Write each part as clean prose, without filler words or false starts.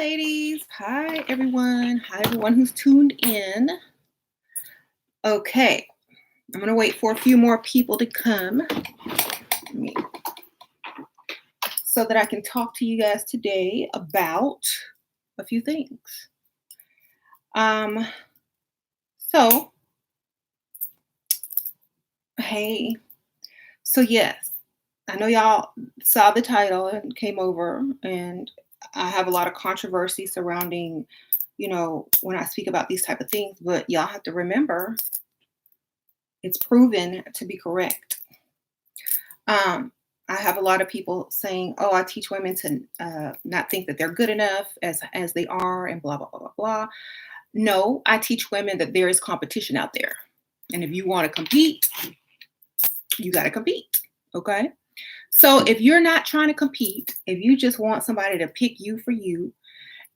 ladies. Hi, everyone. Hi, everyone who's tuned in. Okay, I'm going to wait for a few more people to come so that I can talk to you guys today about a few things. Um, so, hey, yes, I know y'all saw the title and came over, and I have a lot of controversy surrounding, when I speak about these type of things, but y'all have to remember it's proven to be correct. I have a lot of people saying, "Oh, I teach women to not think that they're good enough as they are," and blah blah blah blah blah. No, I teach women that there is competition out there, and if you want to compete, you got to compete. Okay. So if you're not trying to compete, if you just want somebody to pick you for you,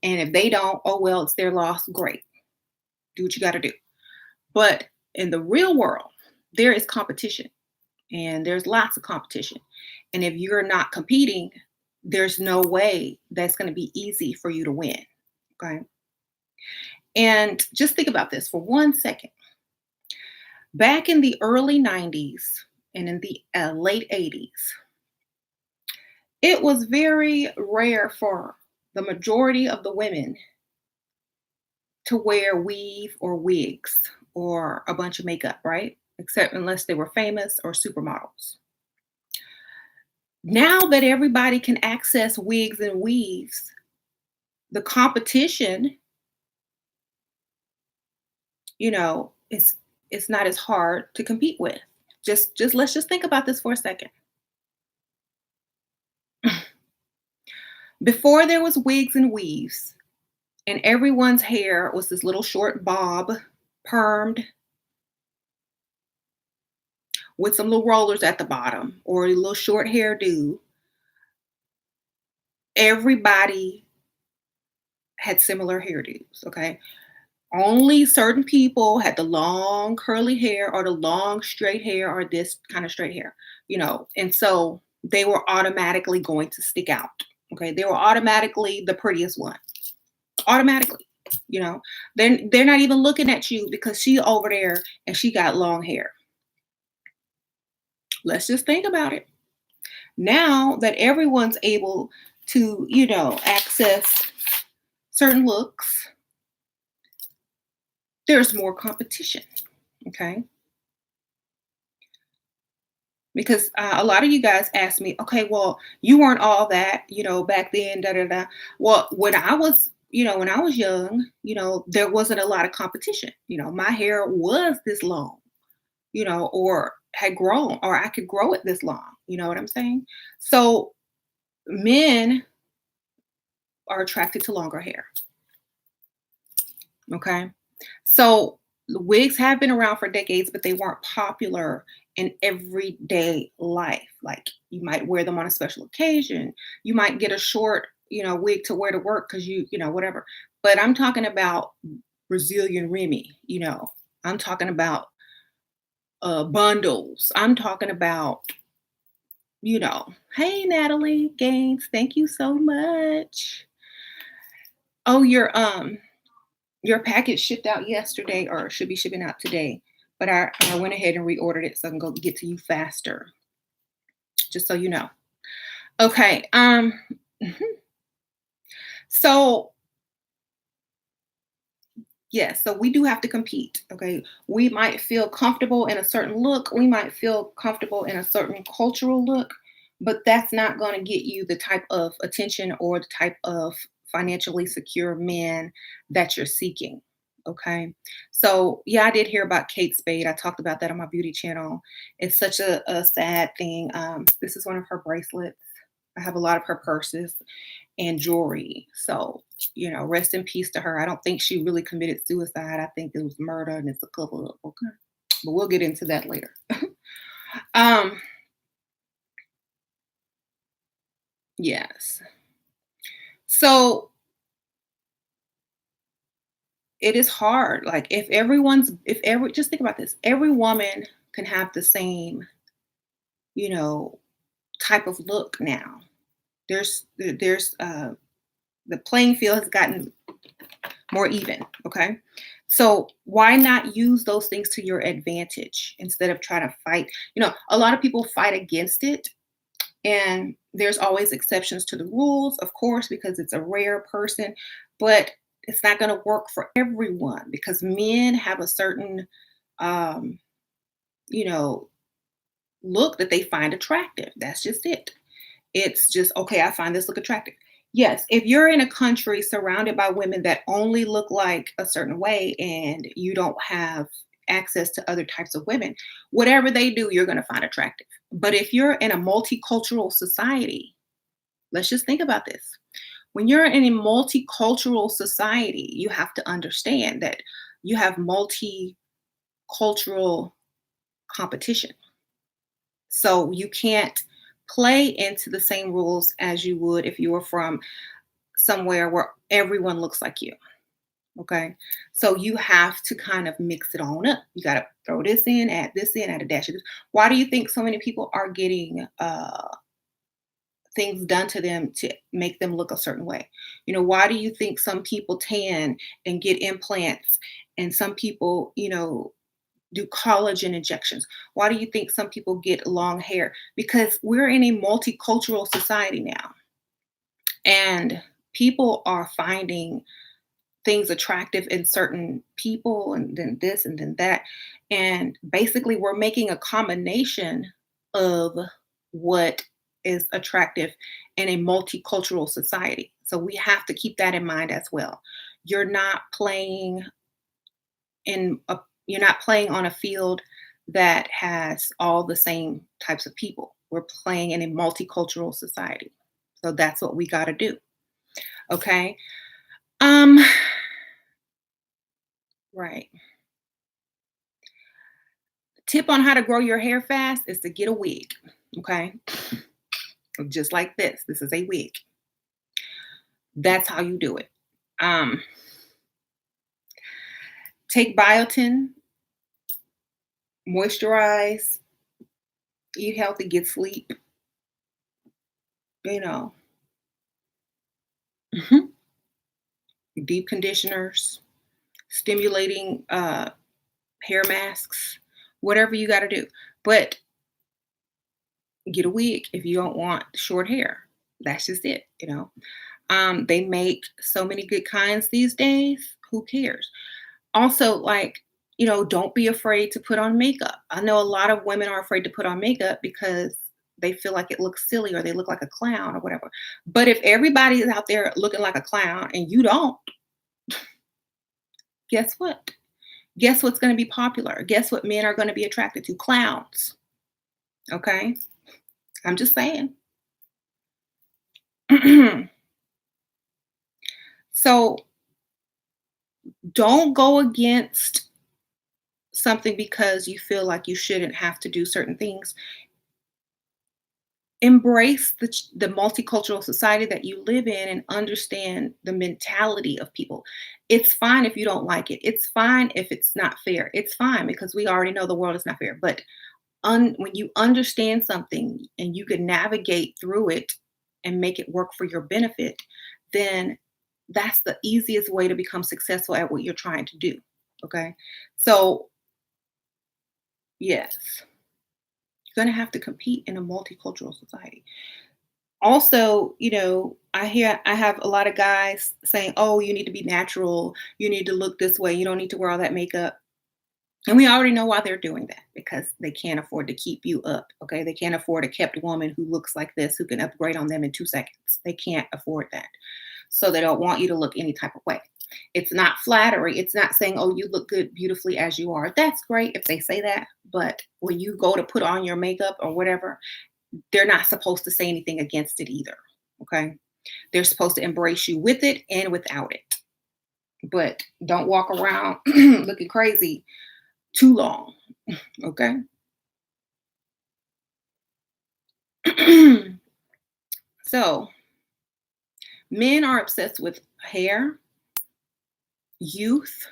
and if they don't, oh well, it's their loss. Great, do what you got to do. But in the real world, there is competition. And there's lots of competition. And if you're not competing, there's no way that's going to be easy for you to win. Okay. And just think about this for 1 second. Back in the early 90s and in the late 80s, it was very rare for the majority of the women to wear weave or wigs or a bunch of makeup, right? Except unless they were famous or supermodels. Now that everybody can access wigs and weaves, the competition, it's not as hard to compete with. Just let's just think about this for a second. Before there was wigs and weaves, and everyone's hair was this little short bob, permed, with some little rollers at the bottom, or a little short hairdo. Everybody had similar hairdos, okay? Only certain people had the long curly hair or the long straight hair or this kind of straight hair, and so they were automatically going to stick out. Okay. They were automatically the prettiest one. Automatically, they're not even looking at you because she over there and she got long hair. Let's just think about it. Now that everyone's able to, access certain looks, there's more competition. Okay. Because a lot of you guys asked me, okay, well, you weren't all that, back then, da da da. Well, when I was young, there wasn't a lot of competition. My hair was this long, or had grown, or I could grow it this long. You know what I'm saying? So men are attracted to longer hair. Okay. So wigs have been around for decades, but they weren't popular in everyday life. Like you might wear them on a special occasion. You might get a short, wig to wear to work because whatever. But I'm talking about Brazilian Remy, I'm talking about bundles. I'm talking about, hey, Natalie Gaines, thank you so much. Oh, your package shipped out yesterday or should be shipping out today, but I went ahead and reordered it so I can go get to you faster. Just so you know. Okay. So yes, so we do have to compete. Okay. We might feel comfortable in a certain look. We might feel comfortable in a certain cultural look, but that's not going to get you the type of attention or the type of financially secure man that you're seeking. Okay. So yeah, I did hear about Kate Spade. I talked about that on my beauty channel. It's such a sad thing. This is one of her bracelets. I have a lot of her purses and jewelry. So, rest in peace to her. I don't think she really committed suicide. I think it was murder and it's a cover up. Okay. But we'll get into that later. Yes. So it is hard. Like just think about this. Every woman can have the same, type of look now. There's The playing field has gotten more even. Okay. So why not use those things to your advantage instead of trying to fight? A lot of people fight against it, and there's always exceptions to the rules, of course, because it's a rare person, but it's not going to work for everyone because men have a certain, um, you know, look that they find attractive. That's just it. It's just, okay, I find this look attractive. Yes, if you're in a country surrounded by women that only look like a certain way and you don't have access to other types of women, whatever they do, you're going to find attractive. But if you're in a multicultural society, let's just think about this. When you're in a multicultural society, you have to understand that you have multicultural competition. So you can't play into the same rules as you would if you were from somewhere where everyone looks like you. Okay. So you have to kind of mix it on up. You got to throw this in, add this in, add a dash of this. Why do you think so many people are getting things done to them to make them look a certain way? Why do you think some people tan and get implants and some people, do collagen injections? Why do you think some people get long hair? Because we're in a multicultural society now, and people are finding things attractive in certain people, and then this and then that. And basically, we're making a combination of what is attractive in a multicultural society. So we have to keep that in mind as well. You're not playing in a you're not playing on a field that has all the same types of people. We're playing in a multicultural society. So that's what we got to do. Okay. Um right. Tip on how to grow your hair fast is to get a wig. Okay? Just like this. This is a wig. That's how you do it. Um Take biotin, moisturize, eat healthy, get sleep, you know. Mhm. Deep conditioners, stimulating hair masks, whatever you got to do. But get a wig if you don't want short hair. That's just it. They make so many good kinds these days. Who cares? Also, like, don't be afraid to put on makeup. I know a lot of women are afraid to put on makeup because they feel like it looks silly or they look like a clown or whatever. But if everybody is out there looking like a clown and you don't, guess what? Guess what's going to be popular? Guess what men are going to be attracted to? Clowns. Okay? I'm just saying. So don't go against something because you feel like you shouldn't have to do certain things. Embrace the multicultural society that you live in and understand the mentality of people. It's fine if you don't like it. It's fine if it's not fair. It's fine because we already know the world is not fair. But when you understand something and you can navigate through it and make it work for your benefit, then that's the easiest way to become successful at what you're trying to do. Okay. So, yes, you're going to have to compete in a multicultural society. Also, I have a lot of guys saying, "Oh, you need to be natural. You need to look this way. You don't need to wear all that makeup." And we already know why they're doing that because they can't afford to keep you up. Okay. They can't afford a kept woman who looks like this, who can upgrade on them in 2 seconds. They can't afford that. So they don't want you to look any type of way. It's not flattery. It's not saying, "Oh, you look good beautifully as you are." That's great if they say that. But when you go to put on your makeup or whatever, they're not supposed to say anything against it either. Okay. They're supposed to embrace you with it and without it. But don't walk around looking crazy too long. Okay. So, men are obsessed with hair, youth,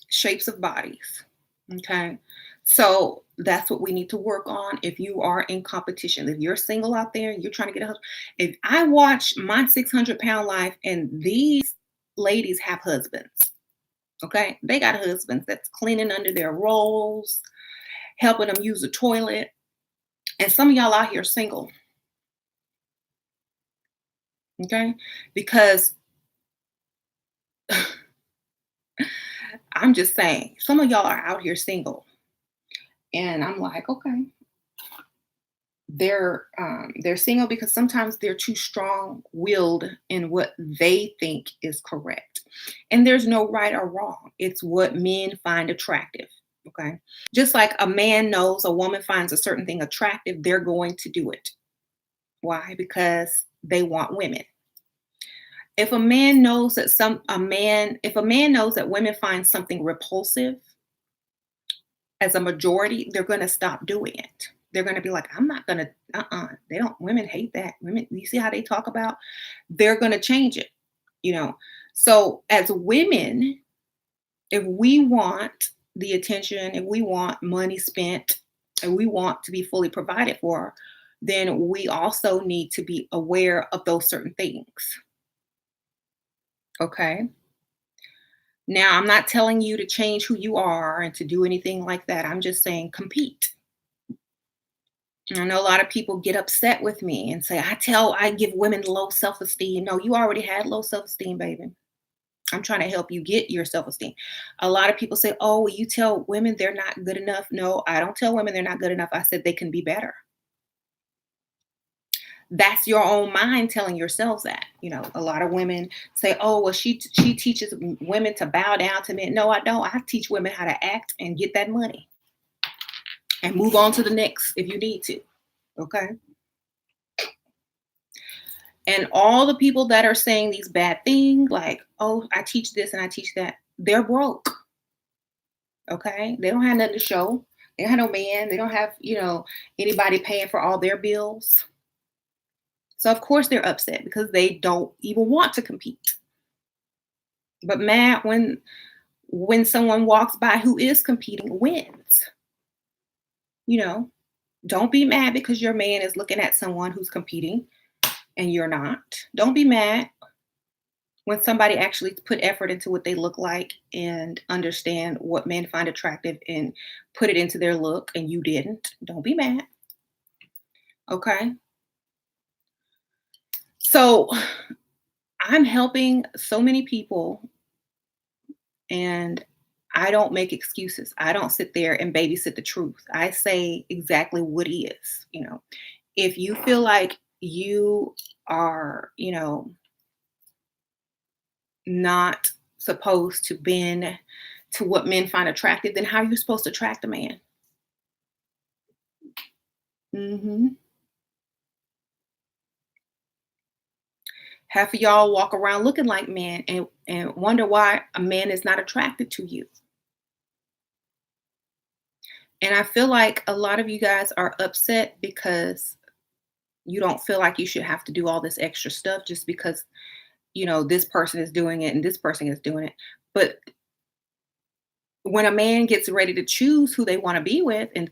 shapes of bodies. Okay. So that's what we need to work on if you are in competition. If you're single out there, you're trying to get a husband. If I watch my 600-pound life and these ladies have husbands, okay? They got husbands that's cleaning under their rolls, helping them use the toilet. And some of y'all out here single, okay? Because I'm just saying, some of y'all are out here single. And I'm like, okay, they're single because sometimes they're too strong-willed in what they think is correct. And there's no right or wrong. It's what men find attractive. Okay. Just like a man knows a woman finds a certain thing attractive, they're going to do it. Why? Because they want women. If a man knows that if a man knows that women find something repulsive as a majority, they're going to stop doing it. They're going to be like, I'm not going to, they don't, women hate that. Women, you see how they talk about, they're going to change it, you know? So as women, if we want the attention, if we want money spent, and we want to be fully provided for, then we also need to be aware of those certain things. Okay. Now, I'm not telling you to change who you are and to do anything like that. I'm just saying compete. I know a lot of people get upset with me and say, I give women low self esteem. No, you already had low self esteem, baby. I'm trying to help you get your self esteem. A lot of people say, oh, well, you tell women they're not good enough. No, I don't tell women they're not good enough. I said they can be better. That's your own mind telling yourselves that. You know, a lot of women say, oh, well, she teaches women to bow down to men. No, I don't. I teach women how to act and get that money and move on to the next if you need to. Okay. And all the people that are saying these bad things, like, oh, I teach this and I teach that, they're broke. Okay. They don't have nothing to show. They don't have no man. They don't have, anybody paying for all their bills. So of course they're upset because they don't even want to compete. But mad when someone walks by who is competing wins. Don't be mad because your man is looking at someone who's competing and you're not. Don't be mad when somebody actually put effort into what they look like and understand what men find attractive and put it into their look and you didn't. Don't be mad. Okay. So I'm helping so many people and I don't make excuses. I don't sit there and babysit the truth. I say exactly what is. If you feel like you are, not supposed to bend to what men find attractive, then how are you supposed to attract a man? hmm Half of y'all walk around looking like men and wonder why a man is not attracted to you. And I feel like a lot of you guys are upset because you don't feel like you should have to do all this extra stuff just because, this person is doing it and this person is doing it. But when a man gets ready to choose who they want to be with and,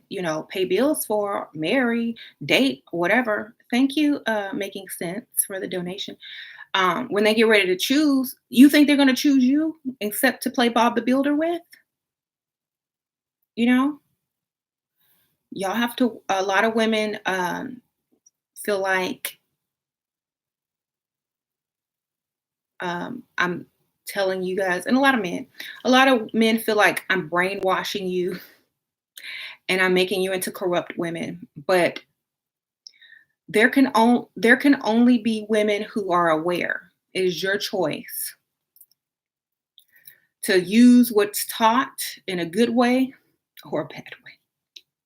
pay bills for, marry, date, whatever, thank you, making sense for the donation. When they get ready to choose, you think they're going to choose you except to play Bob the Builder with? You know, y'all have to, a lot of women feel like I'm telling you guys, and a lot of men feel like I'm brainwashing you and I'm making you into corrupt women. But there can only be women who are aware. It is your choice to use what's taught in a good way or a bad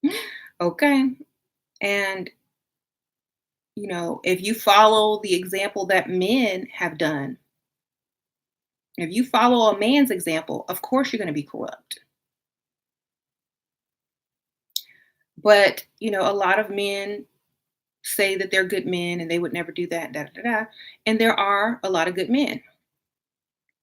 way. Okay. And if you follow the example that men have done, if you follow a man's example, of course you're going to be corrupt. But, a lot of men say that they're good men and they would never do that, da, da, da, da. And there are a lot of good men.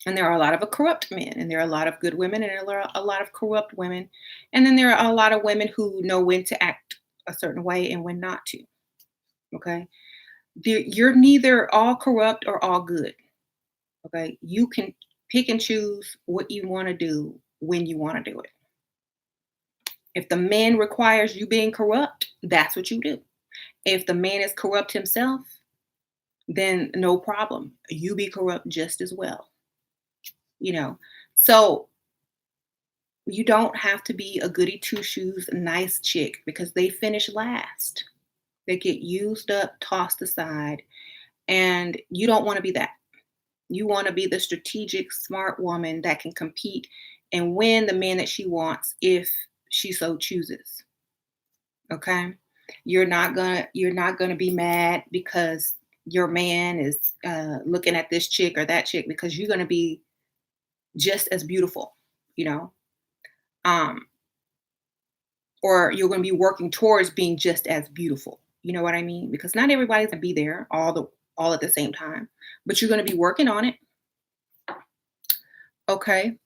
And there are a lot of corrupt men, and there are a lot of good women, and there are a lot of corrupt women. And then there are a lot of women who know when to act a certain way and when not to. Okay. You're neither all corrupt or all good. Okay. You can pick and choose what you want to do when you want to do it. If the man requires you being corrupt, that's what you do. If the man is corrupt himself, then no problem. You be corrupt just as well. You know, so you don't have to be a goody two shoes, nice chick because they finish last. They get used up, tossed aside, and you don't want to be that. You want to be the strategic, smart woman that can compete and win the man that she wants if she so chooses. Okay? You're not gonna be mad because your man is looking at this chick or that chick because you're gonna be just as beautiful, you know, um, or you're gonna be working towards being just as beautiful. You know what I mean? Because not everybody's gonna be there all at the same time, but you're gonna be working on it. Okay.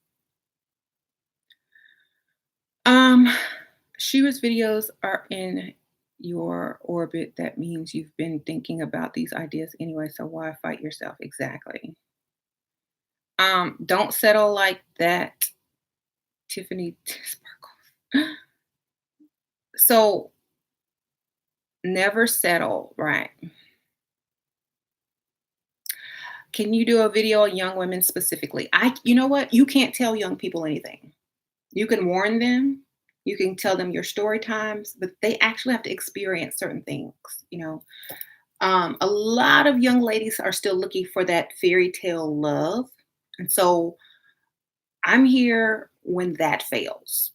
Um, Shira's videos are in your orbit. That means you've been thinking about these ideas anyway. So why fight yourself? Exactly. Don't settle like that, Tiffany Sparkle. So never settle, right? Can you do a video on young women specifically? You know what? You can't tell young people anything. You can warn them, you can tell them your story times, but they actually have to experience certain things, you know. A lot of young ladies are still looking for that fairy tale love. And so I'm here when that fails.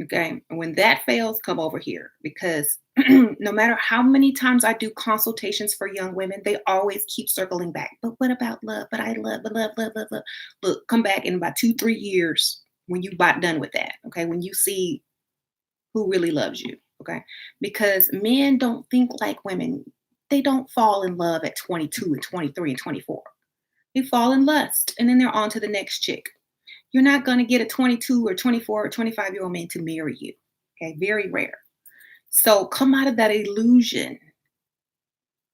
Okay. And when that fails, come over here because no matter how many times I do consultations for young women, they always keep circling back. But what about love? But I love, but love, love, love, love. Look, come back in about 2, 3 years when you about done with that. Okay. When you see who really loves you. Okay. Because men don't think like women. They don't fall in love at 22 and 23 and 24. They fall in lust and then they're on to the next chick. You're not going to get a 22 or 24 or 25-year-old man to marry you. Okay. Very rare. So come out of that illusion.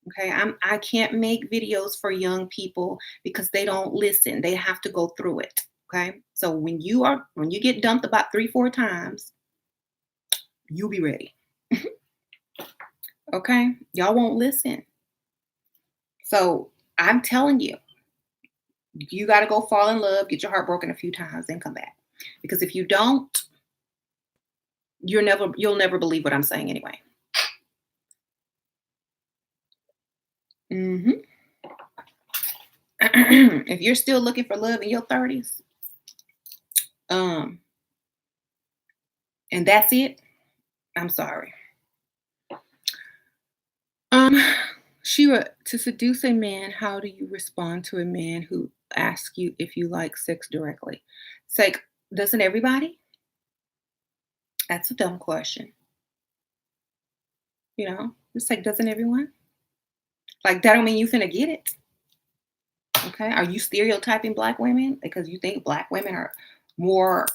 Okay. I can't make videos for young people because they don't listen. They have to go through it. Okay. So when you get dumped about 3, 4 times, you'll be ready. Okay. Y'all won't listen. So I'm telling you, you got to go fall in love, get your heart broken a few times, then come back. Because if you don't, you'll never believe what I'm saying anyway. Hmm. If you're still looking for love in your 30s, um, and that's it, I'm sorry. Um, Shira, to seduce a man, how do you respond to a man who asks you if you like sex directly? It's like, doesn't everybody? That's a dumb question. You know, it's like, doesn't everyone? Like, that don't mean you finna get it. Okay. Are you stereotyping black women because you think black women are more,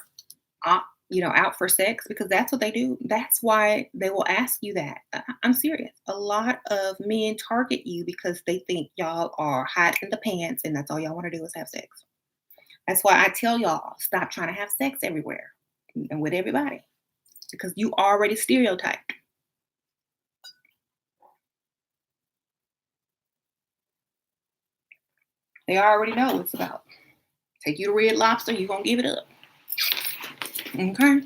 out for sex? Because that's what they do. That's why they will ask you that. I'm serious. A lot of men target you because they think y'all are hot in the pants and that's all y'all want to do is have sex. That's why I tell y'all stop trying to have sex everywhere and with everybody because you already stereotyped. They already know what it's about. Take you to Red Lobster, you're going to give it up. Okay.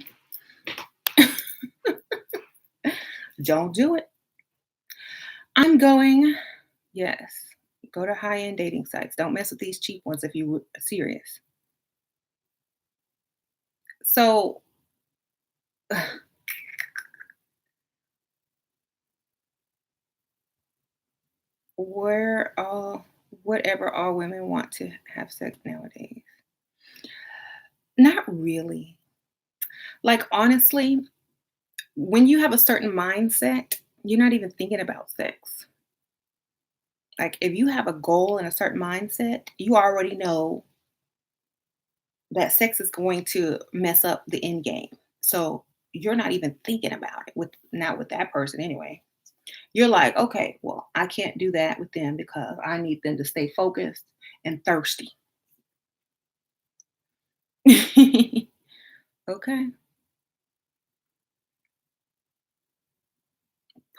Don't do it. I'm going, yes. Go to high end dating sites. Don't mess with these cheap ones if you're serious. So, where whatever all women want to have sex nowadays? Not really. Like, honestly, when you have a certain mindset, you're not even thinking about sex. Like, if you have a goal and a certain mindset, you already know that sex is going to mess up the end game. So you're not even thinking about it with not with that person anyway. You're like, okay, well, I can't do that with them because I need them to stay focused and thirsty. Okay.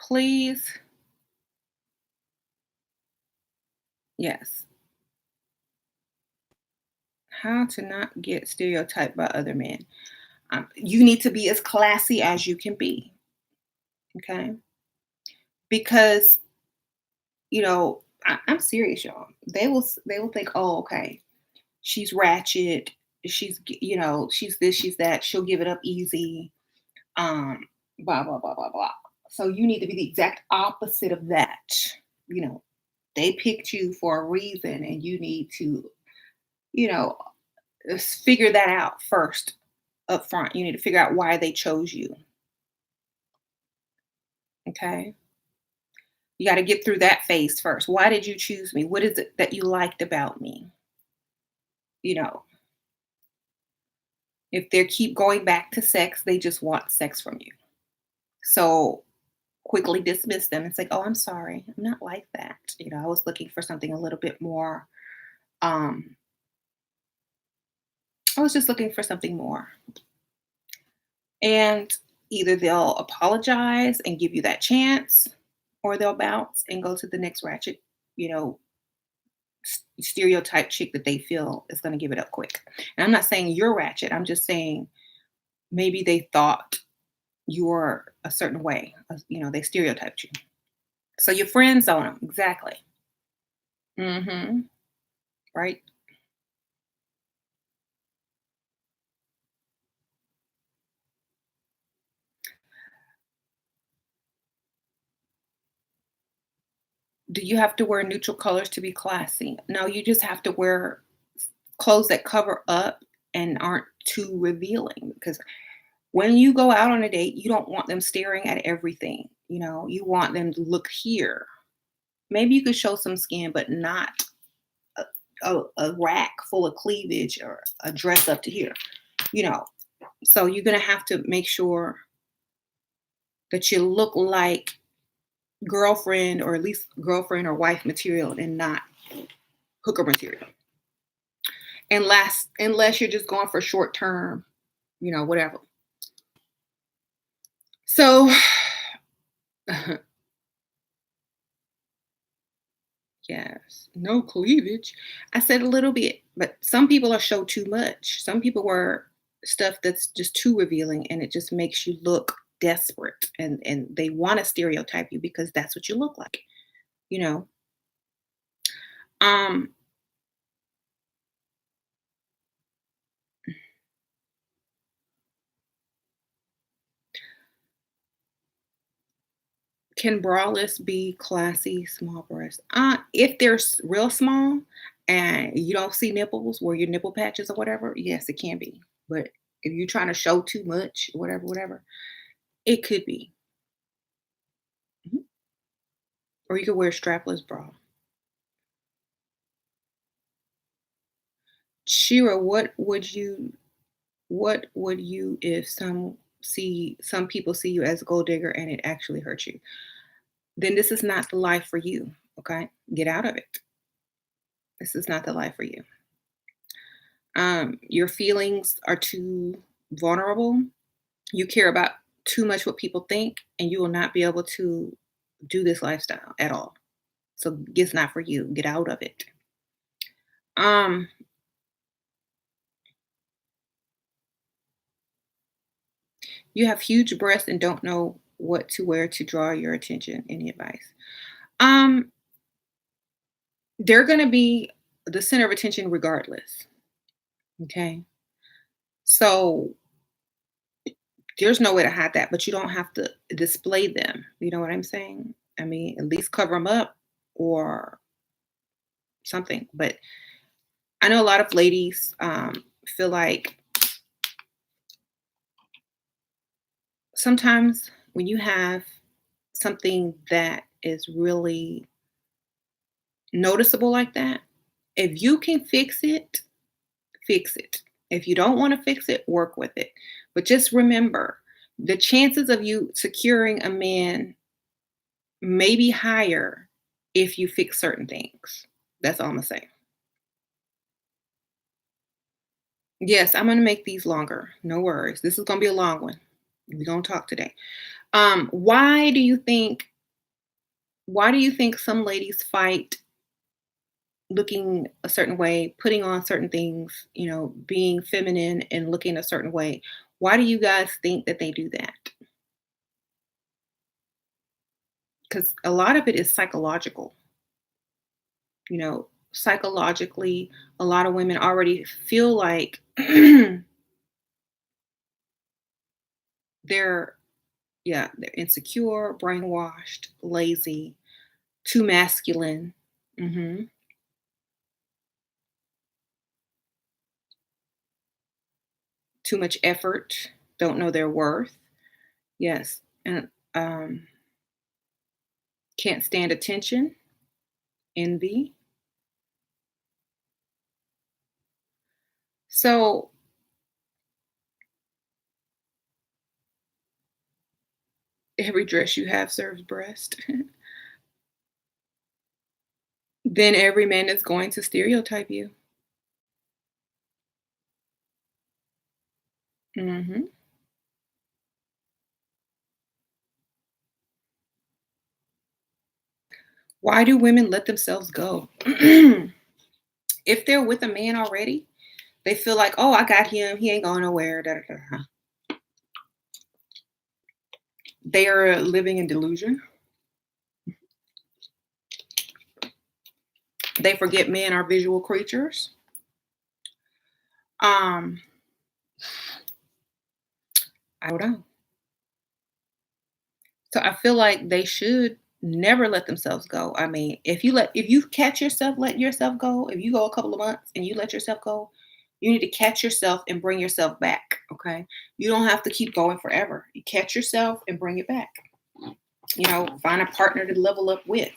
Please. Yes. How to not get stereotyped by other men. You need to be as classy as you can be. Okay. Because, I'm serious, y'all. They will think, oh, okay, she's ratchet. She's this, she's that. She'll give it up easy. Um, blah, blah, blah, blah, blah. So you need to be the exact opposite of that. You know, they picked you for a reason and you need to, you know, figure that out first up front. You need to figure out why they chose you. Okay. You got to get through that phase first. Why did you choose me? What is it that you liked about me? You know, if they keep going back to sex, they just want sex from you. So quickly dismiss them and say, "Oh, I'm sorry. I'm not like that. I was looking for something a little bit more. Um, I was just looking for something more." And either they'll apologize and give you that chance, or they'll bounce and go to the next ratchet, you know, stereotype chick that they feel is going to give it up quick. And I'm not saying you're ratchet. I'm just saying maybe they thought you were a certain way. They stereotyped you. So your friends zone them. Exactly. Mm-hmm. Right. Do you have to wear neutral colors to be classy? No, you just have to wear clothes that cover up and aren't too revealing. Because when you go out on a date, you don't want them staring at everything. You want them to look here. Maybe you could show some skin, but not a, a rack full of cleavage or a dress up to here. You know, so you're gonna have to make sure that you look like girlfriend or at least girlfriend or wife material and not hooker material. Unless you're just going for short term, whatever. So yes, no cleavage. I said a little bit, but some people are show too much. Some people wear stuff that's just too revealing and it just makes you look desperate and they want to stereotype you because that's what you look like, you know. Um can bralettes be classy small breasts? If they're real small and you don't see nipples or your nipple patches or whatever, yes, it can be. But if you're trying to show too much, whatever, whatever, it could be. Mhm. Or you could wear a strapless bra. Shira, what would you if some people see you as a gold digger and it actually hurts you? Then this is not the life for you. Okay? Get out of it. This is not the life for you. Your feelings are too vulnerable. You care about too much what people think, and you will not be able to do this lifestyle at all. So it's not for you. Get out of it. Um, you have huge breasts and don't know what to wear to draw your attention. Any advice? Um, they're gonna be the center of attention regardless. Okay. So there's no way to hide that, but you don't have to display them. You know what I'm saying? I mean, at least cover them up or something. But I know a lot of ladies feel like sometimes when you have something that is really noticeable like that, if you can fix it, fix it. If you don't want to fix it, work with it. But just remember, the chances of you securing a man may be higher if you fix certain things. That's all I'm gonna say. Yes, I'm gonna make these longer. No worries. This is gonna be a long one. We're gonna talk today. Why do you think some ladies fight looking a certain way, putting on certain things, being feminine and looking a certain way? Why do you guys think that they do that? Because a lot of it is psychological. Psychologically, a lot of women already feel like they're, yeah, they're insecure, brainwashed, lazy, too masculine. hmm Too much effort, don't know their worth. Yes. And can't stand attention, envy. So every dress you have serves breast. Then every man is going to stereotype you. hmm Why do women let themselves go? If they're with a man already, they feel like, oh, I got him. He ain't going nowhere. Da, da, da, da. They are living in delusion. They forget men are visual creatures. Um, I don't know. So I feel like they should never let themselves go. I mean, if you catch yourself letting yourself go, if you go a couple of months and you let yourself go, you need to catch yourself and bring yourself back. Okay. You don't have to keep going forever. You catch yourself and bring it back. Find a partner to level up with.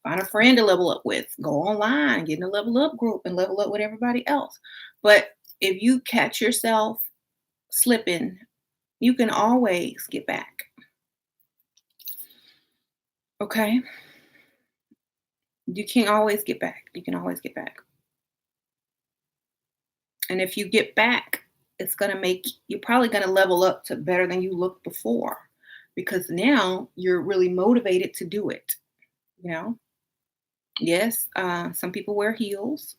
Find a friend to level up with. Go online, get in a level up group and level up with everybody else. But if you catch yourself slipping, you can always get back. Okay? You can always get back. You can always get back. And if you get back, it's going to make you're probably going to level up to better than you looked before because now you're really motivated to do it. You know? Yes, some people wear heels.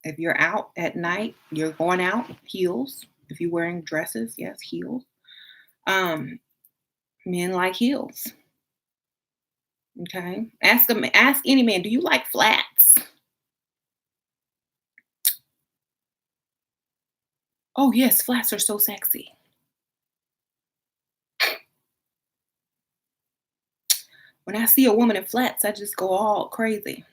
If you're out at night, you're going out, heels. If you're wearing dresses, yes, heels. Um, Men like heels. Okay. Ask any man, do you like flats? Oh yes, flats are so sexy. When I see a woman in flats, I just go all crazy.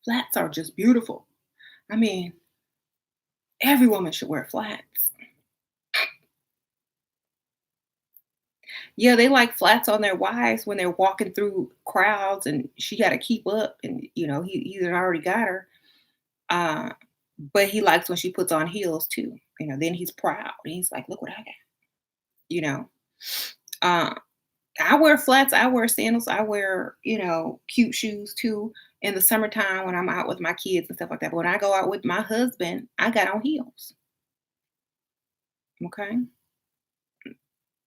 Flats are just beautiful. I mean, every woman should wear flats. Yeah, they like flats on their wives when they're walking through crowds and she got to keep up and he already got her. Uh, but he likes when she puts on heels too. Then he's proud. He's like, look what I got. You know. Uh, I wear flats, I wear sandals, I wear, cute shoes too in the summertime when I'm out with my kids and stuff like that. But when I go out with my husband, I got on heels. Okay.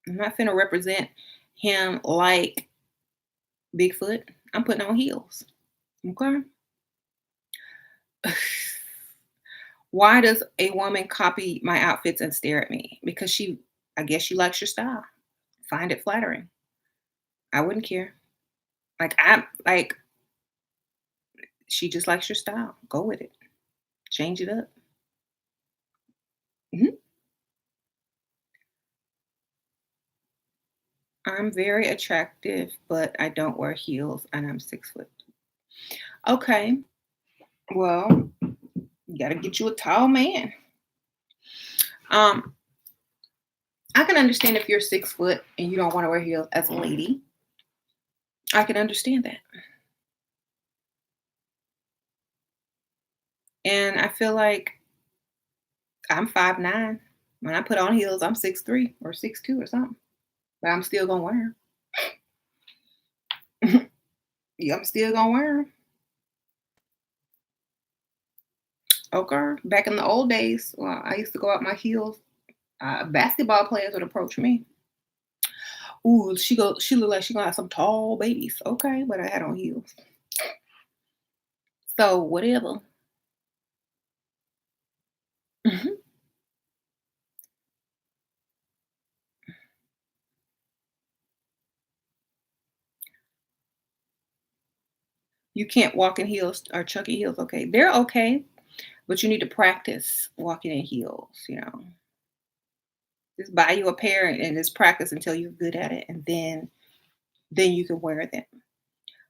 I'm not finna represent him like Bigfoot. I'm putting on heels. Okay. Why does a woman copy my outfits and stare at me? Because I guess she likes your style. Find it flattering. I wouldn't care. Like she just likes your style. Go with it. Change it up. Mhm. I'm very attractive, but I don't wear heels and I'm 6 foot. Okay. Well, you gotta get you a tall man. Um, I can understand if you're 6 foot and you don't want to wear heels as a lady. I can understand that. And I feel like I'm 5'9". When I put on heels, I'm 6'3" or 6'2" or something, but I'm still gonna wear 'em. Yeah, I'm still gonna wear 'em. Okay. Back in the old days, well, I used to go out my heels. Basketball players would approach me. Ooh, she look like she gonna have some tall babies. Okay, but I had on heels. So whatever. Mhm. You can't walk in heels or chunky heels. Okay, they're okay, but you need to practice walking in heels. Just buy you a pair and just practice until you're good at it, and then you can wear them.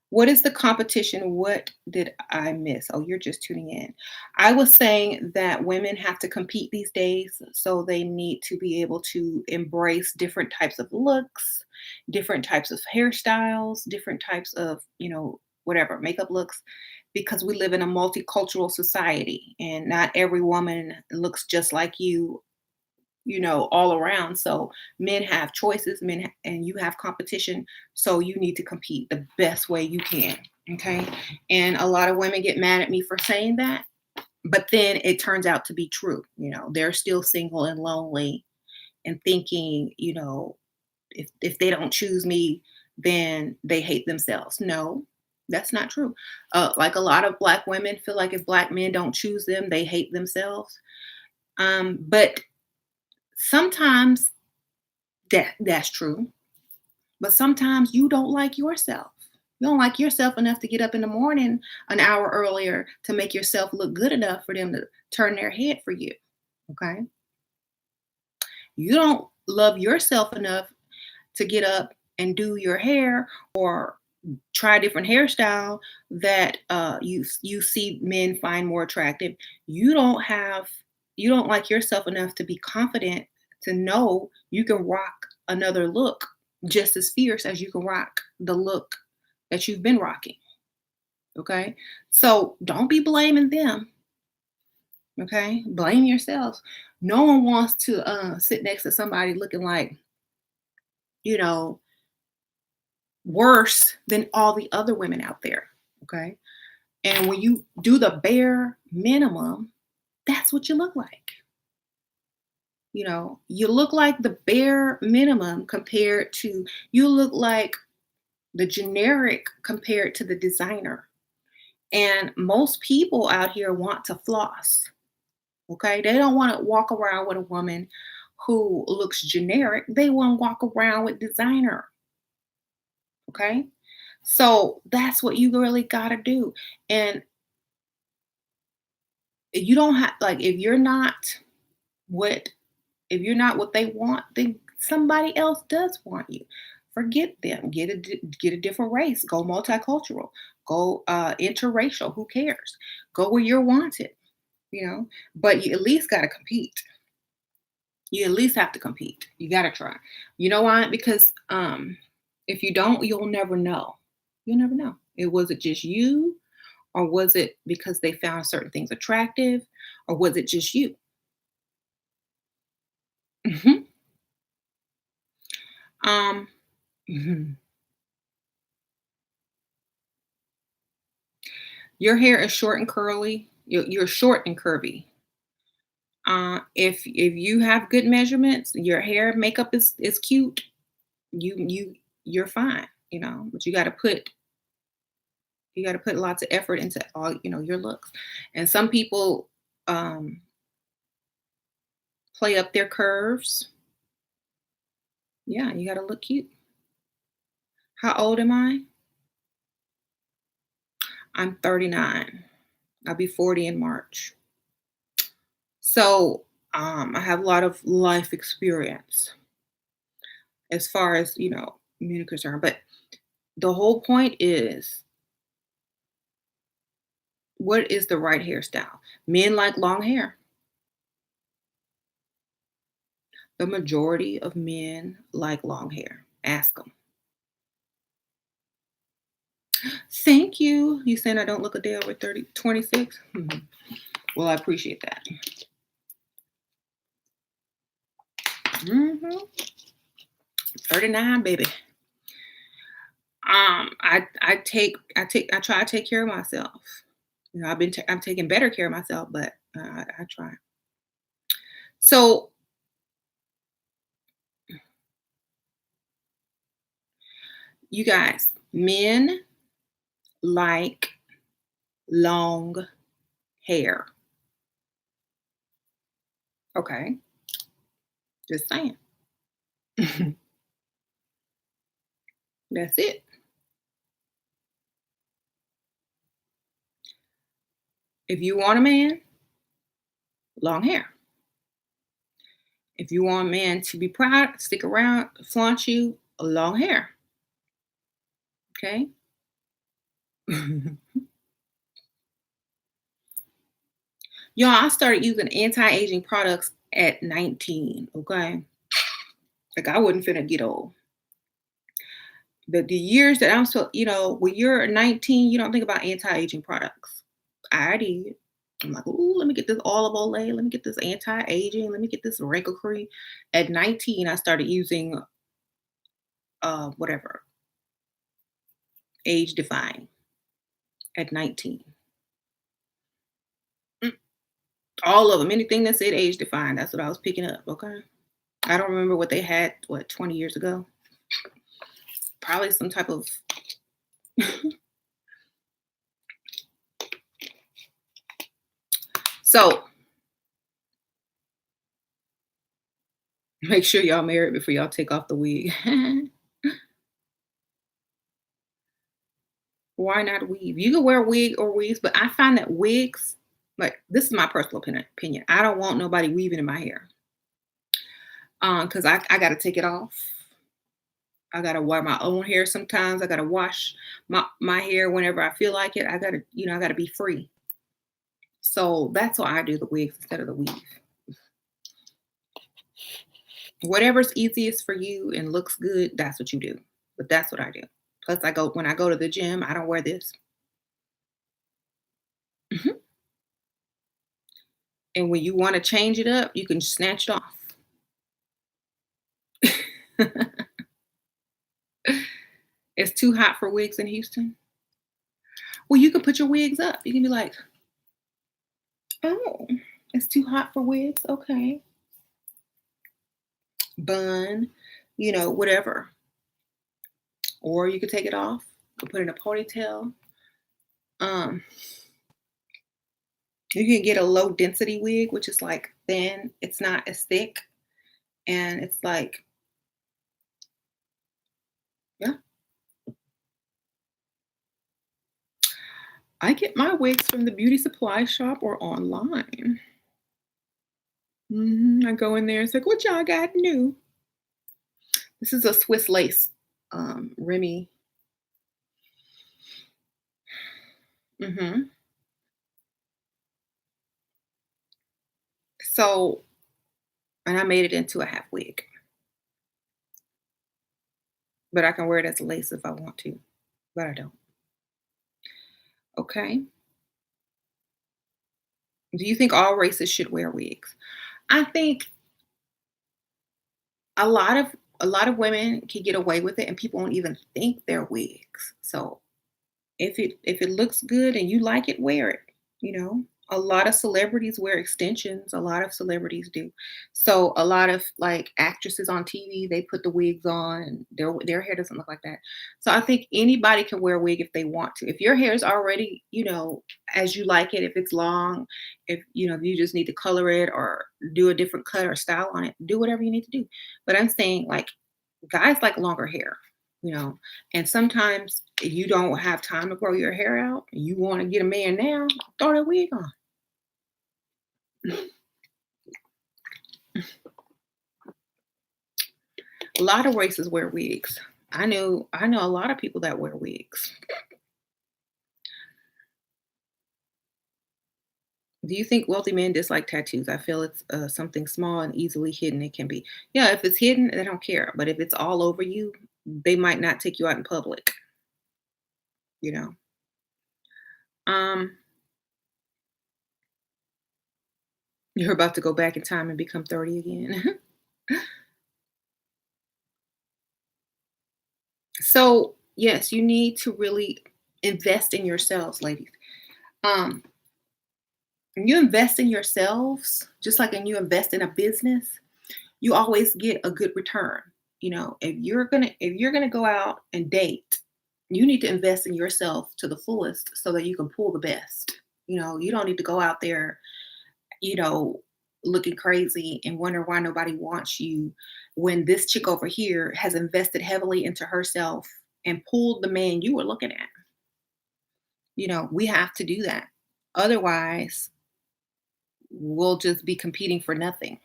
What is the competition? What did I miss? Oh, you're just tuning in. I was saying that women have to compete these days, so they need to be able to embrace different types of looks, different types of hairstyles, different types of, whatever, makeup looks, because we live in a multicultural society and not every woman looks just like you, all around. So men have choices, and you have competition. So you need to compete the best way you can. Okay. And a lot of women get mad at me for saying that, but then it turns out to be true. They're still single and lonely and thinking, if they don't choose me, then they hate themselves. No, that's not true. Like a lot of black women feel like if black men don't choose them, they hate themselves. But sometimes that's true. But sometimes you don't like yourself. You don't like yourself enough to get up in the morning an hour earlier to make yourself look good enough for them to turn their head for you. Okay. You don't love yourself enough to get up and do your hair or try a different hairstyle that you see men find more attractive. You don't like yourself enough to be confident to know you can rock another look just as fierce as you can rock the look that you've been rocking. Okay. So don't be blaming them. Okay. Blame yourselves. No one wants to sit next to somebody looking like, you know, worse than all the other women out there. Okay. And when you do the bare minimum, that's what you look like. You look like the bare minimum you look like the generic compared to the designer. And most people out here want to floss. Okay. They don't want to walk around with a woman who looks generic. They want to walk around with designer. Okay. So that's what you really got to do. And you don't have, like, what if you're not what they want, then somebody else does want you. Forget them. Get a different race. Go multicultural. Go interracial. Who cares? Go where you're wanted. But you at least got to compete. You at least have to compete. You got to try. You know why? Because if you don't, you'll never know. You'll never know. Was it just you, or was it because they found certain things attractive, or was it just you? Mhm. Um, mhm. Your hair is short and curly. You're short and curvy. If you have good measurements, your hair makeup is cute. You're fine. But you got to put lots of effort into all your looks. And some people um, play up their curves. Yeah, you got to look cute. How old am I? I'm 39. I'll be 40 in March. So I have a lot of life experience as far as men are concerned. But the whole point is, what is the right hairstyle? Men like long hair. The majority of men like long hair. Ask them. Thank you. You saying I don't look a day over 30, 26? Mhm. Well, I appreciate that. Hmm. 39, baby. I try to take care of myself. I'm taking better care of myself, but I try. So, you guys, men like long hair. Okay, just saying. That's it. If you want a man, long hair. If you want a man to be proud, stick around, flaunt you, long hair. Okay. Y'all, I started using anti-aging products at 19. Okay. Like I wasn't finna get old. The years that I'm so, when you're 19, you don't think about anti-aging products. I did. I'm like, ooh, let me get this olive olay. Let me get this anti-aging. Let me get this wrinkle cream. At 19, I started using whatever, age defying at 19. Mm, all of them, anything that said age defying, that's what I was picking up. Okay. I don't remember what they had, 20 years ago. Probably some type of. So make sure y'all married before y'all take off the wig. Why not weave? You can wear a wig or wigs, but I find that wigs, like this is my personal opinion. I don't want nobody weaving in my hair. Because I gotta take it off. I gotta wear my own hair sometimes. I gotta wash my hair whenever I feel like it. I gotta be free. So that's why I do the wigs instead of the weave. Whatever's easiest for you and looks good, that's what you do. But that's what I do. Plus, when I go to the gym, I don't wear this. Mhm. And when you want to change it up, you can snatch it off. It's too hot for wigs in Houston. Well, you can put your wigs up. You can be like, oh, it's too hot for wigs. Okay. Bun, whatever. Or you could take it off, you could put it in a ponytail. Um, you can get a low density wig, which is like thin. It's not as thick. And it's like, yeah, I get my wigs from the beauty supply shop or online. I go in there and it's like, what y'all got new? This is a Swiss lace, Remy. hmm So, and I made it into a half wig, but I can wear it as lace if I want to, but I don't. Okay. Do you think all races should wear wigs? I think a lot of a lot of women can get away with it, and people won't even think they're wigs. So if it looks good and you like it, wear it. A lot of celebrities wear extensions. A lot of celebrities do. So a lot of like actresses on TV, they put the wigs on, and their hair doesn't look like that. So I think anybody can wear a wig if they want to. If your hair is already, as you like it, if it's long, if you just need to color it or do a different cut or style on it, do whatever you need to do. But I'm saying like guys like longer hair, you know, and sometimes you don't have time to grow your hair out. You want to get a man now, throw that wig on. A lot of races wear wigs. I know a lot of people that wear wigs. Do you think wealthy men dislike tattoos? I feel it's something small and easily hidden. It can be. Yeah, if it's hidden, they don't care. But if it's all over you, they might not take you out in public. You know. Um, You're about to go back in time and become 30 again. So, yes, you need to really invest in yourselves, ladies. Um, when you invest in yourselves, just like when you invest in a business, you always get a good return. If you're gonna go out and date, you need to invest in yourself to the fullest so that you can pull the best. You don't need to go out there, you know, looking crazy and wonder why nobody wants you when this chick over here has invested heavily into herself and pulled the man you were looking at. We have to do that. Otherwise, we'll just be competing for nothing.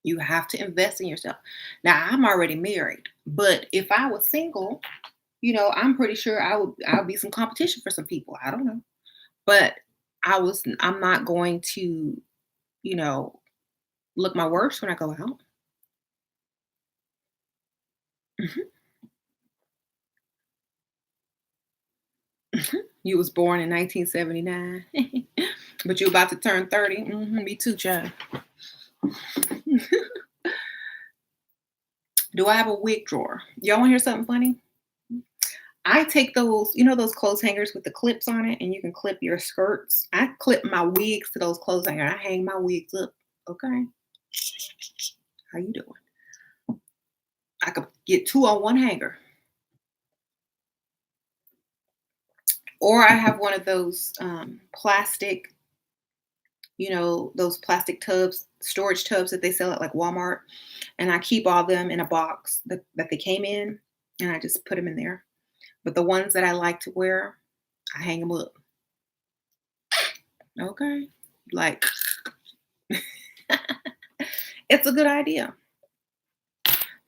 You have to invest in yourself. Now, I'm already married, but if I was single, I'm pretty sure I'll be some competition for some people. I don't know. But I'm not going to, you know, look my worst when I go out. Mhm, mhm. You was born in 1979, but you're about to turn 30. Me too, child. Do I have a wig drawer? Y'all want to hear something funny? I take those clothes hangers with the clips on it, and you can clip your skirts. I clip my wigs to those clothes hangers. I hang my wigs up. Okay, how you doing? I could get two on one hanger, or I have one of those plastic, those plastic tubs, storage tubs that they sell at like Walmart, and I keep all them in a box that they came in, and I just put them in there. But the ones that I like to wear, I hang them up. Okay, like it's a good idea.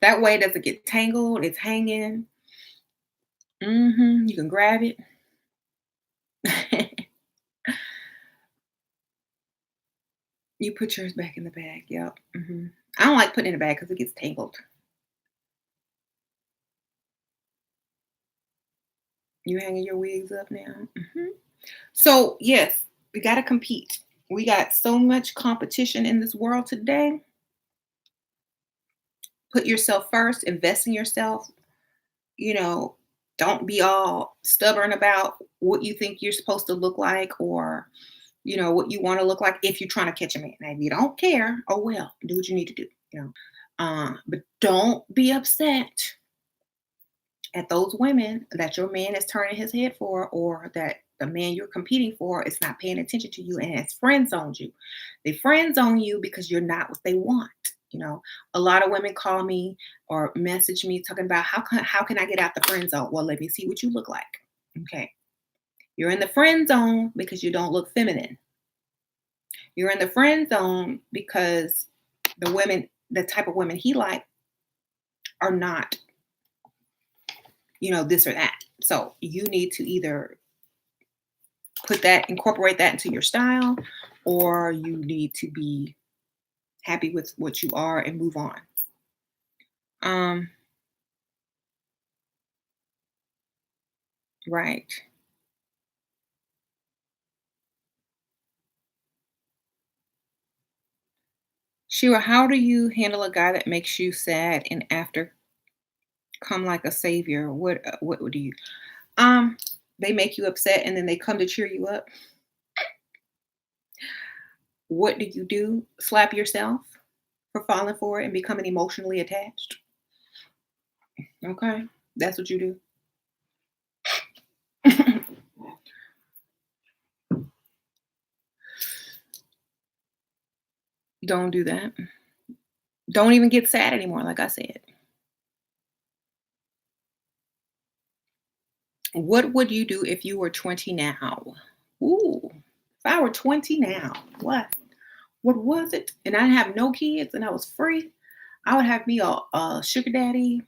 That way it doesn't get tangled, it's hanging. You can grab it. You put yours back in the bag, yep, I don't like putting it in the bag because it gets tangled. You hanging your wigs up now? So, yes, we gotta compete. We got so much competition in this world today. Put yourself first, invest in yourself, you know, don't be all stubborn about what you think you're supposed to look like or what you want to look like if you're trying to catch a man. Now, if you don't care, oh well, do what you need to do. But don't be upset at those women that your man is turning his head for, or that the man you're competing for is not paying attention to you and has friend zoned you. They friend zone you because you're not what they want. A lot of women call me or message me talking about how can I get out the friend zone? Well, let me see what you look like. Okay. You're in the friend zone because you don't look feminine. You're in the friend zone because the type of women he like are not, this or that. So you need to either incorporate that into your style, or you need to be happy with what you are and move on. Um, right. Shira, how do you handle a guy that makes you sad and after come like a savior? What would you um they make you upset and then they come to cheer you up? What do you do? Slap yourself for falling for it and becoming emotionally attached? Okay. That's what you do. Don't do that. Don't even get sad anymore, like I said. What would you do if you were 20 now? Ooh, if I were 20 now, what was it? And I have no kids and I was free. I would have me a sugar daddy.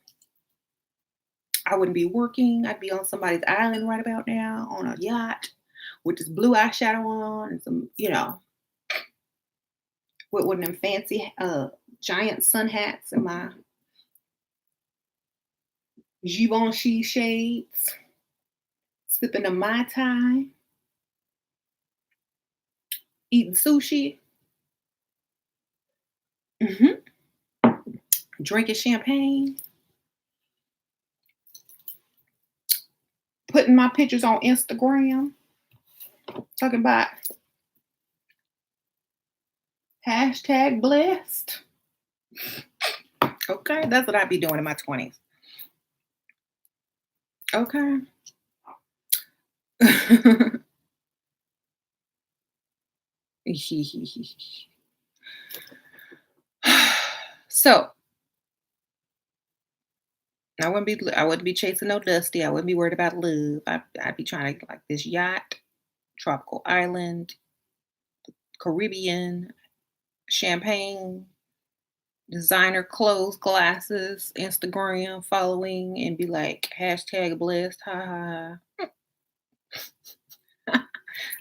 I wouldn't be working. I'd be on somebody's island right about now on a yacht with this blue eyeshadow on and some, with one of them fancy giant sun hats and my Givenchy shades, sipping a Mai Tai, eating sushi. Hmm. Drinking champagne, putting my pictures on Instagram, talking about hashtag blessed. Okay, that's what I'd be doing in my 20s. Okay. So I wouldn't be chasing no dusty. I wouldn't be worried about love. I'd be trying to like this yacht, tropical island, Caribbean, champagne, designer clothes, glasses, Instagram following, and be like hashtag blessed. Ha ha ha.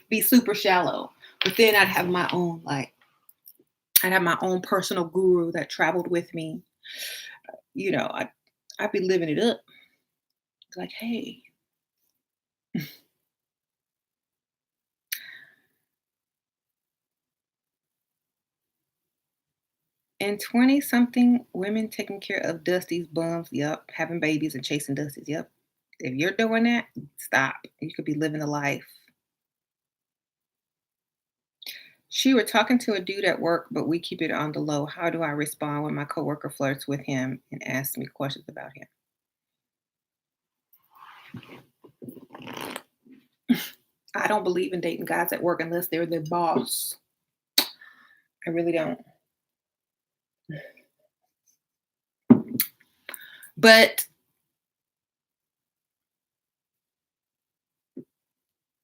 Be super shallow. But then I'd have my own personal guru that traveled with me. I'd be living it up. Like, hey, and 20 something women taking care of Dusty's bums, yep, having babies and chasing Dusty's, yep. If you're doing that, stop. You could be living the life. She were talking to a dude at work, but we keep it on the low. How do I respond when my coworker flirts with him and asks me questions about him? I don't believe in dating guys at work unless they're the boss. I really don't. But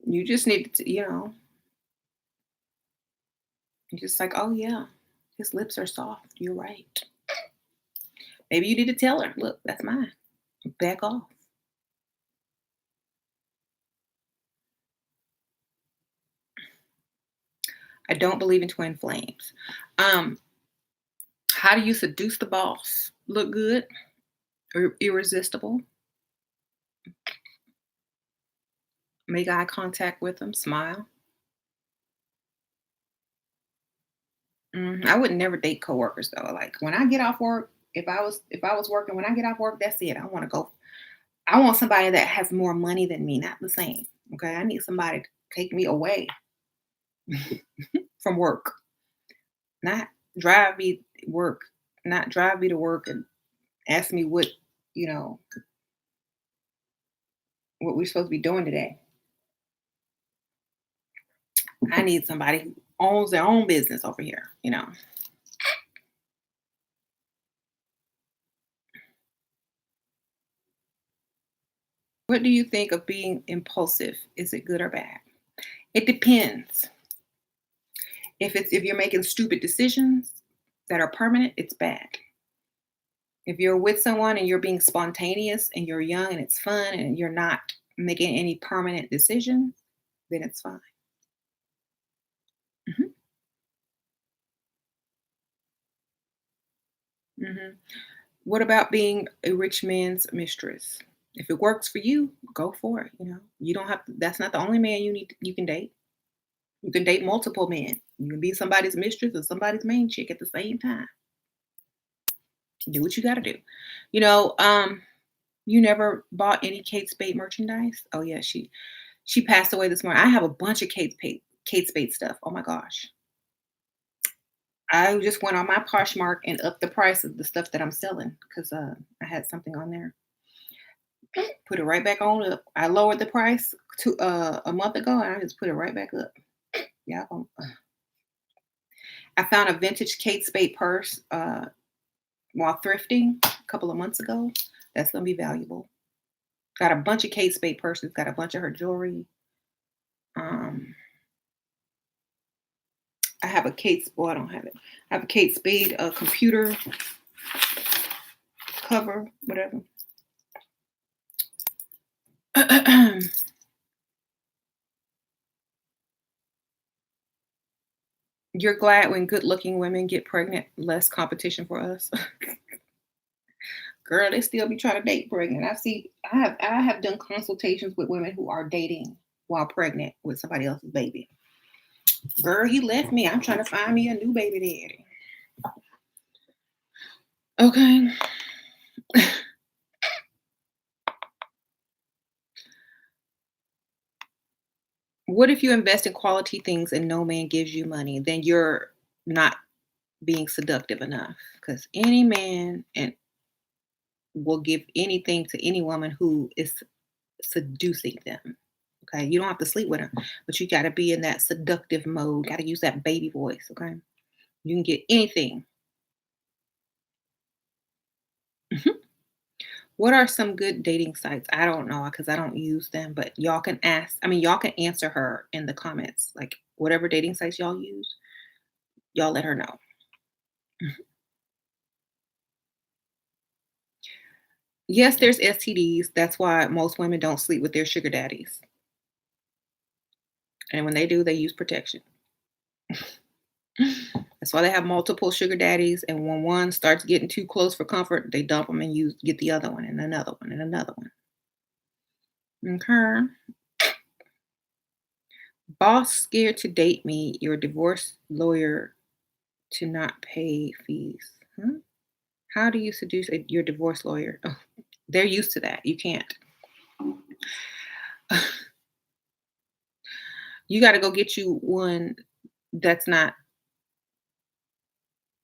you just need to, you're just like, oh yeah, his lips are soft. You're right. Maybe you need to tell her, look, that's mine. Back off. I don't believe in twin flames. Um, how do you seduce the boss? Look good, irresistible, make eye contact with them, smile. I would never date coworkers though. Like when I get off work, if I was working, when I get off work, that's it. I want to go. I want somebody that has more money than me, not the same. Okay, I need somebody to take me away from work, not drive me work, not drive me to work and ask me you know what we're supposed to be doing today. I need somebody who owns their own business over here. What do you think of being impulsive? Is it good or bad? It depends. If you're making stupid decisions that are permanent, it's bad. If you're with someone and you're being spontaneous and you're young and it's fun and you're not making any permanent decisions, then it's fine. Mhm, mhm. What about being a rich man's mistress? If it works for you, go for it. You don't have to, that's not the only man you can date. You can date multiple men. You can be somebody's mistress or somebody's main chick at the same time. Do what you got to do. You know, um, you never bought any Kate Spade merchandise? Oh yeah, she passed away this morning. I have a bunch of Kate Spade stuff. Oh my gosh. I just went on my Poshmark and upped the price of the stuff that I'm selling because I had something on there. Put it right back on up. I lowered the price a month ago and I just put it right back up. Yeah. I found a vintage Kate Spade purse while thrifting a couple of months ago. That's gonna be valuable. Got a bunch of Kate Spade purses. Got a bunch of her jewelry. Um, I have a Well, I don't have it. I have a Kate Spade computer cover, whatever. You're glad when good-looking women get pregnant, less competition for us. Girl, they still be trying to date pregnant. I have done consultations with women who are dating while pregnant with somebody else's baby. Girl, he left me. I'm trying to find me a new baby daddy. Okay. What if you invest in quality things and no man gives you money? Then you're not being seductive enough because any man and will give anything to any woman who is seducing them. Okay. You don't have to sleep with them, but you got to be in that seductive mode. Got to use that baby voice. Okay. You can get anything. Mhm. What are some good dating sites? I don't know because I don't use them, but y'all can ask. I mean, y'all can answer her in the comments. Like whatever dating sites y'all use, y'all let her know. Mhm. Yes, there's STDs. That's why most women don't sleep with their sugar daddies. And when they do, they use protection. That's why they have multiple sugar daddies. And when one starts getting too close for comfort, they dump them and get the other one and another one and another one. Okay. Boss scared to date me. Your divorce lawyer to not pay fees. Huh? How do you seduce your divorce lawyer? Oh, they're used to that. You can't. You got to go get you one that's not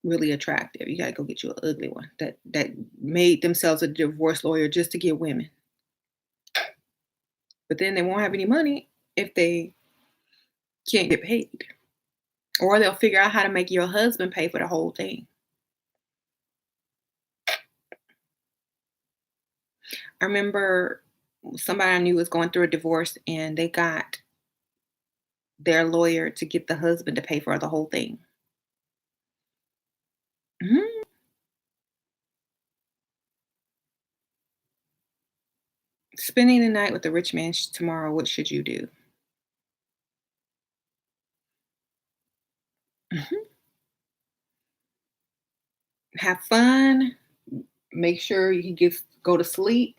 really attractive. You got to go get you an ugly one that made themselves a divorce lawyer just to get women. But then they won't have any money if they can't get paid. Or they'll figure out how to make your husband pay for the whole thing. I remember somebody I knew was going through a divorce and they got their lawyer to get the husband to pay for the whole thing. Mhm. Spending the night with a rich man tomorrow, what should you do? Mhm. Have fun. Make sure he gets go to sleep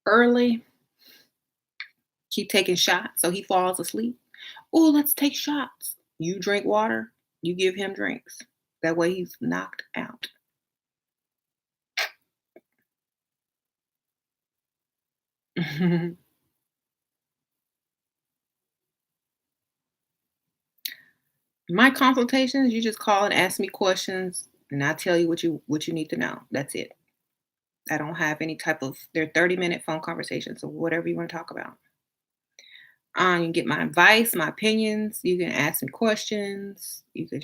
early. Keep taking shots so he falls asleep. Oh, let's take shots. You drink water. You give him drinks. That way he's knocked out. My consultations, you just call and ask me questions, and I tell you what you need to know. That's it. I don't have any type of they're 30-minute phone conversations, so whatever you want to talk about. You can get my advice, my opinions. You can ask me questions. You can,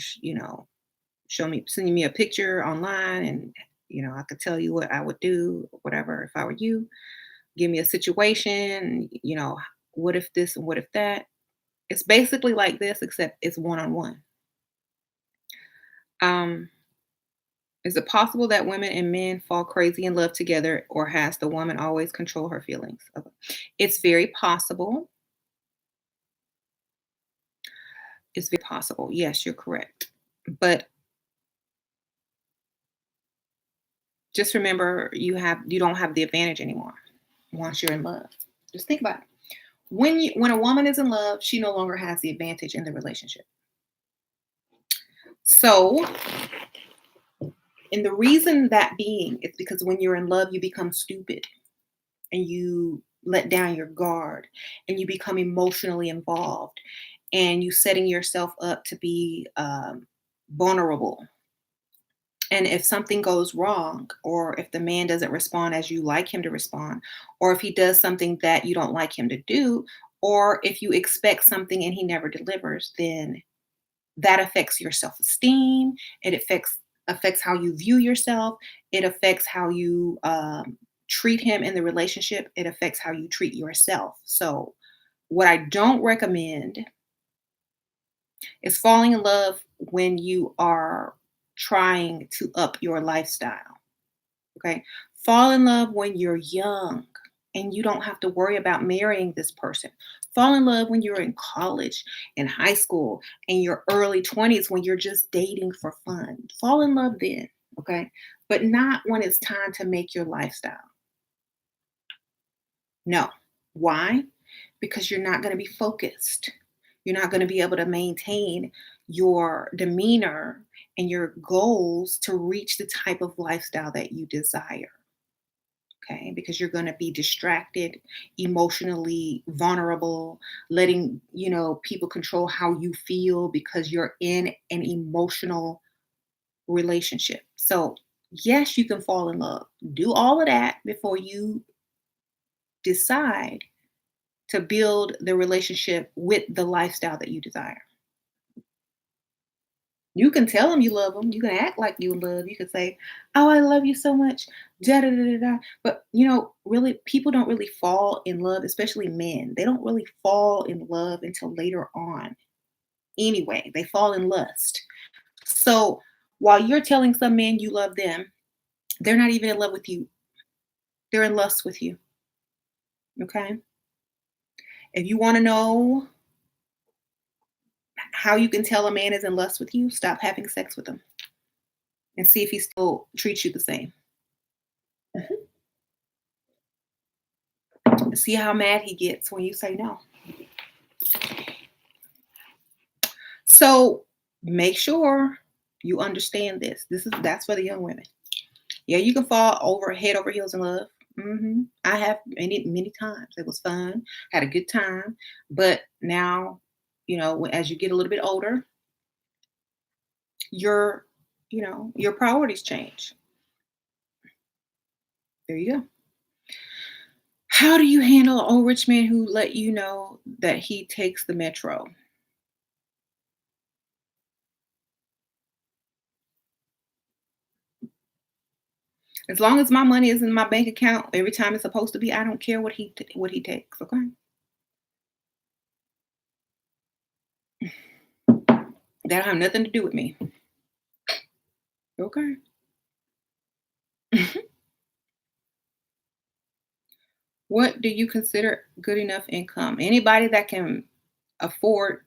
show me, send me a picture online, and I could tell you what I would do, whatever, if I were you. Give me a situation. What if this and what if that? It's basically like this, except it's one on one. Um, Is it possible that women and men fall crazy in love together, or has the woman always control her feelings? Okay. It's very possible. It's very possible. Yes, you're correct. But just remember you don't have the advantage anymore once you're in love. Just think about it. When a woman is in love, she no longer has the advantage in the relationship. So, and the reason that being is because when you're in love, you become stupid and you let down your guard and you become emotionally involved and you setting yourself up to be vulnerable. And if something goes wrong, or if the man doesn't respond as you like him to respond, or if he does something that you don't like him to do, or if you expect something and he never delivers, then that affects your self-esteem. It affects how you view yourself. It affects how you treat him in the relationship. It affects how you treat yourself. So, what I don't recommend is falling in love when you are trying to up your lifestyle. Okay. Fall in love when you're young and you don't have to worry about marrying this person. Fall in love when you're in college, in high school, in your early 20s when you're just dating for fun. Fall in love then. Okay. But not when it's time to make your lifestyle. No. Why? Because you're not going to be focused. You're not going to be able to maintain your demeanor and your goals to reach the type of lifestyle that you desire. Okay, because you're going to be distracted, emotionally vulnerable, letting people control how you feel because you're in an emotional relationship. So yes, you can fall in love. Do all of that before you decide to build the relationship with the lifestyle that you desire. You can tell them you love them. You can act like you love. You can say, "Oh, I love you so much." Da da da da da. But really, people don't really fall in love, especially men. They don't really fall in love until later on. Anyway, they fall in lust. So while you're telling some men you love them, they're not even in love with you. They're in lust with you. Okay. If you want to know how you can tell a man is in lust with you, stop having sex with him and see if he still treats you the same. Mhm. See how mad he gets when you say no. So make sure you understand this. That's for the young women. Yeah, you can fall over head over heels in love. I have many times. It was fun, had a good time, but now, as you get a little bit older, your your priorities change. There you go. How do you handle an old rich man who let you know that he takes the metro? As long as my money is in my bank account every time it's supposed to be, I don't care what he takes. Okay, that don't have nothing to do with me. Okay. What do you consider good enough income? Anybody that can afford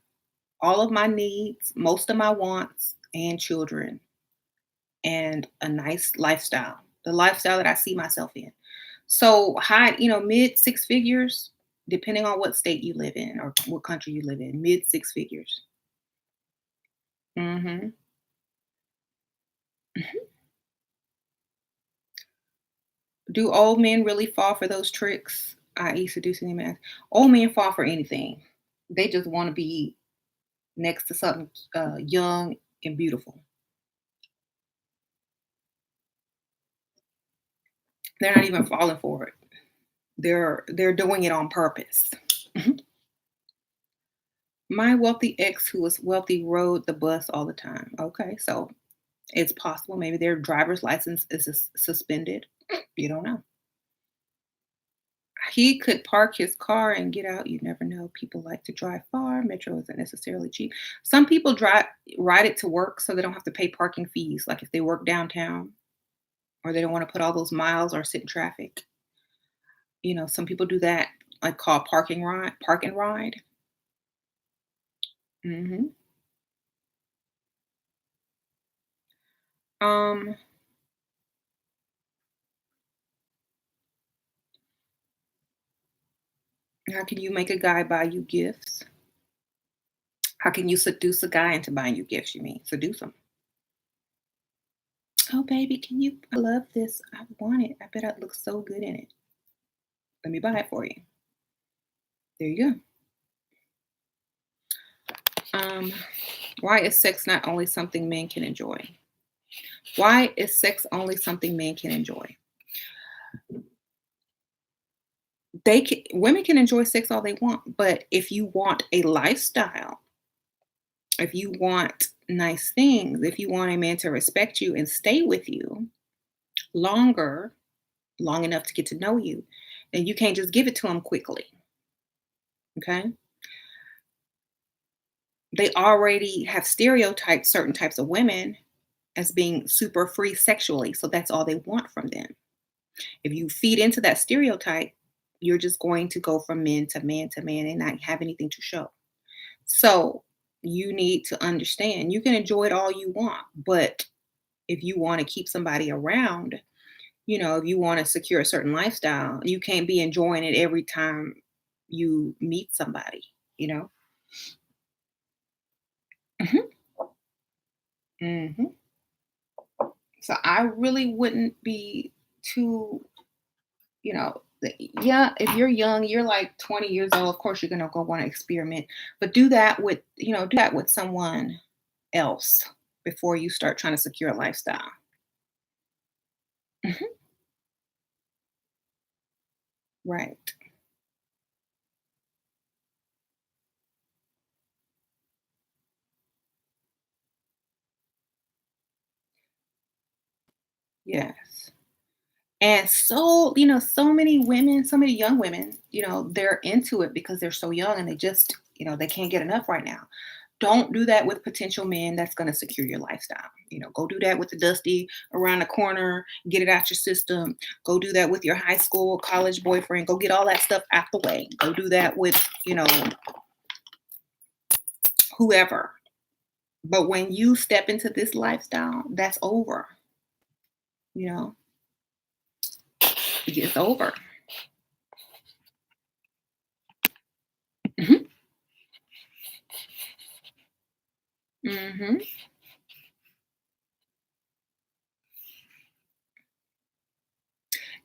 all of my needs, most of my wants, and children, and a nice lifestyle, the lifestyle that I see myself in. So high, mid six figures, depending on what state you live in or what country you live in, mid six figures. hmm Do old men really fall for those tricks, i.e., seducing them? Old men fall for anything. They just want to be next to something young and beautiful. They're not even falling for it. They're doing it on purpose. Mhm. My wealthy ex who was wealthy rode the bus all the time. Okay, so it's possible maybe their driver's license is suspended. You don't know. He could park his car and get out. You never know. People like to drive far. Metro isn't necessarily cheap. Some people ride it to work so they don't have to pay parking fees. Like if they work downtown or they don't want to put all those miles or sit in traffic. Some people do that, like called park and ride. hmm Um, how can you make a guy buy you gifts? How can you seduce a guy into buying you gifts? You mean seduce him? Oh, baby, can you? I love this. I want it. I bet it looks so good in it. Let me buy it for you. There you go. Why is sex not only something men can enjoy? Why is sex only something men can enjoy? Women can enjoy sex all they want, but if you want a lifestyle, if you want nice things, if you want a man to respect you and stay with you longer, long enough to get to know you, then you can't just give it to him quickly. Okay. They already have stereotyped certain types of women as being super free sexually. So that's all they want from them. If you feed into that stereotype, you're just going to go from man to man to man and not have anything to show. So you need to understand you can enjoy it all you want, but if you want to keep somebody around, if you want to secure a certain lifestyle, you can't be enjoying it every time you meet somebody, you know? hmm hmm So I really wouldn't be too, yeah, if you're young, you're like 20 years old, of course you're gonna go want to experiment, but do that with someone else before you start trying to secure a lifestyle. Mhm. Right. Yes. And so many women, so many young women, they're into it because they're so young and they just, they can't get enough right now. Don't do that with potential men that's going to secure your lifestyle. Go do that with the dusty around the corner, get it out your system. Go do that with your high school, college boyfriend. Go get all that stuff out the way. Go do that with, whoever. But when you step into this lifestyle, that's over. You know, it's over. Hmm. Hmm.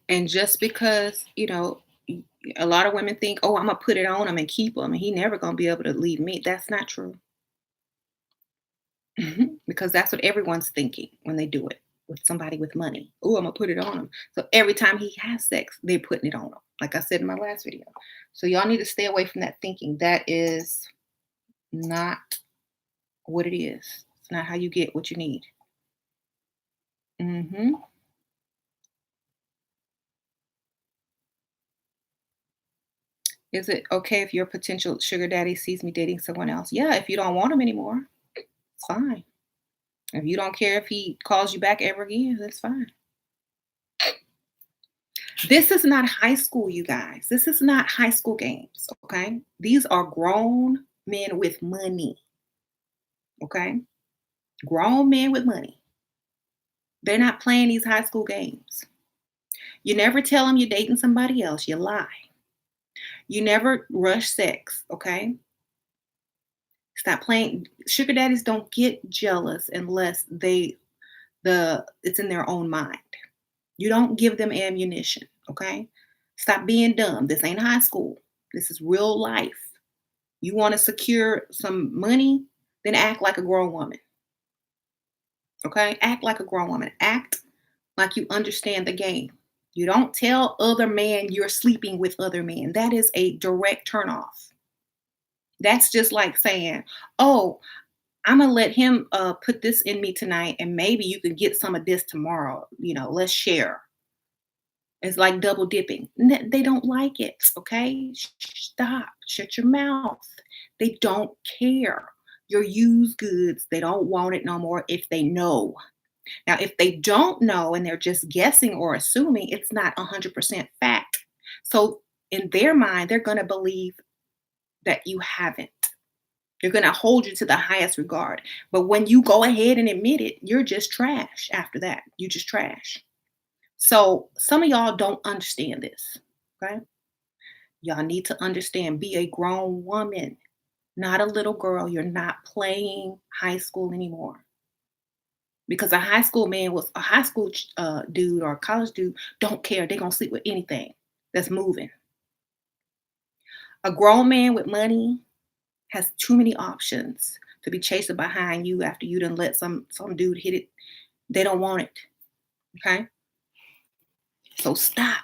And just because, a lot of women think, oh, I'm going to put it on him and keep him, and he never going to be able to leave me. That's not true. Because that's what everyone's thinking when they do it with somebody with money. Oh, I'm going to put it on him. So every time he has sex, they're putting it on him, like I said in my last video. So y'all need to stay away from that thinking. That is not what it is. It's not how you get what you need. Hmm. Is it okay if your potential sugar daddy sees me dating someone else? Yeah, if you don't want him anymore, it's fine. If you don't care if he calls you back ever again, that's fine. This is not high school, you guys. This is not high school games, okay? These are grown men with money, okay? Grown men with money. They're not playing these high school games. You never tell them you're dating somebody else. You lie. You never rush sex, okay? Stop playing. Sugar daddies don't get jealous unless it's in their own mind. You don't give them ammunition, okay? Stop being dumb. This ain't high school. This is real life. You want to secure some money, then act like a grown woman, okay? Act like a grown woman. Act like you understand the game. You don't tell other men you're sleeping with other men. That is a direct turnoff. That's just like saying, "Oh, I'm gonna let him put this in me tonight, and maybe you can get some of this tomorrow. Let's share." It's like double dipping. They don't like it, okay? Stop. Shut your mouth. They don't care. Your used goods, they don't want it no more if they know. Now, if they don't know and they're just guessing or assuming, it's not 100% fact. So, in their mind, they're going to believe that you haven't. They're going to hold you to the highest regard. But when you go ahead and admit it, you're just trash after that. You just trash. So some of y'all don't understand this. Okay. Y'all need to understand, be a grown woman, not a little girl. You're not playing high school anymore. Because a high school dude or a college dude don't care. They're going to sleep with anything that's moving. A grown man with money has too many options to be chasing behind you after you done let some dude hit it. They don't want it. Okay. So stop.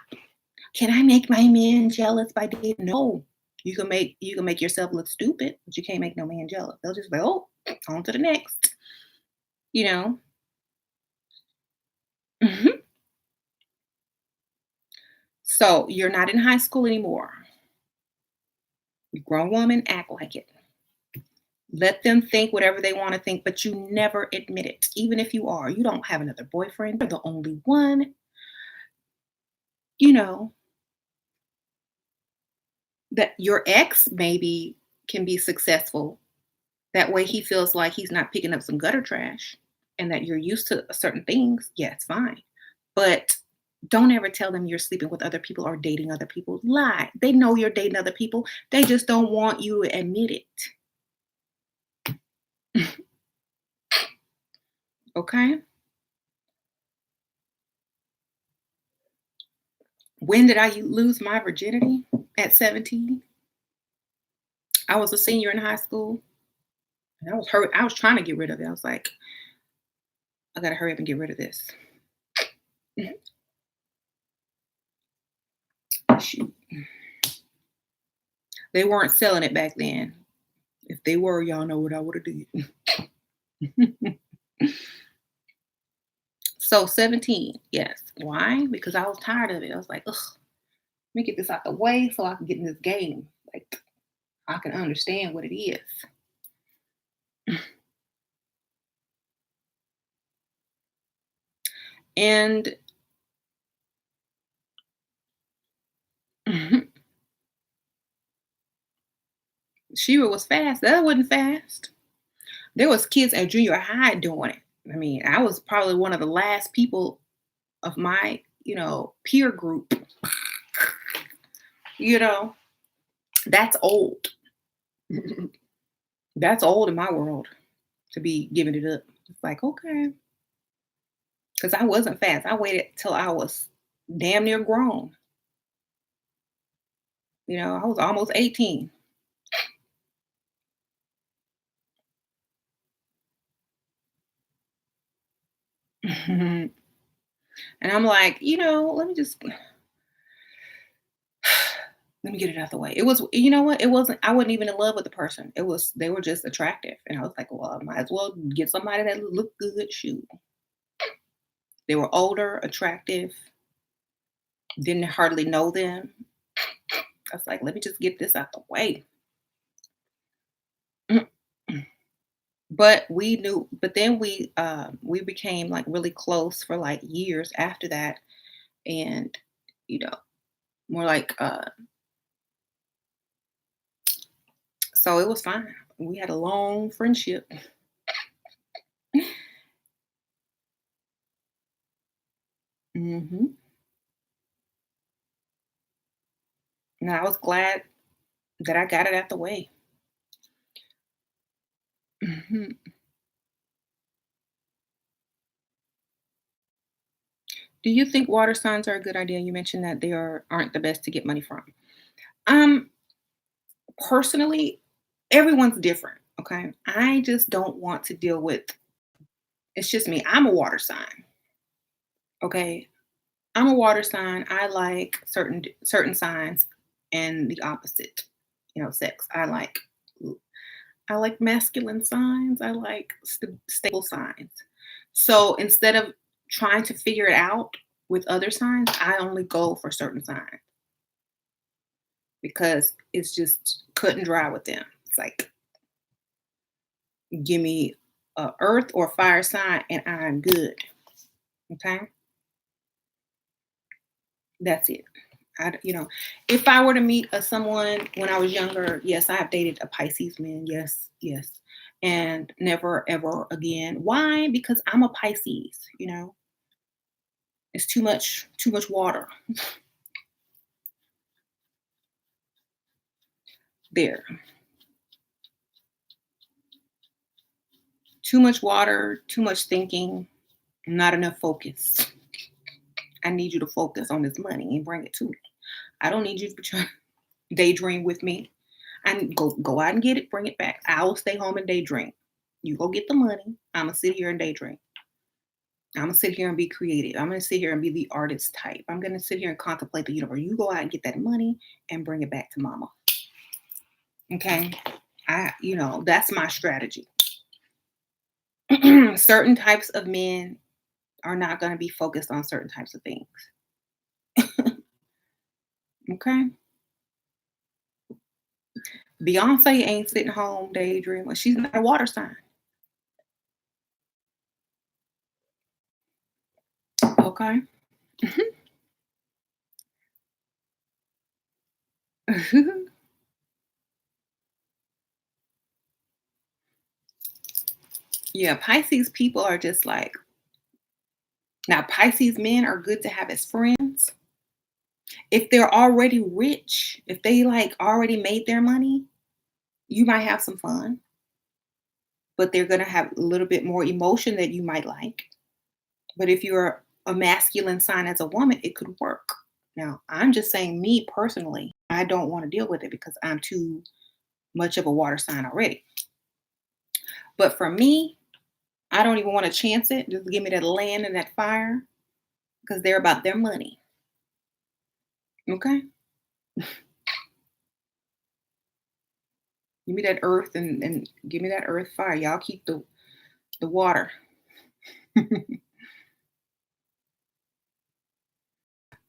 Can I make my man jealous by dating? No. You can make yourself look stupid, but you can't make no man jealous. They'll just be, oh, on to the next. You know. Mhm. So you're not in high school anymore. You grown woman, act like it. Let them think whatever they want to think, but you never admit it. Even if you are, you don't have another boyfriend. You're the only one. You know that your ex maybe can be successful. That way he feels like he's not picking up some gutter trash and that you're used to certain things. Yeah, it's fine. But don't ever tell them you're sleeping with other people or dating other people. Lie. They know you're dating other people. They just don't want you to admit it. Okay? When did I lose my virginity? At 17. I was a senior in high school, and I was hurt. I was trying to get rid of it. I was like, I gotta hurry up and get rid of this. Shoot. They weren't selling it back then. If they were, y'all know what I would have did. So 17, yes. Why? Because I was tired of it. I was like, ugh, let me get this out the way so I can get in this game. Like I can understand what it is. And Shira was fast. That wasn't fast. There was kids at junior high doing it. I mean, I was probably one of the last people of my, peer group. You know, that's old. That's old in my world to be giving it up. It's like, okay. Because I wasn't fast. I waited till I was damn near grown. I was almost 18. And I'm like, let me get it out the way. It was, you know what? It wasn't, I wasn't even in love with the person. They were just attractive. And I was like, well, I might as well get somebody that looked good. Shoot. They were older, attractive, didn't hardly know them. I was like, let me just get this out the way. But then we became like really close for like years after that. And, you know, more like, so it was fine. We had a long friendship. Hmm. And I was glad that I got it out the way. Mhm. Do you think water signs are a good idea? You mentioned that aren't the best to get money from. Um, Personally, everyone's different. Okay. I just don't want to deal with it's just me. I'm a water sign. Okay. I'm a water sign. I like certain signs and the opposite, sex. I like masculine signs. I like stable signs. So instead of trying to figure it out with other signs, I only go for certain signs because it's just cut and dry with them. It's like, give me a earth or fire sign and I'm good. Okay. That's it. If I were to meet someone when I was younger, yes, I have dated a Pisces man. Yes, yes. And never ever again. Why? Because I'm a Pisces, It's too much water there. Too much water, too much thinking, not enough focus. I need you to focus on this money and bring it to me. I don't need you to try daydream with me. And go out and get it, bring it back. I'll stay home and daydream. You go get the money. I'm gonna sit here and daydream. I'm gonna sit here and be creative. I'm gonna sit here and be the artist type. I'm gonna sit here and contemplate the universe. You go out and get that money and bring it back to mama. Okay. That's my strategy. Certain types of men are not gonna be focused on certain types of things. Okay. Beyonce ain't sitting home daydreaming. She's not a water sign. Okay. Yeah, Pisces people are just like, now Pisces men are good to have as friends. If they're already rich, if they like already made their money, you might have some fun, but they're going to have a little bit more emotion that you might like. But if you're a masculine sign as a woman, it could work. Now, I'm just saying, me personally, I don't want to deal with it because I'm too much of a water sign already. But for me, I don't even want to chance it. Just give me that land and that fire because they're about their money. Okay? Give me that earth and give me that earth fire. Y'all keep the water.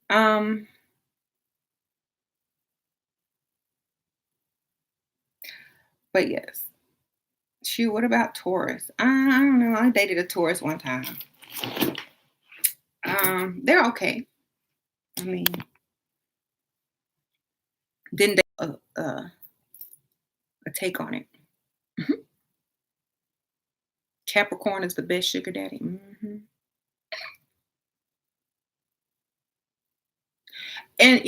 um, but yes. Shoot, what about Taurus? I don't know. I dated a Taurus one time. They're okay. I mean, didn't they a take on it. Mhm. Capricorn is the best sugar daddy. And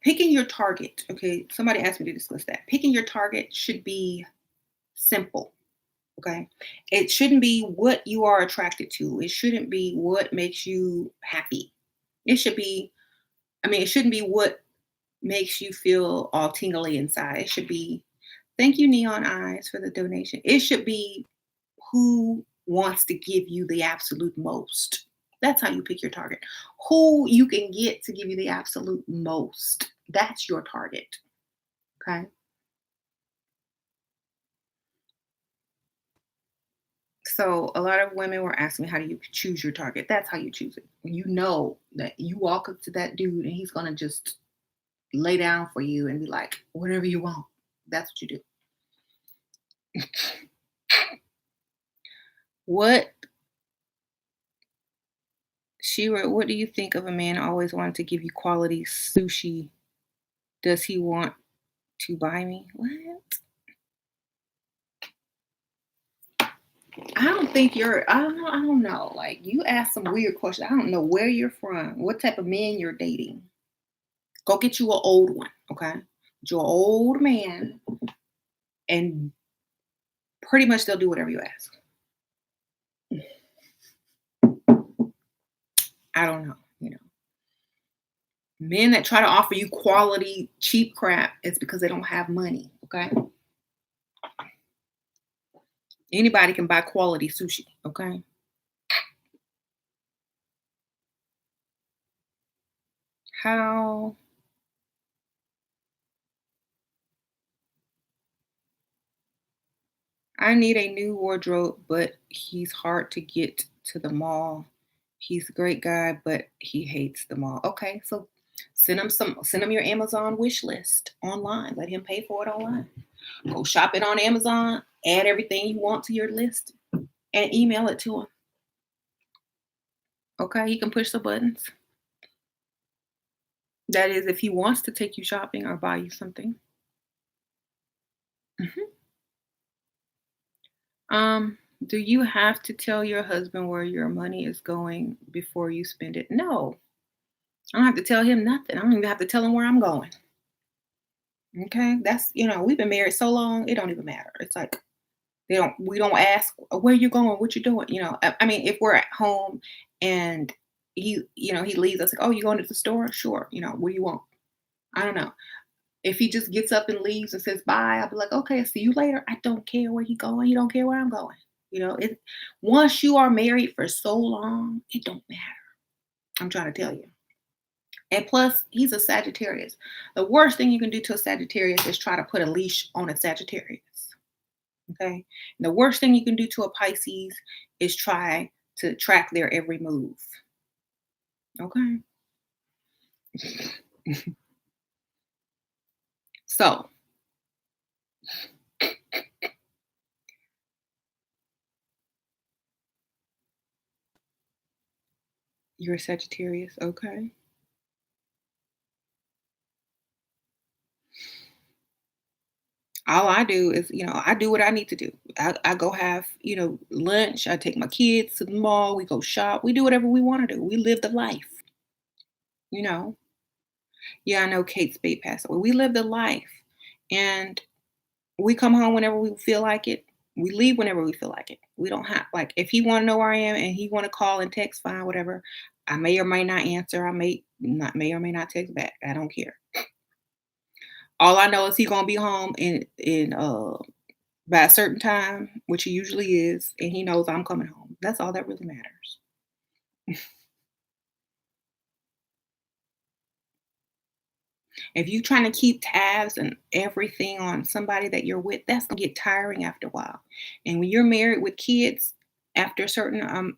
picking your target. Okay, somebody asked me to discuss that. Picking your target should be simple. Okay, it shouldn't be what you are attracted to. It shouldn't be what makes you happy. It should be. I mean, it shouldn't be what makes you feel all tingly inside. It should be, thank you, Neon Eyes, for the donation. It should be who wants to give you the absolute most. That's how you pick your target. Who you can get to give you the absolute most. That's your target. Okay. So a lot of women were asking me, how do you choose your target? That's how you choose it. You know that you walk up to that dude and he's going to just lay down for you and be like, whatever you want. That's what you do. What She wrote, "What do you think of a man always wanting to give you quality sushi? Does he want to buy me?" What? I don't know. Like, you ask some weird questions. I don't know where you're from, what type of man you're dating. Go get you an old one, okay? Get you an old man, and pretty much they'll do whatever you ask. I don't know. Men that try to offer you quality cheap crap is because they don't have money, okay? Anybody can buy quality sushi, okay? How I need a new wardrobe, but he's hard to get to the mall. He's a great guy, but he hates the mall. Okay, so send him your Amazon wish list online. Let him pay for it online. Go shop it on Amazon, add everything you want to your list, and email it to him. Okay, he can push the buttons. That is, if he wants to take you shopping or buy you something. Mhm. Do you have to tell your husband where your money is going before you spend it? No, I don't have to tell him nothing. I don't even have to tell him where I'm going. Okay. We've been married so long, it don't even matter. It's like we don't ask, where you going, what you doing? I mean, if we're at home and he leaves us like, oh, you going to the store? Sure. What do you want? I don't know. If he just gets up and leaves and says bye, I'll be like, okay, see you later. I don't care where he going. He don't care where I'm going. It once you are married for so long, it don't matter. I'm trying to tell you. And plus, he's a Sagittarius. The worst thing you can do to a Sagittarius is try to put a leash on a Sagittarius. Okay. And the worst thing you can do to a Pisces is try to track their every move. Okay. So, you're a Sagittarius. Okay. All I do is, I do what I need to do. I go have, lunch. I take my kids to the mall. We go shop. We do whatever we want to do. We live the life, you know. Yeah, I know Kate Spade passed away. We live the life. And we come home whenever we feel like it. We leave whenever we feel like it. We don't have, like, if he want to know where I am and he want to call and text, fine, whatever. I may or may not answer. I may or may not text back. I don't care. All I know is he gonna be home in by a certain time, which he usually is, and he knows I'm coming home. That's all that really matters. If you trying to keep tabs and everything on somebody that you're with, that's gonna get tiring after a while. And when you're married with kids, after a certain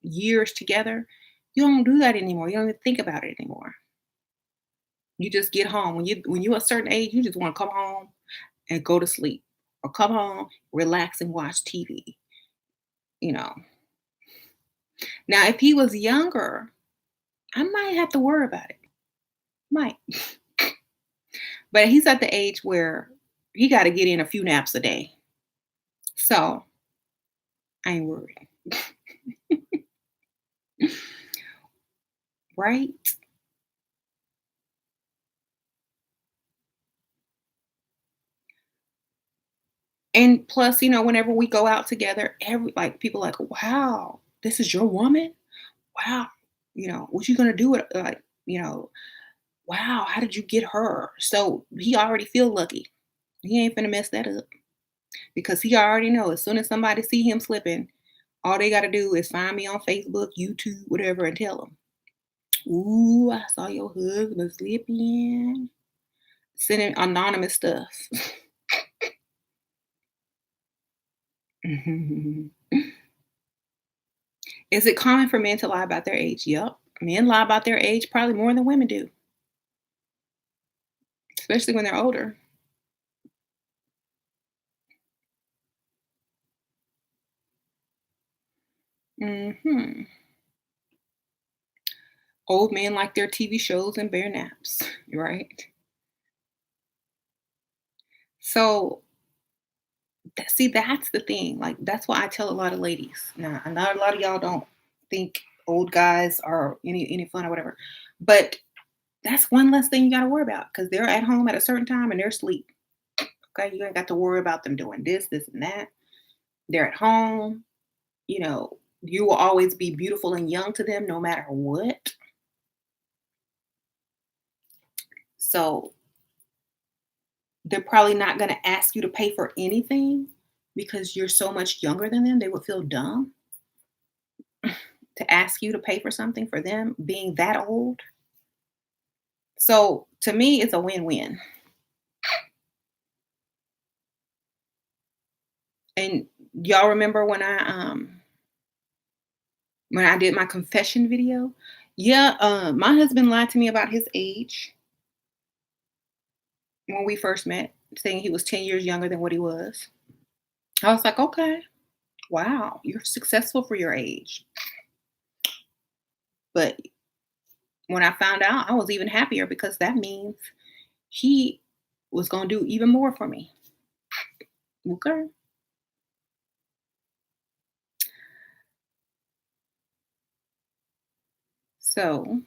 years together, you don't do that anymore. You don't even think about it anymore. You just get home. When you're a certain age, you just want to come home and go to sleep. Or come home, relax and watch TV, you know. Now if he was younger, I might have to worry about it. Might. But he's at the age where he got to get in a few naps a day. So I ain't worried. Right? And plus, whenever we go out together, every like people like, wow, this is your woman? Wow. What you gonna do with like, wow, how did you get her? So he already feel lucky. He ain't finna mess that up because he already know as soon as somebody see him slipping, all they gotta do is find me on Facebook, YouTube, whatever, and tell them, "Ooh, I saw your husband slipping," sending anonymous stuff. Is it common for men to lie about their age? Yep. Men lie about their age probably more than women do, especially when they're older. hmm Old men like their TV shows and bear naps, right? So, see, that's the thing. Like, that's why I tell a lot of ladies. Now, I know a lot of y'all don't think old guys are any fun or whatever, but that's one less thing you got to worry about because they're at home at a certain time and they're asleep. Okay, you ain't got to worry about them doing this, and that. They're at home. You will always be beautiful and young to them no matter what. So they're probably not going to ask you to pay for anything because you're so much younger than them. They would feel dumb to ask you to pay for something for them being that old. So to me, it's a win-win. And y'all remember when I did my confession video? Yeah, my husband lied to me about his age when we first met, saying he was 10 years younger than what he was. I was like, okay, wow, you're successful for your age. But when I found out, I was even happier because that means he was going to do even more for me. Okay. So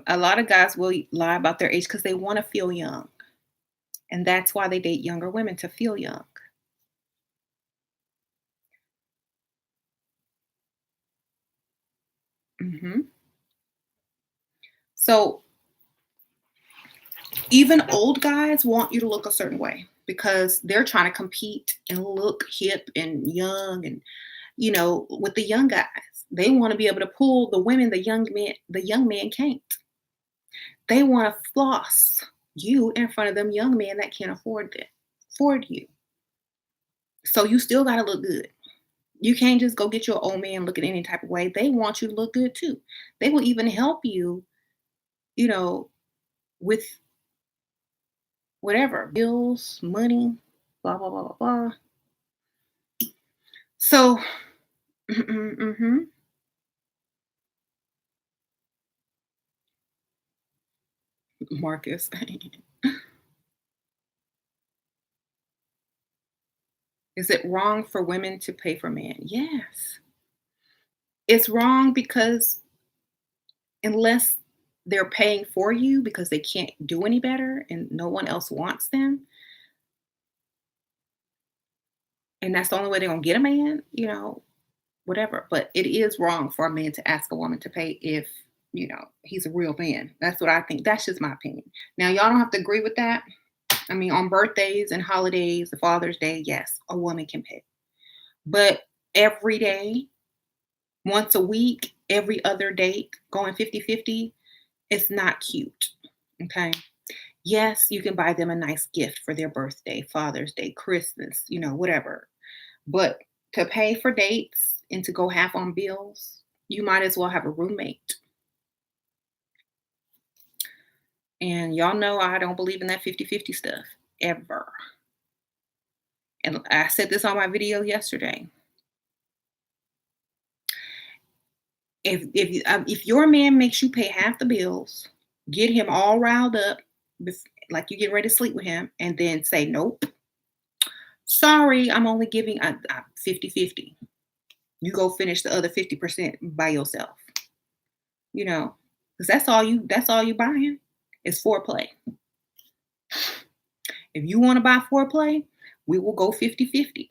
a lot of guys will lie about their age because they want to feel young. And that's why they date younger women to feel young. hmm So even old guys want you to look a certain way because they're trying to compete and look hip and young and with the young guys. They want to be able to pull the women the young man can't. They want to floss you in front of them young men that can't afford you. So you still got to look good. You can't just go get your old man looking any type of way. They want you to look good too. They will even help you, you know, with whatever bills, money, blah blah blah blah blah. So, Marcus, is it wrong for women to pay for men? Yes, it's wrong because unless they're paying for you because they can't do any better and no one else wants them, and that's the only way they're gonna get a man. whatever. But it is wrong for a man to ask a woman to pay if, he's a real man. That's what I think. That's just my opinion. Now, y'all don't have to agree with that. I mean, on birthdays and holidays, the Father's Day, yes, a woman can pay. But every day, once a week, every other date, going 50-50, it's not cute. Okay. Yes, you can buy them a nice gift for their birthday, Father's Day, Christmas, whatever. But to pay for dates and to go half on bills, you might as well have a roommate. And y'all know I don't believe in that 50-50 stuff ever. And I said this on my video yesterday. If your man makes you pay half the bills, get him all riled up, like you get ready to sleep with him, and then say, nope, sorry, I'm only giving 50-50. You go finish the other 50% by yourself. Because that's all you buying is foreplay. If you want to buy foreplay, we will go 50-50.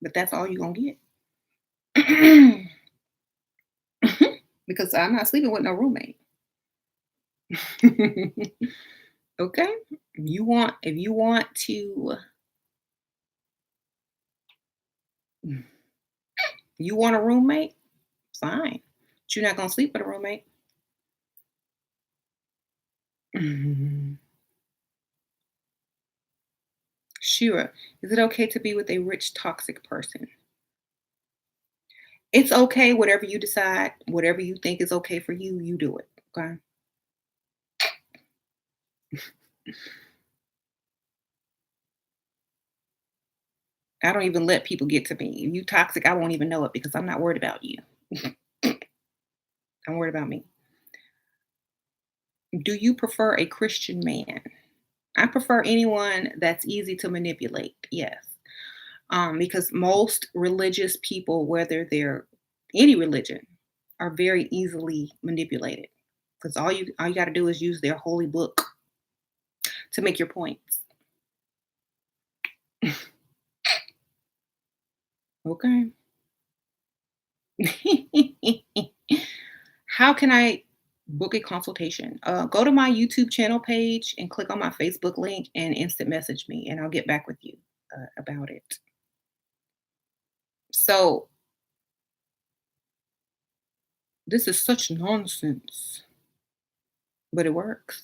But that's all you're going to get. Because I'm not sleeping with no roommate. Okay? If you want a roommate, fine. But you're not gonna sleep with a roommate. Sure. Is it okay to be with a rich, toxic person? It's okay, whatever you decide, whatever you think is okay for you, you do it. Okay. I don't even let people get to me. If you toxic, I won't even know it because I'm not worried about you. I'm worried about me. Do you prefer a Christian man? I prefer anyone that's easy to manipulate. Yes. Because most religious people, whether they're any religion, are very easily manipulated. Because all you got to do is use their holy book to make your points. Okay. How can I book a consultation? Go to my YouTube channel page and click on my Facebook link and instant message me, and I'll get back with you about it. So this is such nonsense, but it works.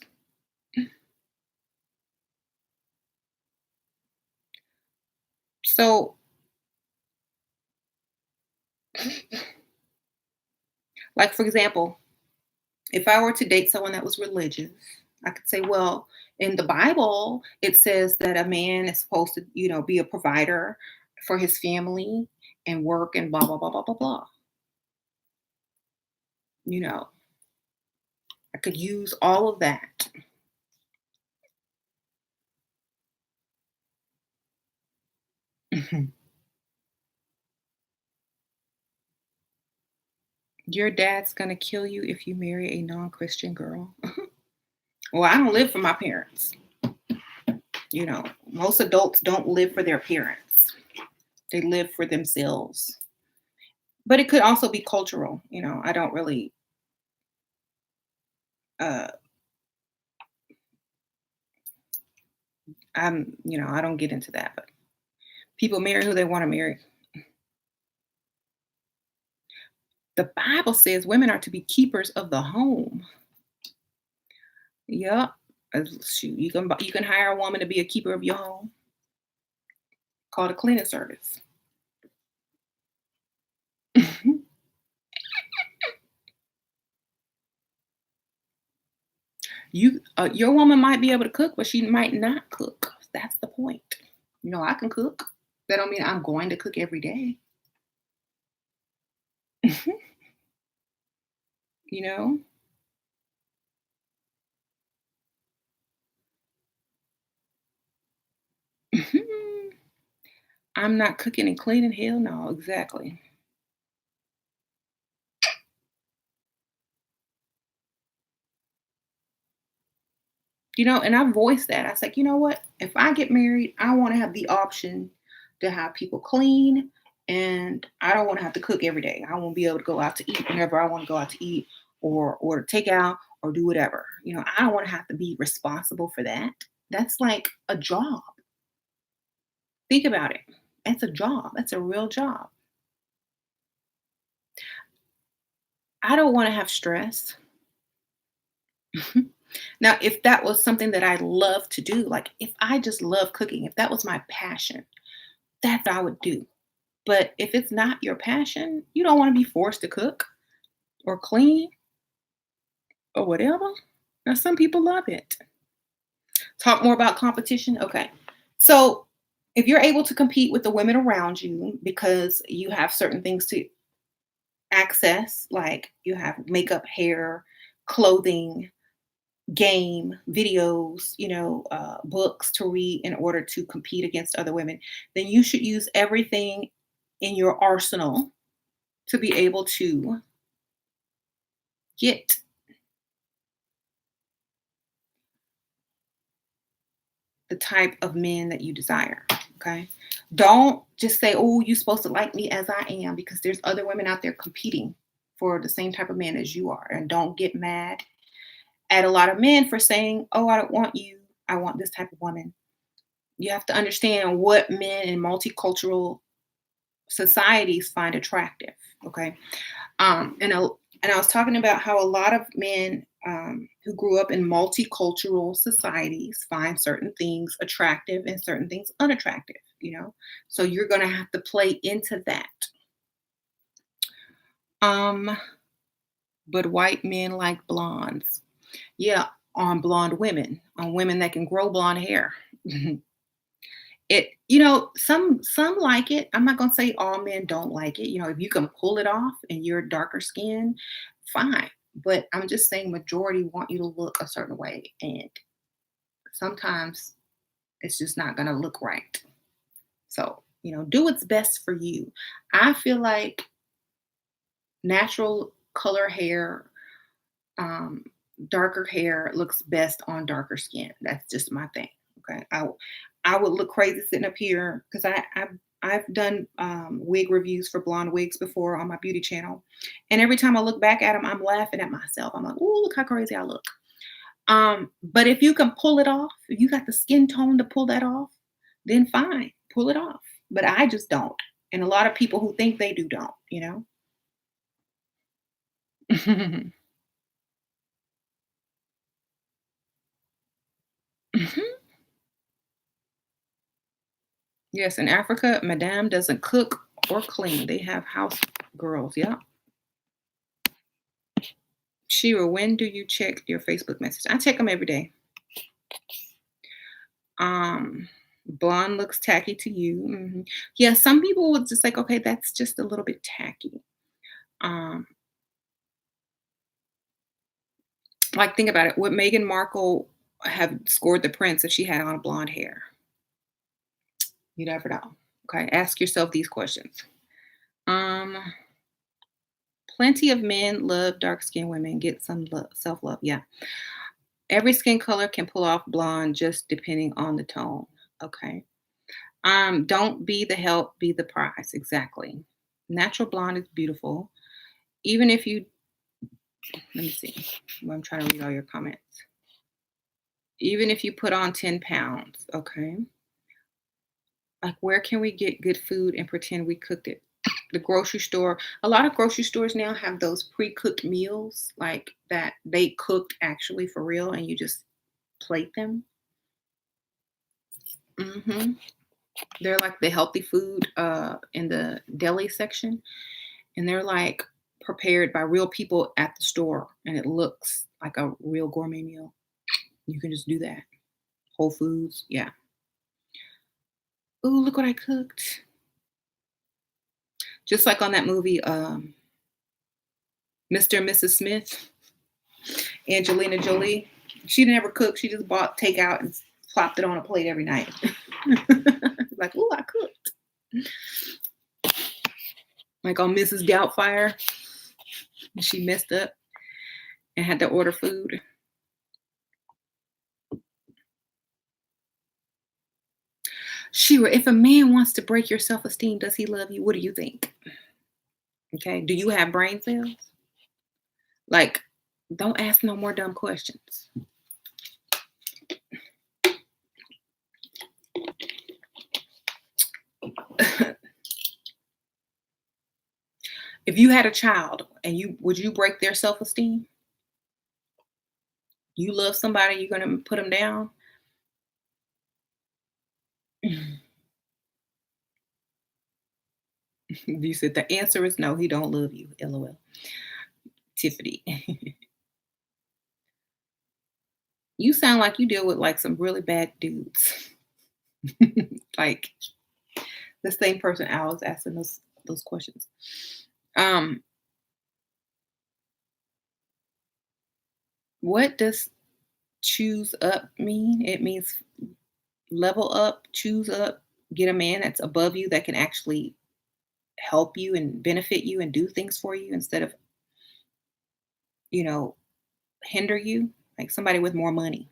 So, like for example, if I were to date someone that was religious, I could say, well, in the Bible, it says that a man is supposed to, be a provider for his family and work and blah, blah, blah, blah, blah, blah. You know, I could use all of that. Your dad's going to kill you if you marry a non Christian girl. Well, I don't live for my parents. Most adults don't live for their parents, they live for themselves. But it could also be cultural. I don't really, uh, I don't get into that. But people marry who they want to marry. The Bible says women are to be keepers of the home. Yep. Shoot, you can hire a woman to be a keeper of your home. Called a cleaning service. Your woman might be able to cook, but she might not cook. That's the point. I can cook. That don't mean I'm going to cook every day. you know. I'm not cooking and cleaning. Hell no, exactly. And I voiced that. I was like, you know what? If I get married, I want to have the option to have people clean and I don't want to have to cook every day. I won't be able to go out to eat whenever I want to go out to eat or order takeout or do whatever. I don't want to have to be responsible for that. That's like a job. Think about it. That's a job. That's a real job. I don't want to have stress. Now, if that was something that I love to do, like if I just love cooking, if that was my passion, that's what I would do. But if it's not your passion, you don't want to be forced to cook or clean or whatever. Now, some people love it. Talk more about competition. Okay. So, if you're able to compete with the women around you because you have certain things to access, like you have makeup, hair, clothing, game, videos, books to read in order to compete against other women, then you should use everything in your arsenal to be able to get the type of men that you desire. Okay. Don't just say, oh, you're supposed to like me as I am, because there's other women out there competing for the same type of man as you are. And don't get mad at a lot of men for saying, oh, I don't want you. I want this type of woman. You have to understand what men in multicultural societies find attractive. Okay. And I was talking about how a lot of men who grew up in multicultural societies find certain things attractive and certain things unattractive. So you're going to have to play into that. But white men like blondes. Yeah, on blonde women, on women that can grow blonde hair. Some like it. I'm not gonna say all men don't like it. If you can pull it off and you're darker skin, fine. But I'm just saying majority want you to look a certain way. And sometimes it's just not gonna look right. So, do what's best for you. I feel like natural color hair, um, darker hair looks best on darker skin. That's just my thing. Okay. I would look crazy sitting up here because I've done wig reviews for blonde wigs before on my beauty channel, and every time I look back at them, I'm laughing at myself. I'm like, "Oh, look how crazy I look." But if you can pull it off, if you got the skin tone to pull that off, then fine, pull it off. But I just don't, and a lot of people who think they do don't. Mhm. Yes, in Africa, Madame doesn't cook or clean. They have house girls. Yeah. Shira, when do you check your Facebook message? I check them every day. Blonde looks tacky to you. Yeah, some people would just like, okay, that's just a little bit tacky. Um, like think about it. Would Meghan Markle have scored the prince if she had on blonde hair? You never know. Okay, ask yourself these questions. Um, Plenty of men love dark skinned women. Get some self love. Yeah. Every skin color can pull off blonde just depending on the tone. Okay. Don't be the help, be the prize. Exactly. Natural blonde is beautiful. Even if you, let me see. I'm trying to read all your comments. Even if you put on 10 pounds. Okay. Like, where can we get good food and pretend we cooked it? The grocery store. A lot of grocery stores now have those pre-cooked meals, like that they cooked actually for real, and you just plate them. hmm They're like the healthy food in the deli section, and they're like prepared by real people at the store, and it looks like a real gourmet meal. You can just do that. Whole Foods, yeah. Ooh, look what I cooked. Just like on that movie, Mr. and Mrs. Smith, Angelina Jolie. She never cooked. She just bought takeout and plopped it on a plate every night. Like, ooh, I cooked. Like on Mrs. Doubtfire, she messed up and had to order food. Shira, if a man wants to break your self-esteem, does he love you? What do you think? Okay. Do you have brain cells? Like, don't ask no more dumb questions. If you had a child and you would you break their self-esteem? You love somebody, you're gonna put them down? You said the answer is no, he don't love you. LOL. Tiffany. You sound like you deal with like some really bad dudes. Like the same person I was asking those questions. Um, what does choose up mean? It means level up, choose up, get a man that's above you that can actually help you and benefit you and do things for you instead of, you know, hinder you. Like somebody with more money.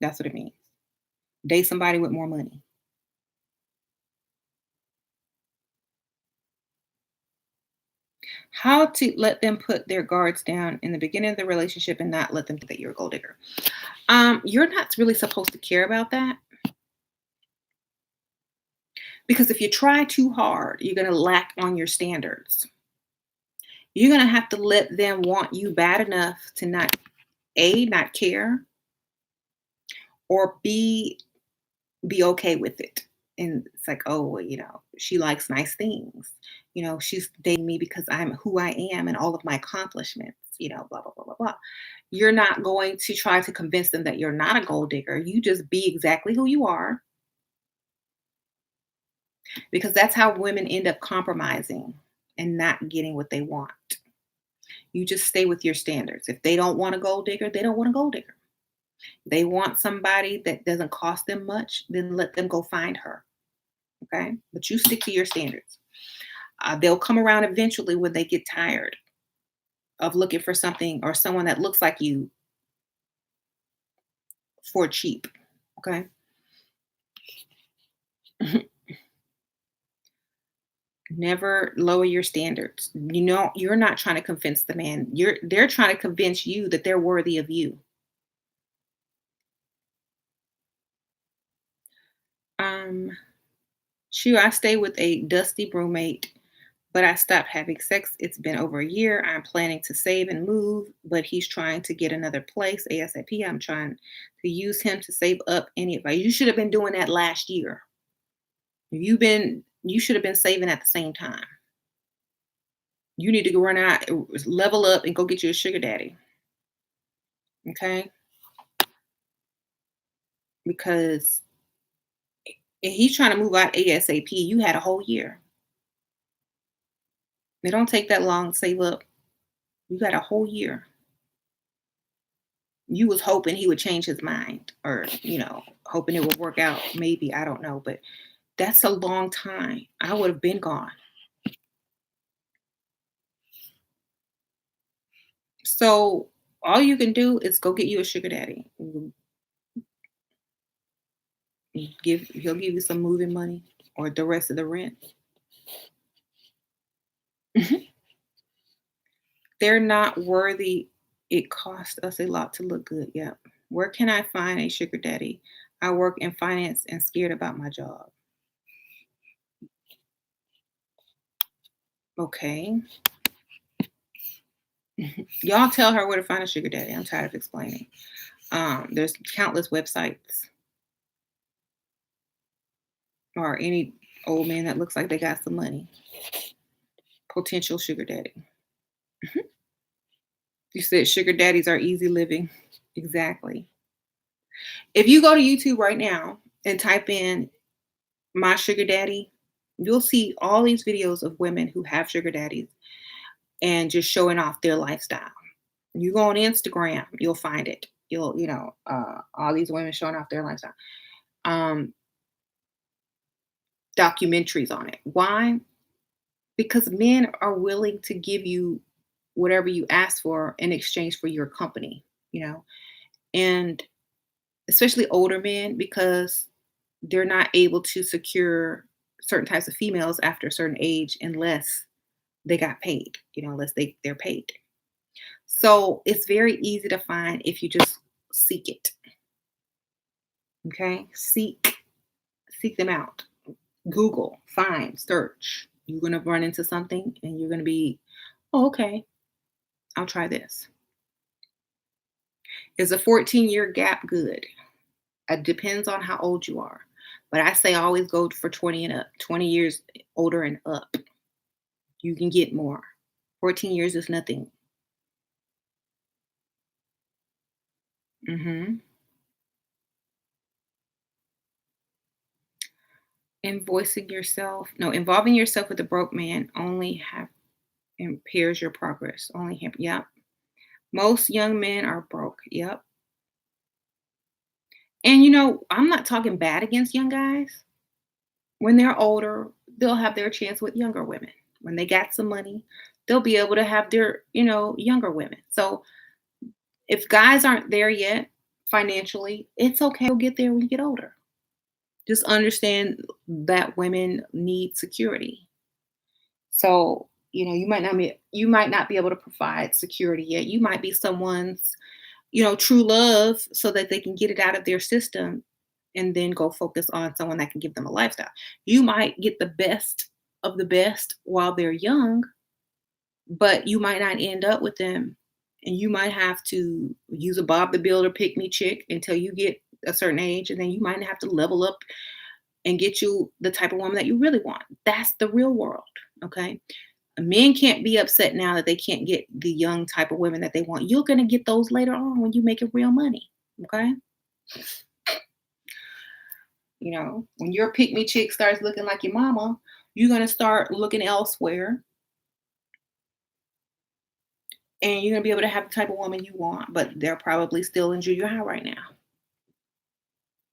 That's what it means. Date somebody with more money. How to let them put their guards down in the beginning of the relationship and not let them think that you're a gold digger. You're not really supposed to care about that because if you try too hard, you're going to lack on your standards. You're going to have to let them want you bad enough to not not care, or be okay with it. And it's like, oh, well, she likes nice things. She's dating me because I'm who I am and all of my accomplishments, blah, blah, blah, blah, blah. You're not going to try to convince them that you're not a gold digger. You just be exactly who you are, because that's how women end up compromising and not getting what they want. You just stay with your standards. If they don't want a gold digger, they don't want a gold digger. They want somebody that doesn't cost them much, then let them go find her. Okay. But you stick to your standards. They'll come around eventually when they get tired of looking for something or someone that looks like you for cheap. Okay. Never lower your standards. You're not trying to convince the man. They're trying to convince you that they're worthy of you. Um, Shoot, I stay with a dusty roommate, but I stopped having sex. It's been over a year. I'm planning to save and move, but he's trying to get another place ASAP. I'm trying to use him to save up any advice. You should have been doing that last year. You should have been saving at the same time. You need to go run out, level up, and go get you a sugar daddy. Okay? Because if he's trying to move out ASAP, you had a whole year. It don't take that long to save up. You got a whole year. You was hoping he would change his mind, or, hoping it would work out. Maybe, I don't know, but that's a long time. I would have been gone. So all you can do is go get you a sugar daddy. He'll give you some moving money or the rest of the rent. They're not worthy. It costs us a lot to look good. Yep. Where can I find a sugar daddy? I work in finance and scared about my job. Okay. Y'all tell her where to find a sugar daddy. I'm tired of explaining. There's countless websites, or any old man that looks like they got some money. Potential sugar daddy. You said sugar daddies are easy living. Exactly. If you go to YouTube right now and type in my sugar daddy, you'll see all these videos of women who have sugar daddies and just showing off their lifestyle. You go on Instagram, you'll find it. All these women showing off their lifestyle. Um, Documentaries on it. Why? Because men are willing to give you whatever you ask for in exchange for your company, and especially older men, because They're not able to secure certain types of females after a certain age unless they got paid, unless they're paid. So it's very easy to find if you just seek it. Okay. Seek them out. Google, find, search. You're gonna run into something and you're gonna be, oh, okay, I'll try this. Is a 14-year gap good? It depends on how old you are. But I say always go for 20 and up, 20 years older and up. You can get more. 14 years is nothing. Hmm. Involving yourself with a broke man only impairs your progress. Yep. Most young men are broke. Yep. And I'm not talking bad against young guys. When they're older, they'll have their chance with younger women. When they got some money, they'll be able to have their, younger women. So if guys aren't there yet financially, it's okay. You'll get there when you get older. Just understand that women need security. So, you might not be able to provide security yet. You might be someone's, true love so that they can get it out of their system and then go focus on someone that can give them a lifestyle. You might get the best of the best while they're young, but you might not end up with them. And you might have to use a Bob the Builder pick me chick until you get a certain age. And then you might have to level up and get you the type of woman that you really want. That's the real world. Okay. Men can't be upset now that they can't get the young type of women that they want. You're going to get those later on when you make it real money. Okay. When your pick me chick starts looking like your mama, you're going to start looking elsewhere and you're going to be able to have the type of woman you want, but they're probably still in junior high right now.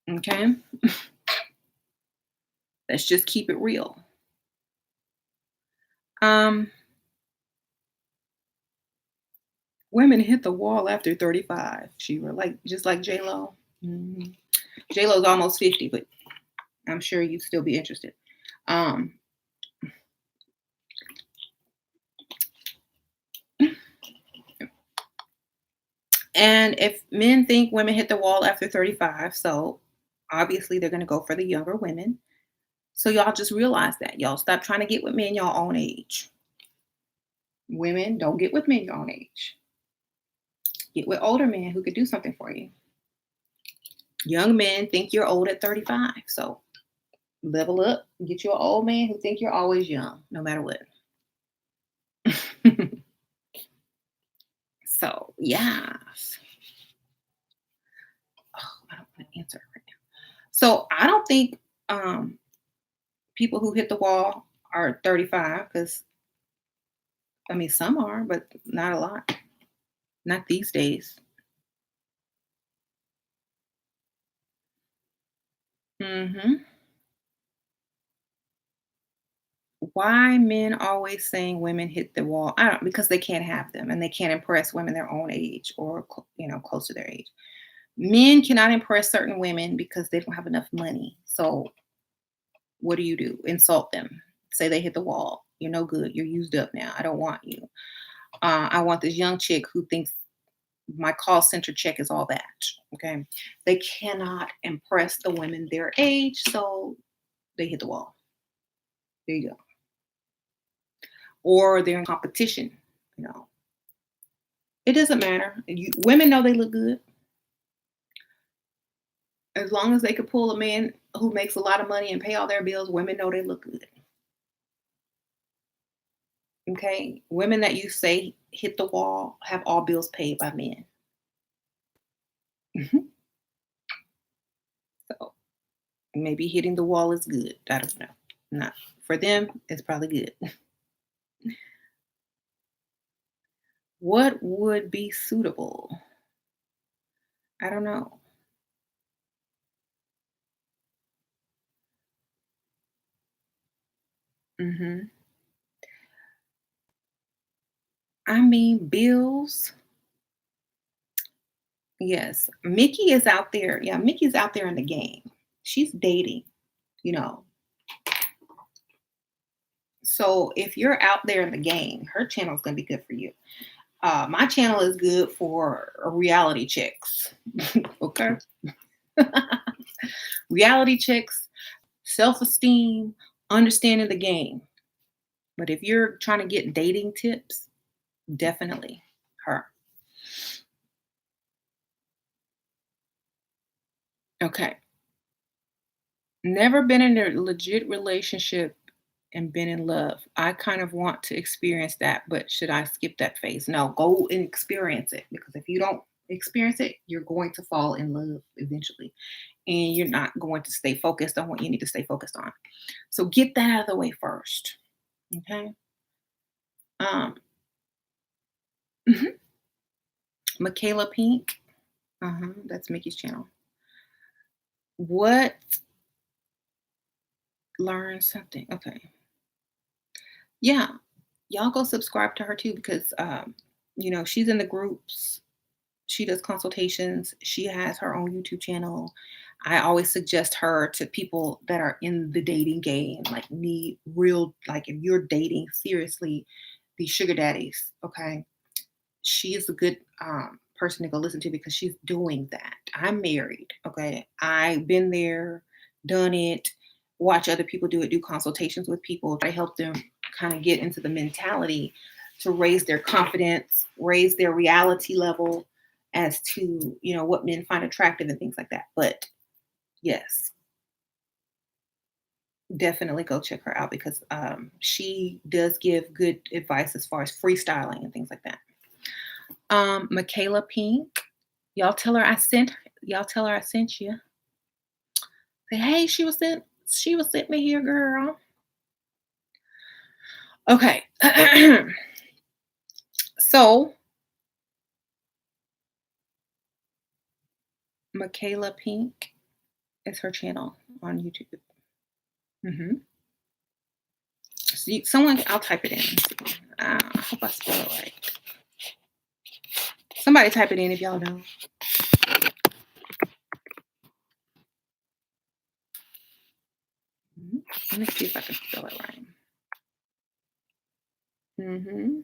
Okay. Let's just keep it real. Um, Women hit the wall after 35. She were like, just like J Lo. Mhm. J Lo's almost 50, but I'm sure you'd still be interested. Um, and if men think women hit the wall after 35, so obviously they're going to go for the younger women. So y'all just realize that. Y'all stop trying to get with men your own age. Women, don't get with men your own age. Get with older men who could do something for you. Young men think you're old at 35. So level up, get you an old man who think you're always young, no matter what. So yeah. Oh, I don't want to answer it right now. So I don't think people who hit the wall are 35 because I mean some are, but not a lot. Not these days. Hmm. Why men always saying women hit the wall? I don't because they can't have them and they can't impress women their own age or close to their age. Men cannot impress certain women because they don't have enough money. So what do? Insult them. Say they hit the wall. You're no good. You're used up now. I don't want you. I want this young chick who thinks my call center check is all that. Okay. They cannot impress the women their age, so they hit the wall. There you go. Or they're in competition. You know, it doesn't matter. Women know they look good as long as they could pull a man who makes a lot of money and pay all their bills. Women know they look good. Okay, women that you say hit the wall have all bills paid by men. Mhm. So maybe hitting the wall is good. I don't know. Not for them. It's probably good. What would be suitable? I don't know. Hmm. I mean, bills. Yes, Mickey is out there. Yeah, Mickey's out there in the game. She's dating, you know. So if you're out there in the game, her channel is going to be good for you. My channel is good for reality checks. Okay. Reality checks, self esteem, understanding the game. But if you're trying to get dating tips, definitely her. Okay. Never been in a legit relationship and been in love. I kind of want to experience that, but should I skip that phase? No, go and experience it, because if you don't experience it, you're going to fall in love eventually, and you're not going to stay focused on what you need to stay focused on. So get that out of the way first. Okay. Um, mhm. Michaela Pink. That's Mickey's channel. What? Learn something. Okay. Yeah. Y'all go subscribe to her too, because she's in the groups. She does consultations. She has her own YouTube channel. I always suggest her to people that are in the dating game, like need real, like if you're dating seriously, these sugar daddies, okay? She is a good person to go listen to, because she's doing that. I'm married, okay? I've been there, done it, watch other people do it, do consultations with people, try to help them kind of get into the mentality to raise their confidence, raise their reality level as to, what men find attractive and things like that. But yes, definitely go check her out, because she does give good advice as far as freestyling and things like that. Michaela Pink. Y'all tell her I sent y'all tell her I sent you. Say, hey, she was sent me here, girl. Okay. So Michaela Pink is her channel on YouTube. Hmm. Someone, I'll type it in. I hope I spell it right. Somebody type it in if y'all know. Mhm. Let me see if I can spell it right. Hmm.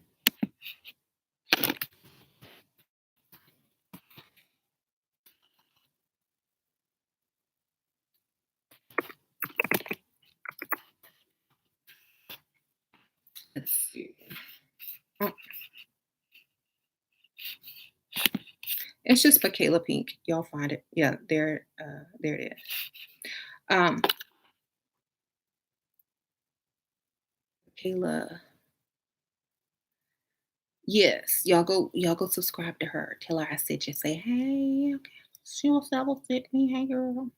Let's see. Oh, it's just Michaela Pink. Y'all find it. Yeah, there it is. Um, Michaela. Yes, y'all go subscribe to her. Tell her I said you. Say, hey, okay. She will double fit me. Hey, girl.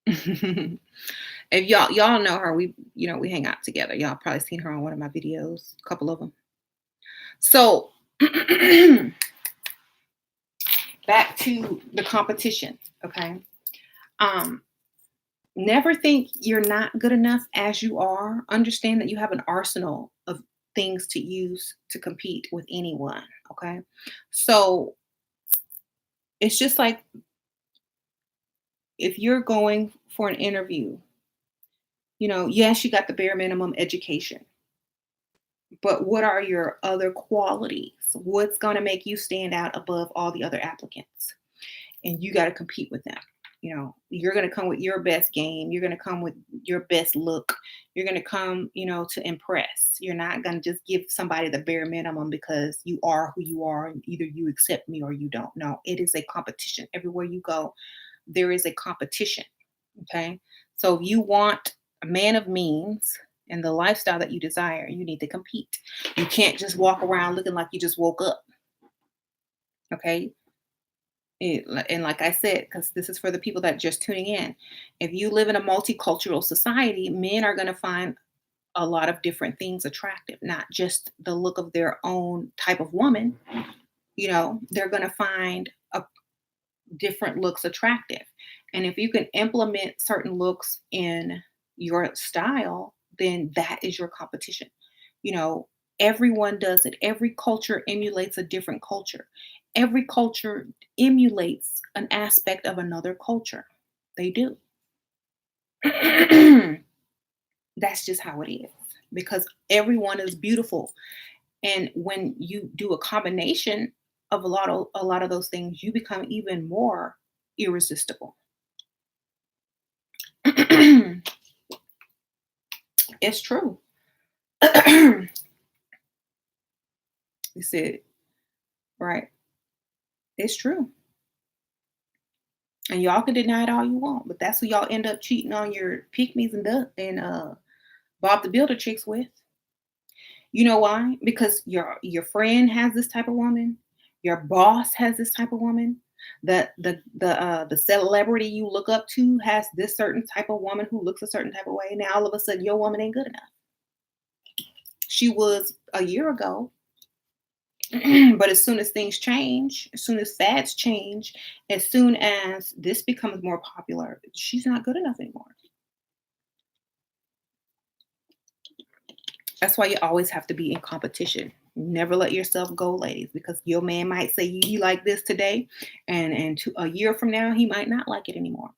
If y'all know her, we hang out together. Y'all probably seen her on one of my videos, a couple of them. So back to the competition, okay? Um, Never think you're not good enough as you are. Understand that you have an arsenal of things to use to compete with anyone, okay? So it's just like if you're going for an interview, yes, you got the bare minimum education, but what are your other qualities? What's going to make you stand out above all the other applicants? And you got to compete with them. You're going to come with your best game. You're going to come with your best look. You're going to come, to impress. You're not going to just give somebody the bare minimum because you are who you are and either you accept me or you don't. No, it is a competition. Everywhere you go, there is a competition. Okay. So if you want a man of means and the lifestyle that you desire, you need to compete. You can't just walk around looking like you just woke up. Okay. And like I said, because this is for the people that are just tuning in, if you live in a multicultural society, men are going to find a lot of different things attractive, not just the look of their own type of woman. They're going to find different looks attractive. And if you can implement certain looks in your style, then that is your competition. You know, Everyone does it. Every culture emulates a different culture. Every culture emulates an aspect of another culture. They do. That's just how it is because everyone is beautiful. And when you do a combination of a lot of those things, you become even more irresistible. It's true. You said right. It's true. And y'all can deny it all you want, but that's who y'all end up cheating on your pygmies and Bob the Builder chicks with. You know why? Because your friend has this type of woman, your boss has this type of woman, the celebrity you look up to has this certain type of woman who looks a certain type of way. Now all of a sudden your woman ain't good enough. She was a year ago, but as soon as things change, as soon as fads change, as soon as this becomes more popular, she's not good enough anymore. That's why you always have to be in competition. Never let yourself go, ladies, because your man might say you like this today, and a year from now he might not like it anymore.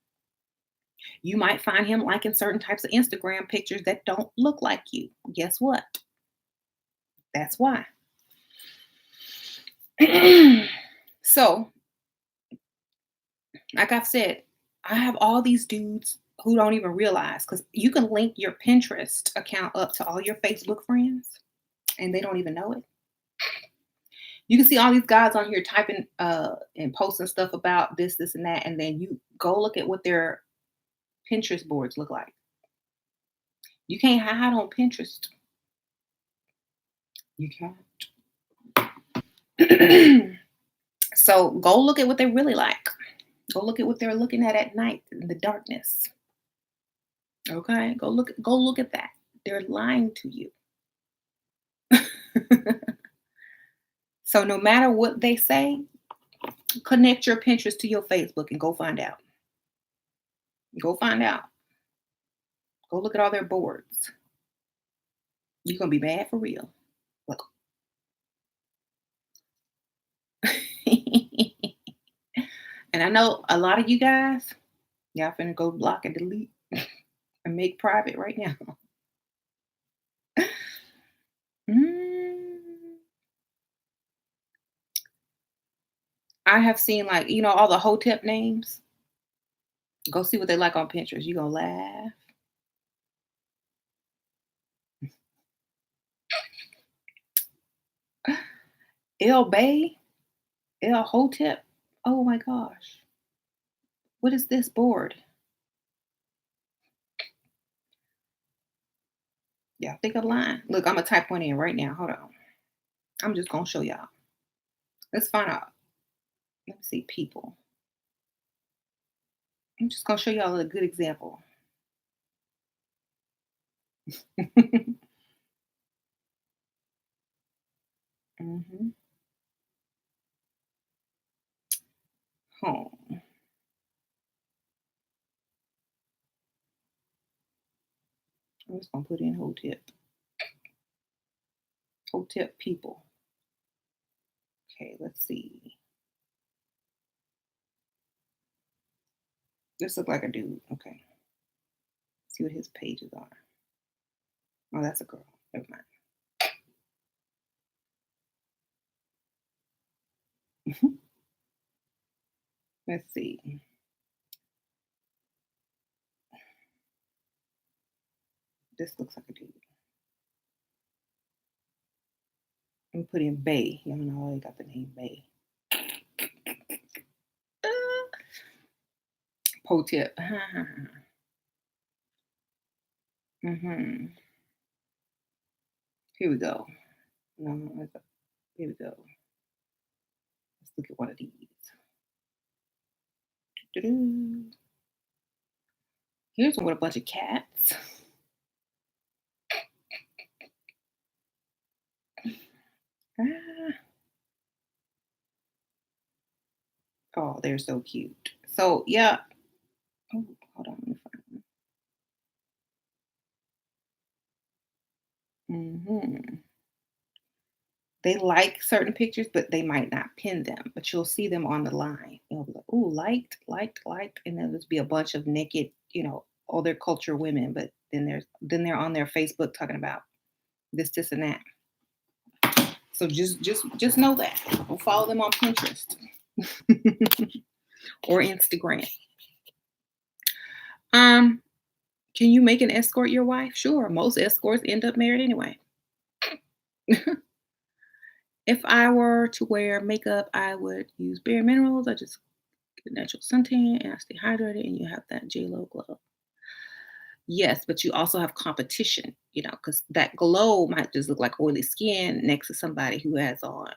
You might find him liking certain types of Instagram pictures that don't look like you. Guess what? That's why. So, like I've said, I have all these dudes who don't even realize because you can link your Pinterest account up to all your Facebook friends and they don't even know it. You can see all these guys on here typing and posting stuff about this, and that, and then you go look at what their Pinterest boards look like. You can't hide on Pinterest. You can't. So go look at what they really like. Go look at what they're looking at night in the darkness. Okay, go look at that. They're lying to you. So no matter what they say, connect your Pinterest to your Facebook and go find out. Go find out. Go look at all their boards. You're gonna be mad for real. Look. And I know a lot of you guys, y'all finna go block and delete and make private right now. Mm, I have seen like, all the hotep names. Go see what they like on Pinterest. You gonna laugh. El Bay, El Hotep. Oh my gosh. What is this board? Yeah, think of line. Look, I'm gonna type one in right now. Hold on. I'm just gonna show y'all. Let's find out. Let me see people. I'm just gonna show y'all a good example. Hmm. Home. I'm just gonna put in Hotep. Hotep people. Okay, let's see. This look like a dude. Okay. See what his pages are. Oh, that's a girl. Never mind. Let's see. This looks like a dude. I'm gonna put in Bay. Y'all know I got the name Bay. Hotep. Hmm. Here we go. No, here we go. Let's look at one of these. Doo-doo. Here's one with a bunch of cats. Ah. Oh, they're so cute. So yeah. Oh, hold on. Let me find them. They like certain pictures, but they might not pin them. But you'll see them on the line. You'll be like, ooh, liked, and then there's be a bunch of naked, other culture women, but then they're on their Facebook talking about this, and that. So just know that. Don't follow them on Pinterest or Instagram. Um, can you make an escort your wife? Sure. Most escorts end up married anyway. If I were to wear makeup, I would use bare minerals. I just get natural suntan and I stay hydrated, and you have that J-Lo glow. Yes, but you also have competition, because that glow might just look like oily skin next to somebody who has on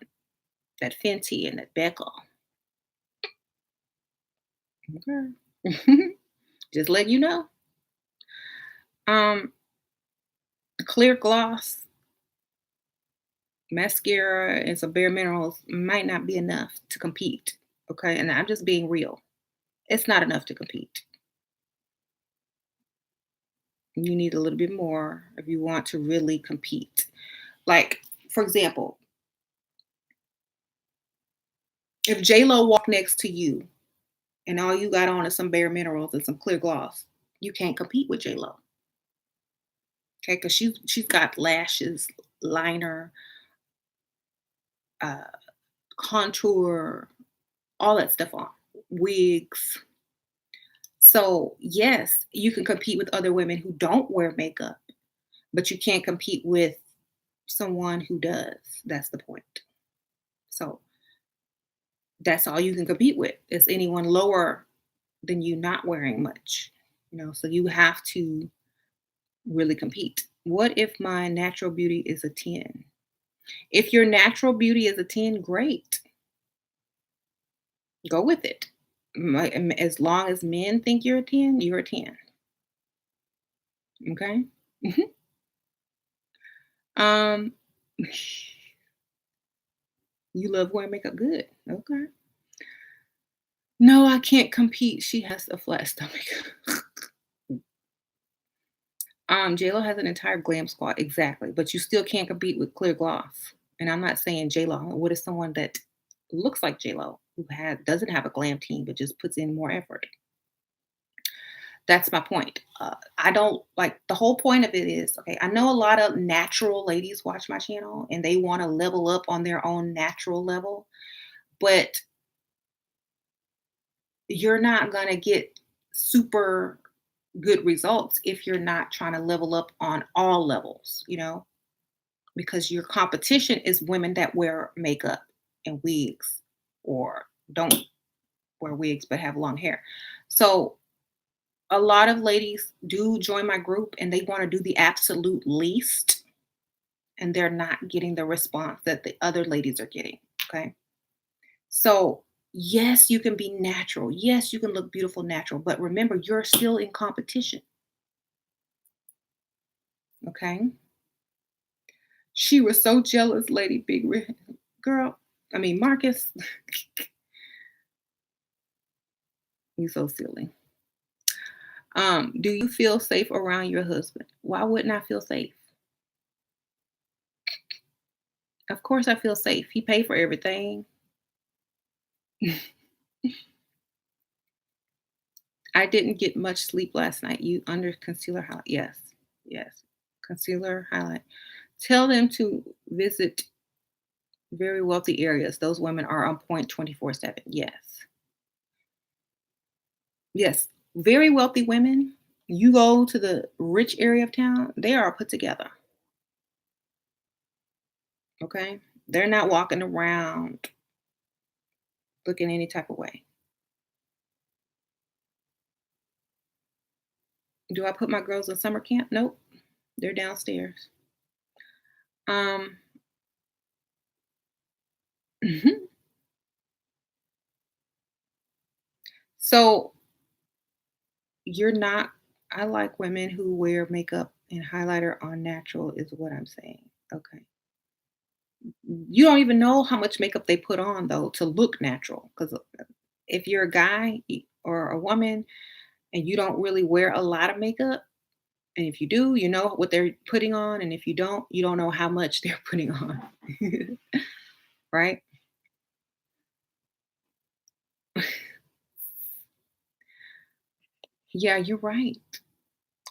that Fenty and that Becca. Okay. Just letting you know. Um, Clear gloss, mascara, and some bare minerals might not be enough to compete. Okay. And I'm just being real. It's not enough to compete. You need a little bit more if you want to really compete. Like, for example, if J Lo walked next to you and all you got on is some bare minerals and some clear gloss, you can't compete with J Lo. Okay, because she's got lashes, liner, uh, contour, all that stuff on, wigs. So yes, you can compete with other women who don't wear makeup, but you can't compete with someone who does. That's the point. So that's all you can compete with is anyone lower than you not wearing much. So you have to really compete. What if my natural beauty is a 10? If your natural beauty is a 10, great. Go with it. As long as men think you're a 10, you're a 10. Okay? Mhm. Um, you love wearing makeup. Good. Okay. No, I can't compete. She has a flat stomach. JLo has an entire glam squad, exactly, but you still can't compete with clear gloss. And I'm not saying JLo. What is someone that looks like JLo who doesn't have a glam team but just puts in more effort? That's my point. I don't like the whole point of it is okay. I know a lot of natural ladies watch my channel and they want to level up on their own natural level, but you're not gonna get super good results if you're not trying to level up on all levels, because your competition is women that wear makeup and wigs or don't wear wigs but have long hair. So a lot of ladies do join my group and they want to do the absolute least and they're not getting the response that the other ladies are getting. Okay. So, yes, you can be natural. Yes, you can look beautiful natural, but remember, you're still in competition. Okay. She was so jealous, Lady Big Red. Girl, I mean, Marcus, you so silly. Do you feel safe around your husband? Why wouldn't I feel safe? Of course I feel safe. He paid for everything. I didn't get much sleep last night. You under concealer highlight. Yes. Yes. Concealer highlight. Tell them to visit very wealthy areas. Those women are on point 24/7. Yes. Yes. Very wealthy women. You go to the rich area of town, they are put together. Okay. They're not walking around looking any type of way. Do I put my girls in summer camp? Nope. They're downstairs. Um, so you're not, I like women who wear makeup and highlighter on natural, is what I'm saying. Okay. You don't even know how much makeup they put on though to look natural. Because if you're a guy or a woman and you don't really wear a lot of makeup, and if you do, you know what they're putting on, and if you don't know how much they're putting on. Right? Yeah, you're right.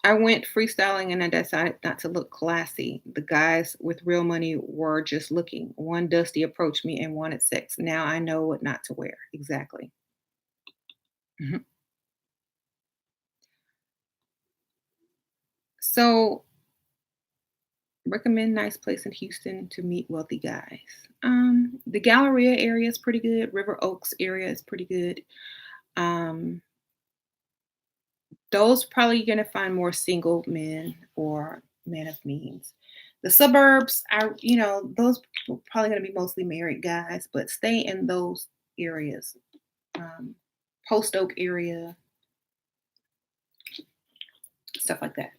I went freestyling and I decided not to look classy. The guys with real money were just looking. One dusty approached me and wanted sex. Now I know what not to wear. Exactly. Mhm. So, recommend nice place in Houston to meet wealthy guys. The Galleria area is pretty good. River Oaks area is pretty good. Um, those probably you're gonna find more single men or men of means. The suburbs, those probably gonna be mostly married guys, but stay in those areas. Um, Post Oak area, stuff like that.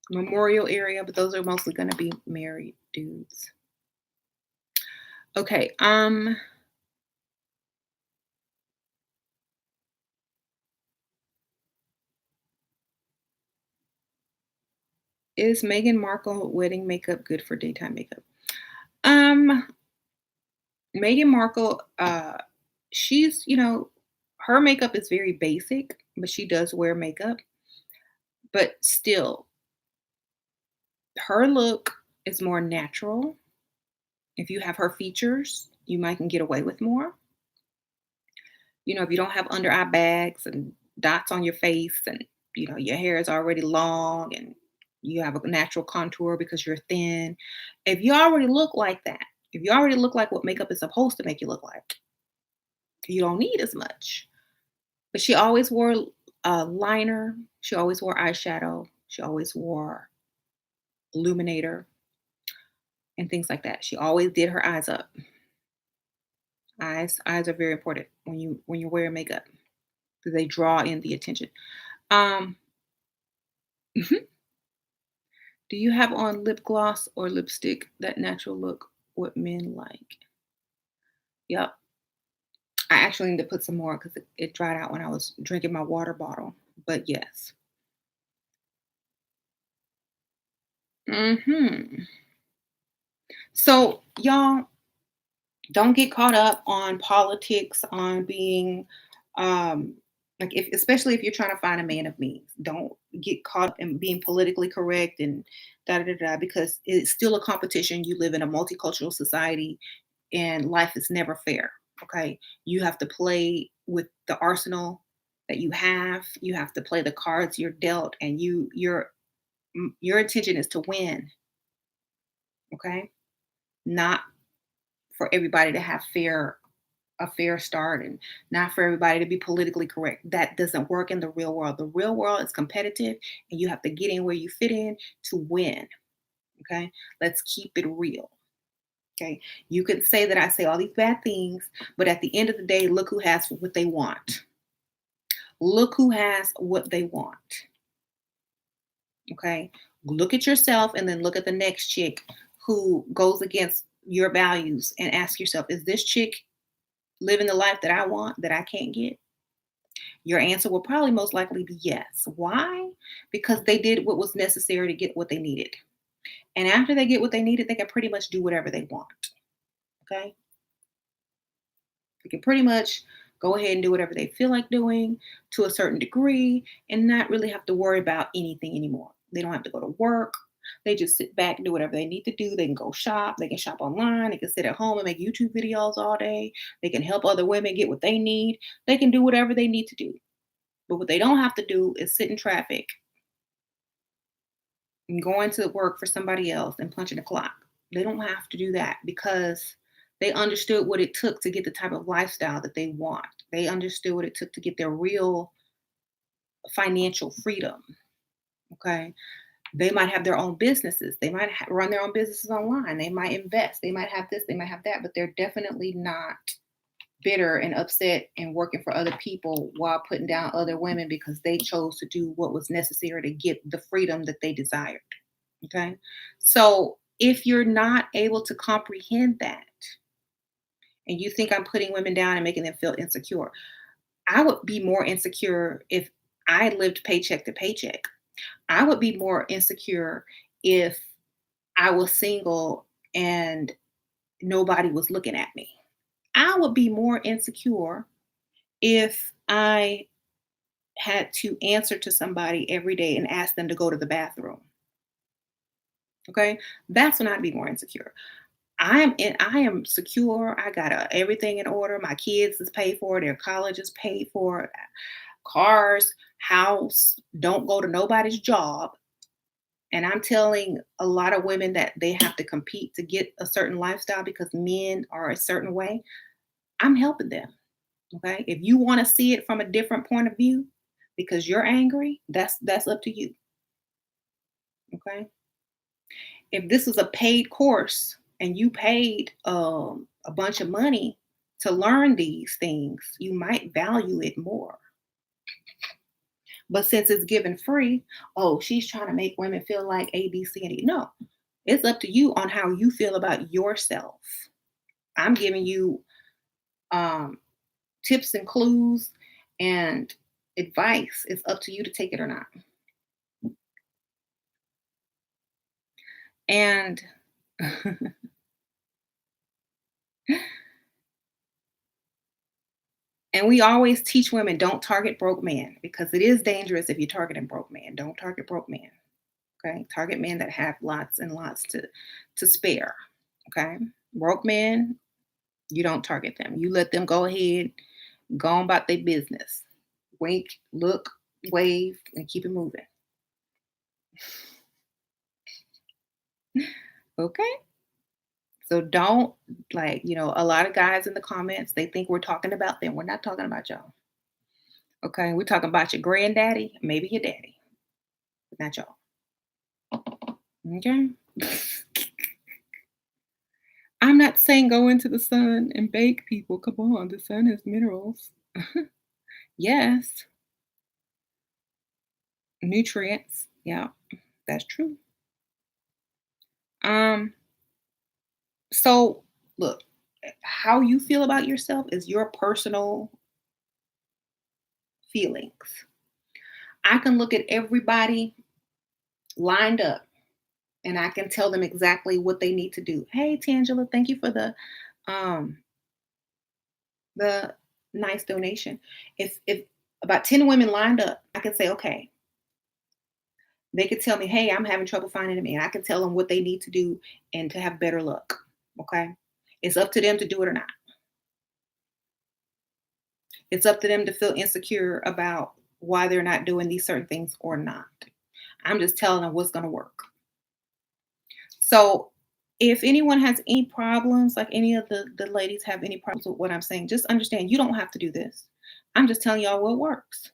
Memorial area, but those are mostly gonna be married dudes. Okay. Is Meghan Markle wedding makeup good for daytime makeup? Um, Meghan Markle, she's, her makeup is very basic, but she does wear makeup. But still, her look is more natural. If you have her features, you might can get away with more. If you don't have under eye bags and dots on your face and, your hair is already long and you have a natural contour because you're thin. If you already look like that, if you already look like what makeup is supposed to make you look like, you don't need as much. But she always wore a liner. She always wore eyeshadow. She always wore illuminator and things like that. She always did her eyes up. Eyes are very important when you're wearing makeup because they draw in the attention. Um, mhm. Do you have on lip gloss or lipstick? That natural look, what men like. Yep. I actually need to put some more because it dried out when I was drinking my water bottle. But yes. Hmm. So y'all, don't get caught up on politics, on being like if especially if you're trying to find a man of means. Don't get caught in being politically correct and da da da da because it's still a competition. You live in a multicultural society and life is never fair. Okay. You have to play with the arsenal that you have. You have to play the cards you're dealt and your intention is to win. Okay. Not for everybody to have a fair start and not for everybody to be politically correct. That doesn't work in the real world. The real world is competitive and you have to get in where you fit in to win. Okay. Let's keep it real. Okay. You could say that I say all these bad things, but at the end of the day, look who has what they want. Look who has what they want. Okay. Look at yourself and then look at the next chick who goes against your values and ask yourself, is this chick living the life that I want that I can't get? Your answer will probably most likely be yes. Why? Because they did what was necessary to get what they needed. And after they get what they needed, they can pretty much do whatever they want. Okay. They can pretty much go ahead and do whatever they feel like doing to a certain degree and not really have to worry about anything anymore. They don't have to go to work. They just sit back and do whatever they need to do. They can go shop. They can shop online. They can sit at home and make YouTube videos all day. They can help other women get what they need. They can do whatever they need to do. But what they don't have to do is sit in traffic and going to work for somebody else and punching the clock. They don't have to do that because they understood what it took to get the type of lifestyle that they want. They understood what it took to get their real financial freedom. Okay. They might have their own businesses. They might run their own businesses online. They might invest. They might have this. They might have that, but they're definitely not bitter and upset and working for other people while putting down other women because they chose to do what was necessary to get the freedom that they desired. Okay. So if you're not able to comprehend that and you think I'm putting women down and making them feel insecure, I would be more insecure if I lived paycheck to paycheck. I would be more insecure if I was single and nobody was looking at me. I would be more insecure if I had to answer to somebody every day and ask them to go to the bathroom. Okay. That's when I'd be more insecure. I am secure. I got everything in order. My kids is paid for, their college is paid for, cars, house, don't go to nobody's job. And I'm telling a lot of women that they have to compete to get a certain lifestyle because men are a certain way. I'm helping them. Okay. If you want to see it from a different point of view because you're angry, that's up to you. Okay. If this was a paid course and you paid a bunch of money to learn these things, you might value it more. But since it's given free, oh, she's trying to make women feel like A, B, C, and D. No, it's up to you on how you feel about yourself. I'm giving you um, tips and clues and advice. It's up to you to take it or not. And and we always teach women don't target broke men because it is dangerous if you're targeting broke men. Don't target broke men. Okay. Target men that have lots and lots to spare. Okay. Broke men, you don't target them. You let them go ahead, go on about their business. Wink, look, wave, and keep it moving. Okay. So don't like, a lot of guys in the comments, they think we're talking about them. We're not talking about y'all. Okay. We're talking about your granddaddy, maybe your daddy, but not y'all. Okay. I'm not saying go into the sun and bake people. Come on, the sun has minerals. Yes, nutrients. Yeah, that's true. Um, so look, how you feel about yourself is your personal feelings. I can look at everybody lined up and I can tell them exactly what they need to do. Hey, Tangela, thank you for um the nice donation. If about 10 women lined up, I can say, okay, they could tell me, hey, I'm having trouble finding a man. I can tell them what they need to do and to have better luck. Okay. It's up to them to do it or not. It's up to them to feel insecure about why they're not doing these certain things or not. I'm just telling them what's going to work. So if anyone has any problems, like any of the ladies have any problems with what I'm saying, just understand you don't have to do this. I'm just telling y'all what works.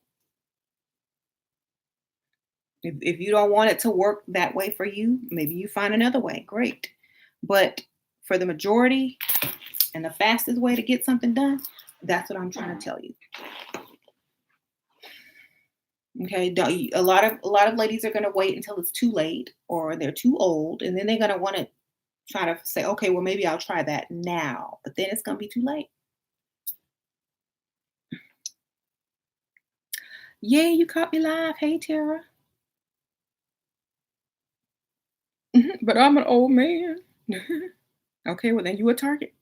If you don't want it to work that way for you, maybe you find another way. Great. But for the majority and the fastest way to get something done, that's what I'm trying to tell you. Okay. A lot of ladies are going to wait until it's too late or they're too old, and then they're going to want to try to say, okay, well maybe I'll try that now, but then it's going to be too late. Yeah, you caught me live. Hey, Tara. But I'm an old man. Okay, well then you a target.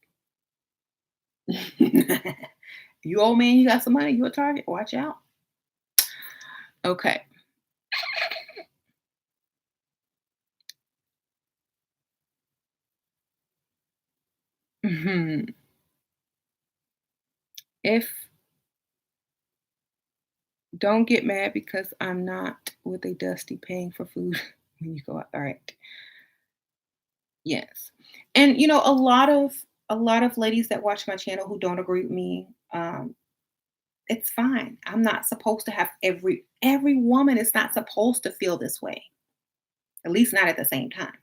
You old man, you got some money, you a target. Watch out. Okay. Mhm. If don't get mad because I'm not with a dusty paying for food when you go out. All right. Yes. And a lot of ladies that watch my channel who don't agree with me, it's fine. I'm not supposed to have every woman is not supposed to feel this way. At least not at the same time.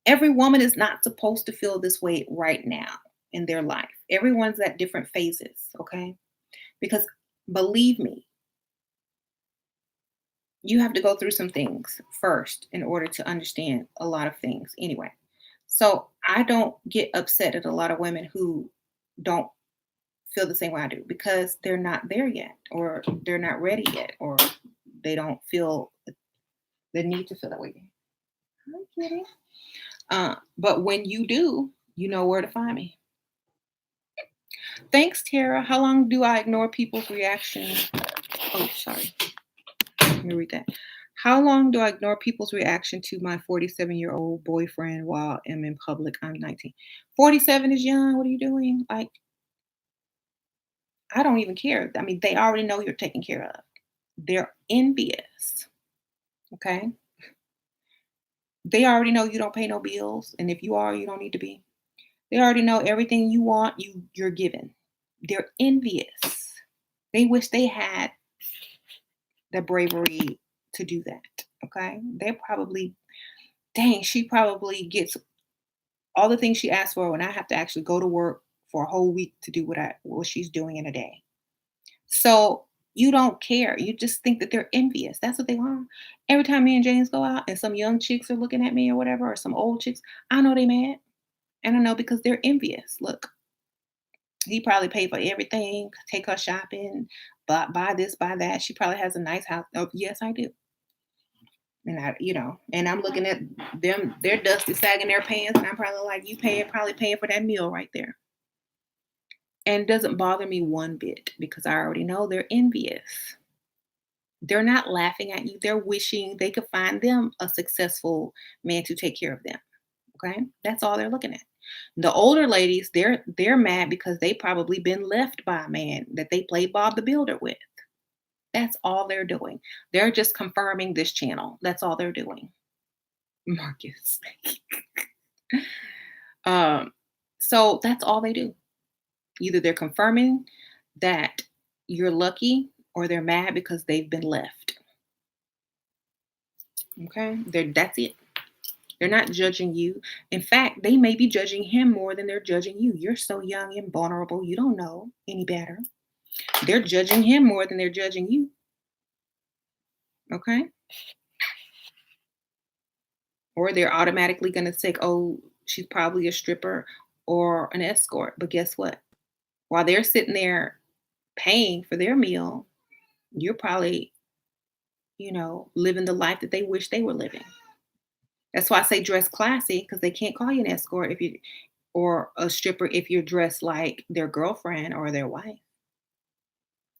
Every woman is not supposed to feel this way right now in their life. Everyone's at different phases, okay? Because believe me, you have to go through some things first in order to understand a lot of things anyway. So I don't get upset at a lot of women who don't feel the same way I do because they're not there yet, or they're not ready yet, or they don't feel the need to feel that way. Hi, kitty. But when you do, you know where to find me. Thanks, Tara. How long do I ignore people's reaction? Oh, sorry. Let me read that. How long do I ignore people's reaction to my 47-year-old boyfriend while I'm in public? I'm 19. 47 is young. What are you doing? Like, I don't even care. I mean, they already know you're taken care of. They're envious. Okay. They already know you don't pay no bills. And if you are, you don't need to be. They already know everything you want, you're given. They're envious. They wish they had the bravery to do that. Okay. They're probably, dang, she probably gets all the things she asked for when I have to actually go to work for a whole week to do what she's doing in a day. So you don't care. You just think that they're envious. That's what they want. Every time me and James go out and some young chicks are looking at me or whatever, or some old chicks, I know they mad. And I know because they're envious. Look, he probably paid for everything, take her shopping, buy this, buy that. She probably has a nice house. Oh, yes, I do. And and I'm looking at them, they're dusty, sagging their pants, and I'm probably like, probably paying for that meal right there. And it doesn't bother me one bit because I already know they're envious. They're not laughing at you. They're wishing they could find them a successful man to take care of them. Okay? That's all they're looking at. The older ladies, they're mad because they probably been left by a man that they played Bob the Builder with. That's all they're doing. They're just confirming this channel. That's all they're doing. Marcus. um, so that's all they do. Either they're confirming that you're lucky or they're mad because they've been left. Okay? That's it. They're not judging you. In fact, they may be judging him more than they're judging you. You're so young and vulnerable. You don't know any better. They're judging him more than they're judging you. Okay? Or they're automatically going to say, oh, she's probably a stripper or an escort. But guess what? While they're sitting there paying for their meal, you're probably, living the life that they wish they were living. That's why I say dress classy because they can't call you an escort if you or a stripper if you're dressed like their girlfriend or their wife.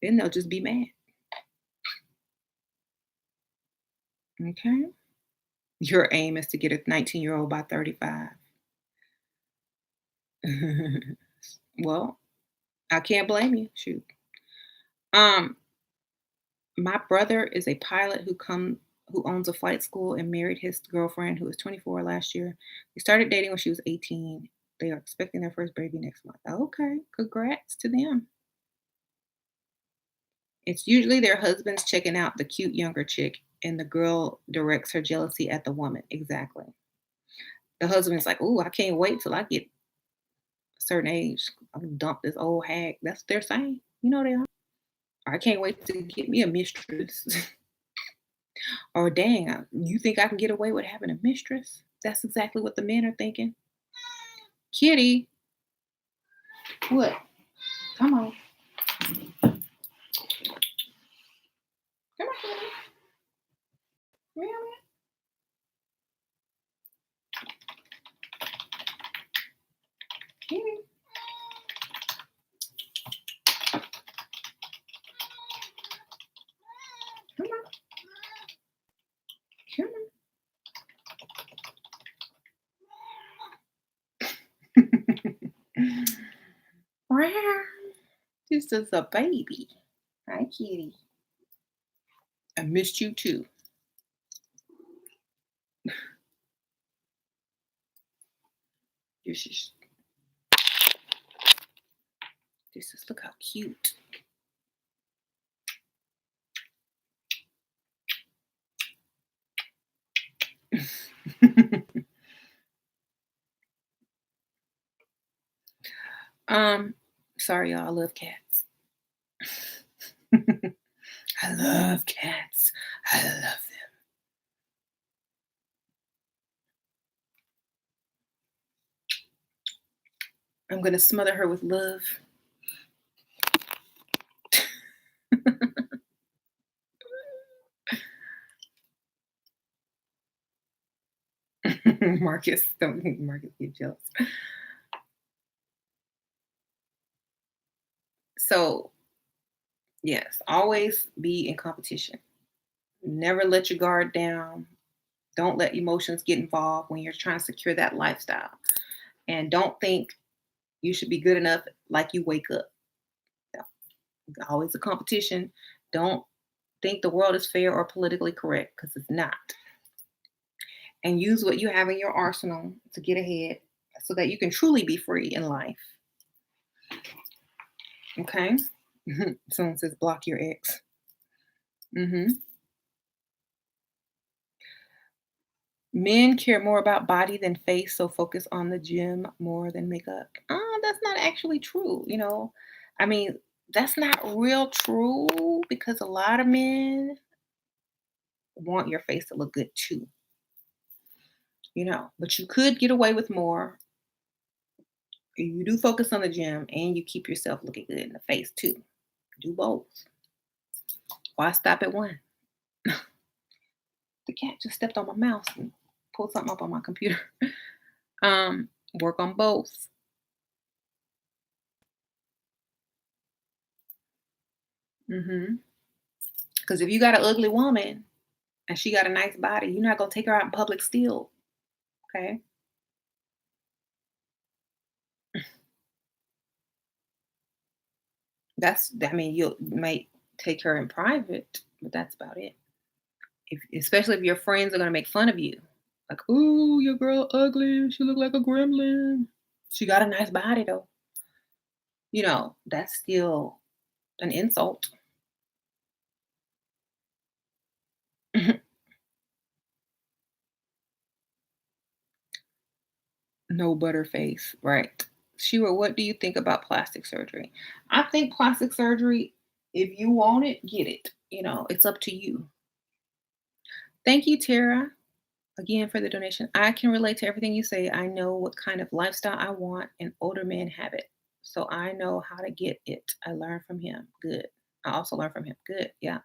Then they'll just be mad. Okay. Your aim is to get a 19-year-old by 35. Well, I can't blame you. Shoot. Um, my brother is a pilot who owns a flight school and married his girlfriend who was 24 last year. They started dating when she was 18. They are expecting their first baby next month. Okay, congrats to them. It's usually their husbands checking out the cute younger chick, and the girl directs her jealousy at the woman. Exactly. The husband's like, "Ooh, I can't wait till I get a certain age. I'm gonna dump this old hag." That's what they're saying. You know they are. Or I can't wait to get me a mistress. Or dang, you think I can get away with having a mistress? That's exactly what the men are thinking. Kitty, what? Come on. Come on, Kitty. Really? Kitty. Come on. Come on. Wow. This is a baby. Hi, Kitty. I missed you too. This is look how cute. um, sorry, y'all. I love cats. I love cats. I love them. I'm gonna smother her with love. Marcus, don't make Marcus get jealous. So, yes, always be in competition. Never let your guard down. Don't let emotions get involved when you're trying to secure that lifestyle. And don't think you should be good enough like you wake up. No, always a competition. Don't think the world is fair or politically correct because it's not. And use what you have in your arsenal to get ahead so that you can truly be free in life. Okay? Someone says block your ex. Hmm. Men care more about body than face, so focus on the gym more than makeup. That's not actually true. I mean, that's not real true because a lot of men want your face to look good too, but you could get away with more. You do focus on the gym and you keep yourself looking good in the face too. Do both. Why stop at one? The cat just stepped on my mouse and pulled something up on my computer. Um, Work on both. Because if you got an ugly woman and she got a nice body, you're not gonna take her out in public still. Okay. You might take her in private, but that's about it. Especially if your friends are gonna make fun of you. Like, ooh, your girl ugly. She look like a gremlin. She got a nice body though. That's still an insult. No butterface, right? Shira, what do you think about plastic surgery? I think plastic surgery, if you want it, get it. It's up to you. Thank you, Tara, again for the donation. I can relate to everything you say. I know what kind of lifestyle I want, and older men have it. So I know how to get it. I learned from him. Good. I also learned from him. Good. Yeah.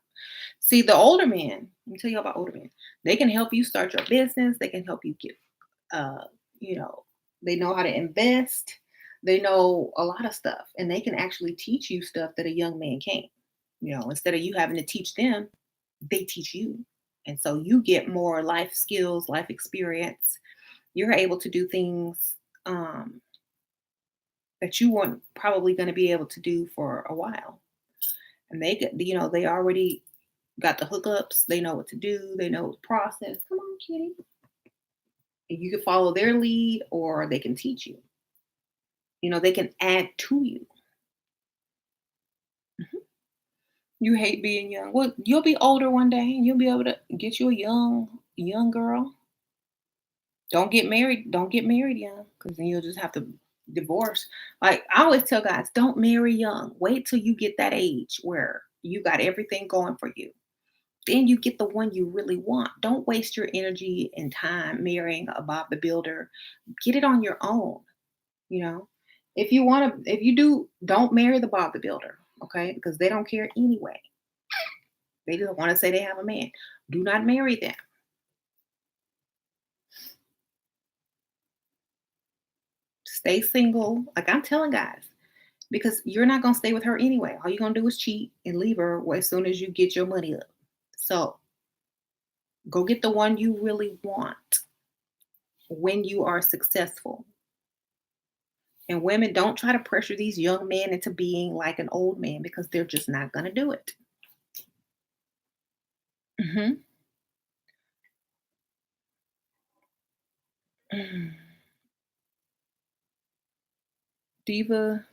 See, the older men, let me tell you about older men. They can help you start your business. They can help you get uh, you know, they know how to invest. They know a lot of stuff, and they can actually teach you stuff that a young man can't. Instead of you having to teach them, they teach you. And so you get more life skills, life experience. You're able to do things um, that you weren't probably going to be able to do for a while. And they already got the hookups. They know what to do. They know the process. Come on, kitty. And you can follow their lead, or they can teach you. They can add to you. Mhm. You hate being young. Well, you'll be older one day and you'll be able to get you a young girl. Don't get married young because then you'll just have to divorce. Like I always tell guys, don't marry young. Wait till you get that age where you got everything going for you. Then you get the one you really want. Don't waste your energy and time marrying a Bob the Builder. Get it on your own. You know, if you do, don't marry the Bob the Builder, okay? Because they don't care anyway. They just want to say they have a man. Do not marry them. Stay single. Like I'm telling guys, because you're not gonna stay with her anyway. All you're gonna do is cheat and leave her as soon as you get your money up. So go get the one you really want when you are successful. And women, don't try to pressure these young men into being like an old man because they're just not gonna do it. Hmm. Diva,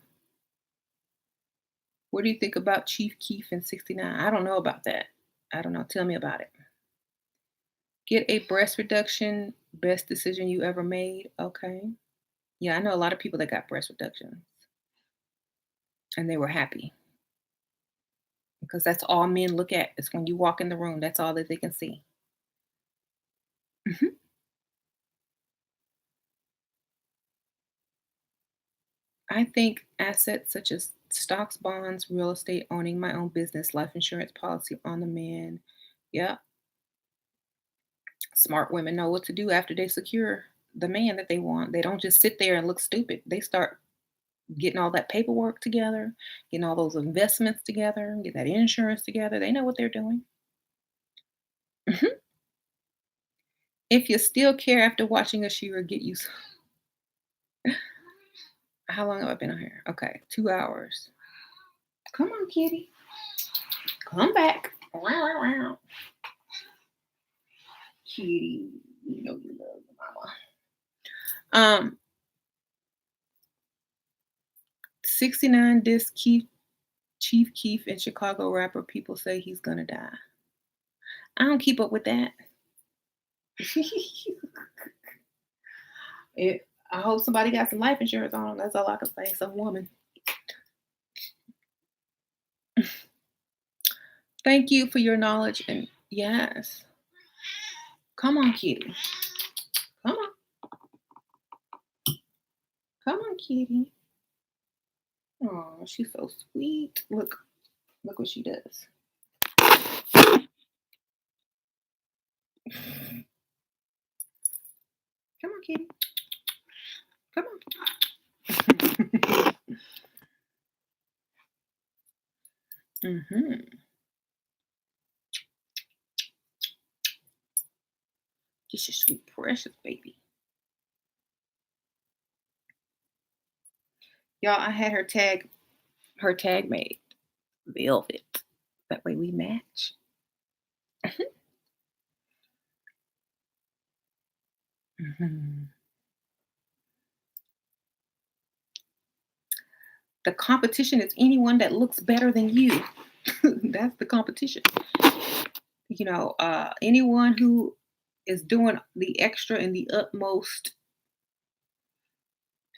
what do you think about Chief Keef in 69? I don't know about that. I don't know. Tell me about it. Get a breast reduction, best decision you ever made. Okay. Yeah, I know a lot of people that got breast reductions and they were happy because that's all men look at is when you walk in the room, that's all that they can see. Mhm. I think assets such as stocks, bonds, real estate, owning my own business, life insurance policy on the man. Yeah, smart women know what to do after they secure the man that they want. They don't just sit there and look stupid. They start getting all that paperwork together, getting all those investments together, get that insurance together. They know what they're doing. Mhm. If you still care after watching a Shira get you how long have I been on here? Okay, 2 hours. Come on, kitty. Come back. Wow, wow, wow. Kitty, you know you love the mama. 69 disc Chief Keef and Chicago rapper. People say he's gonna die. I don't keep up with that. I hope somebody got some life insurance on them. That's all I can say. Some woman. Thank you for your knowledge and yes. Come on, kitty. Come on. Come on, kitty. Oh, she's so sweet. Look what she does. Come on, kitty. Come on. hmm This is sweet, precious baby. Y'all, I had her tag made velvet. That way we match. Mhm. The competition is anyone that looks better than you. That's the competition. Anyone who is doing the extra and the utmost,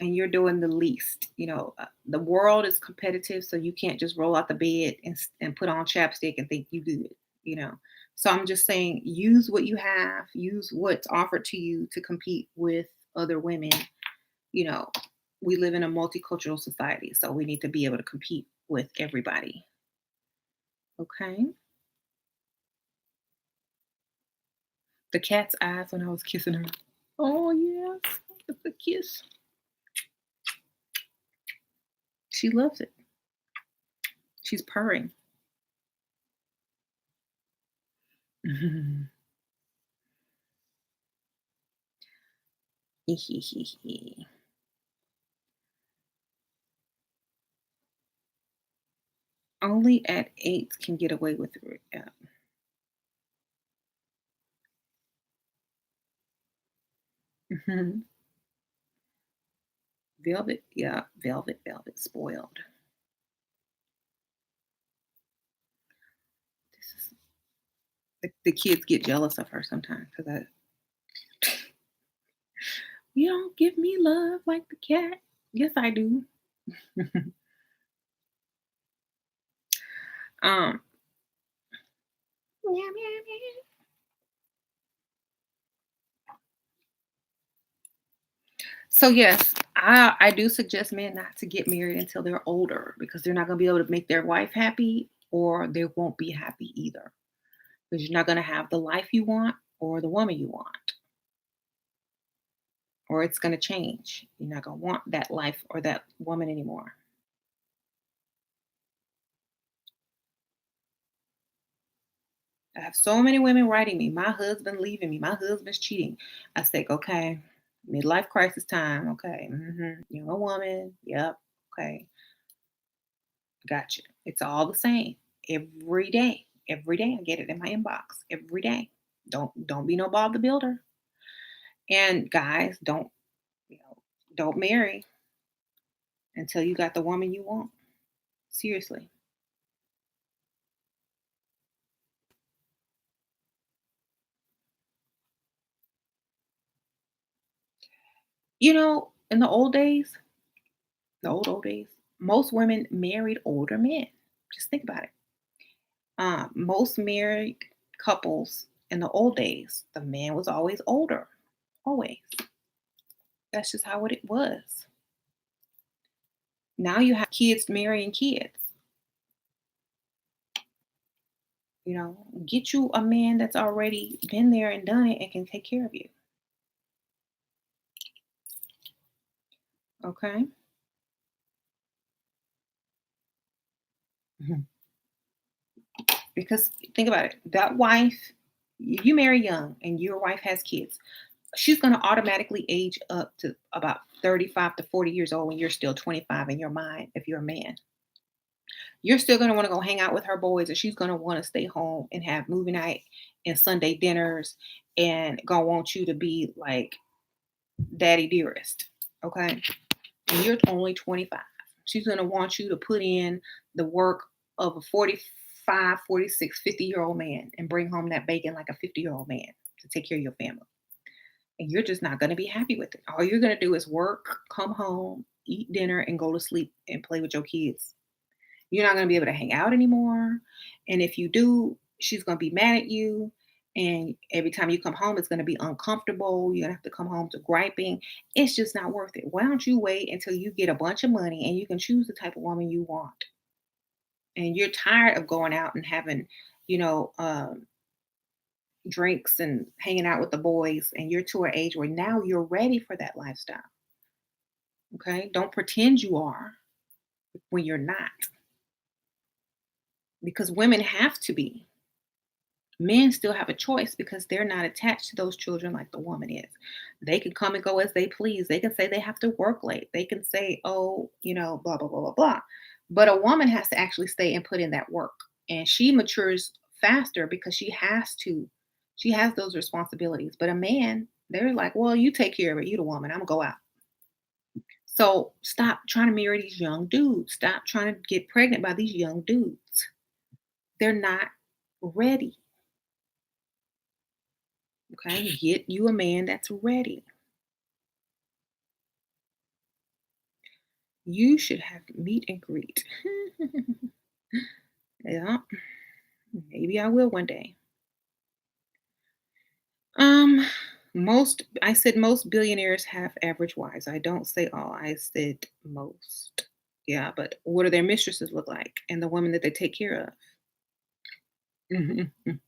and you're doing the least. The world is competitive, so you can't just roll out the bed and put on chapstick and think you good. You know. So I'm just saying, use what you have, use what's offered to you to compete with other women. You know, we live in a multicultural society, so we need to be able to compete with everybody. Okay. The cat's eyes when I was kissing her. Oh yes, it's a kiss. She loves it. She's purring. Only at 8 can get away with it. Yeah. Mhm. Velvet, yeah, velvet, spoiled. This is the kids get jealous of her sometimes because you don't give me love like the cat. Yes, I do. um, meow, meow, meow. So yes, I do suggest men not to get married until they're older because they're not going to be able to make their wife happy, or they won't be happy either, because you're not going to have the life you want or the woman you want, or it's going to change. You're not going to want that life or that woman anymore. I have so many women writing me, my husband leaving me, my husband's cheating. I say, okay, midlife crisis time. Okay, you're a woman. Yep. Okay, gotcha. It's all the same every day. Every day I get it in my inbox. Every day. Don't be no Bob the Builder. And guys, don't marry until you got the woman you want. Seriously. In the old days, most women married older men. Just think about it. Most married couples in the old days, the man was always older. Always. That's just how it was. Now you have kids marrying kids. Get you a man that's already been there and done it and can take care of you. Okay. Mhm. Because think about it, that wife, you marry young and your wife has kids, she's going to automatically age up to about 35 to 40 years old when you're still 25 in your mind if you're a man. You're still going to want to go hang out with her boys, and she's going to want to stay home and have movie night and Sunday dinners and gonna want you to be like daddy dearest. Okay. And you're only 25. She's going to want you to put in the work of a 45, 46, 50-year-old man and bring home that bacon like a 50-year-old man to take care of your family. And you're just not going to be happy with it. All you're going to do is work, come home, eat dinner, and go to sleep and play with your kids. You're not going to be able to hang out anymore. And if you do, she's going to be mad at you. And every time you come home, it's going to be uncomfortable. You're going to have to come home to griping. It's just not worth it. Why don't you wait until you get a bunch of money and you can choose the type of woman you want? And you're tired of going out and having, you know, drinks and hanging out with the boys, and you're to an age where now you're ready for that lifestyle. Okay. Don't pretend you are when you're not, because women have to be. Men still have a choice because they're not attached to those children like the woman is. They can come and go as they please. They can say they have to work late. They can say, oh, blah, blah, blah, blah, blah. But a woman has to actually stay and put in that work. And she matures faster because she has to. She has those responsibilities. But a man, they're like, well, you take care of it. You the woman. I'm going to go out. So stop trying to marry these young dudes. Stop trying to get pregnant by these young dudes. They're not ready. Okay, get you a man that's ready. You should have meet and greet. Yeah, maybe I will one day. Um, I said most billionaires have average wives. I don't say all. I said most. Yeah, but what do their mistresses look like and the women that they take care of? Mhm.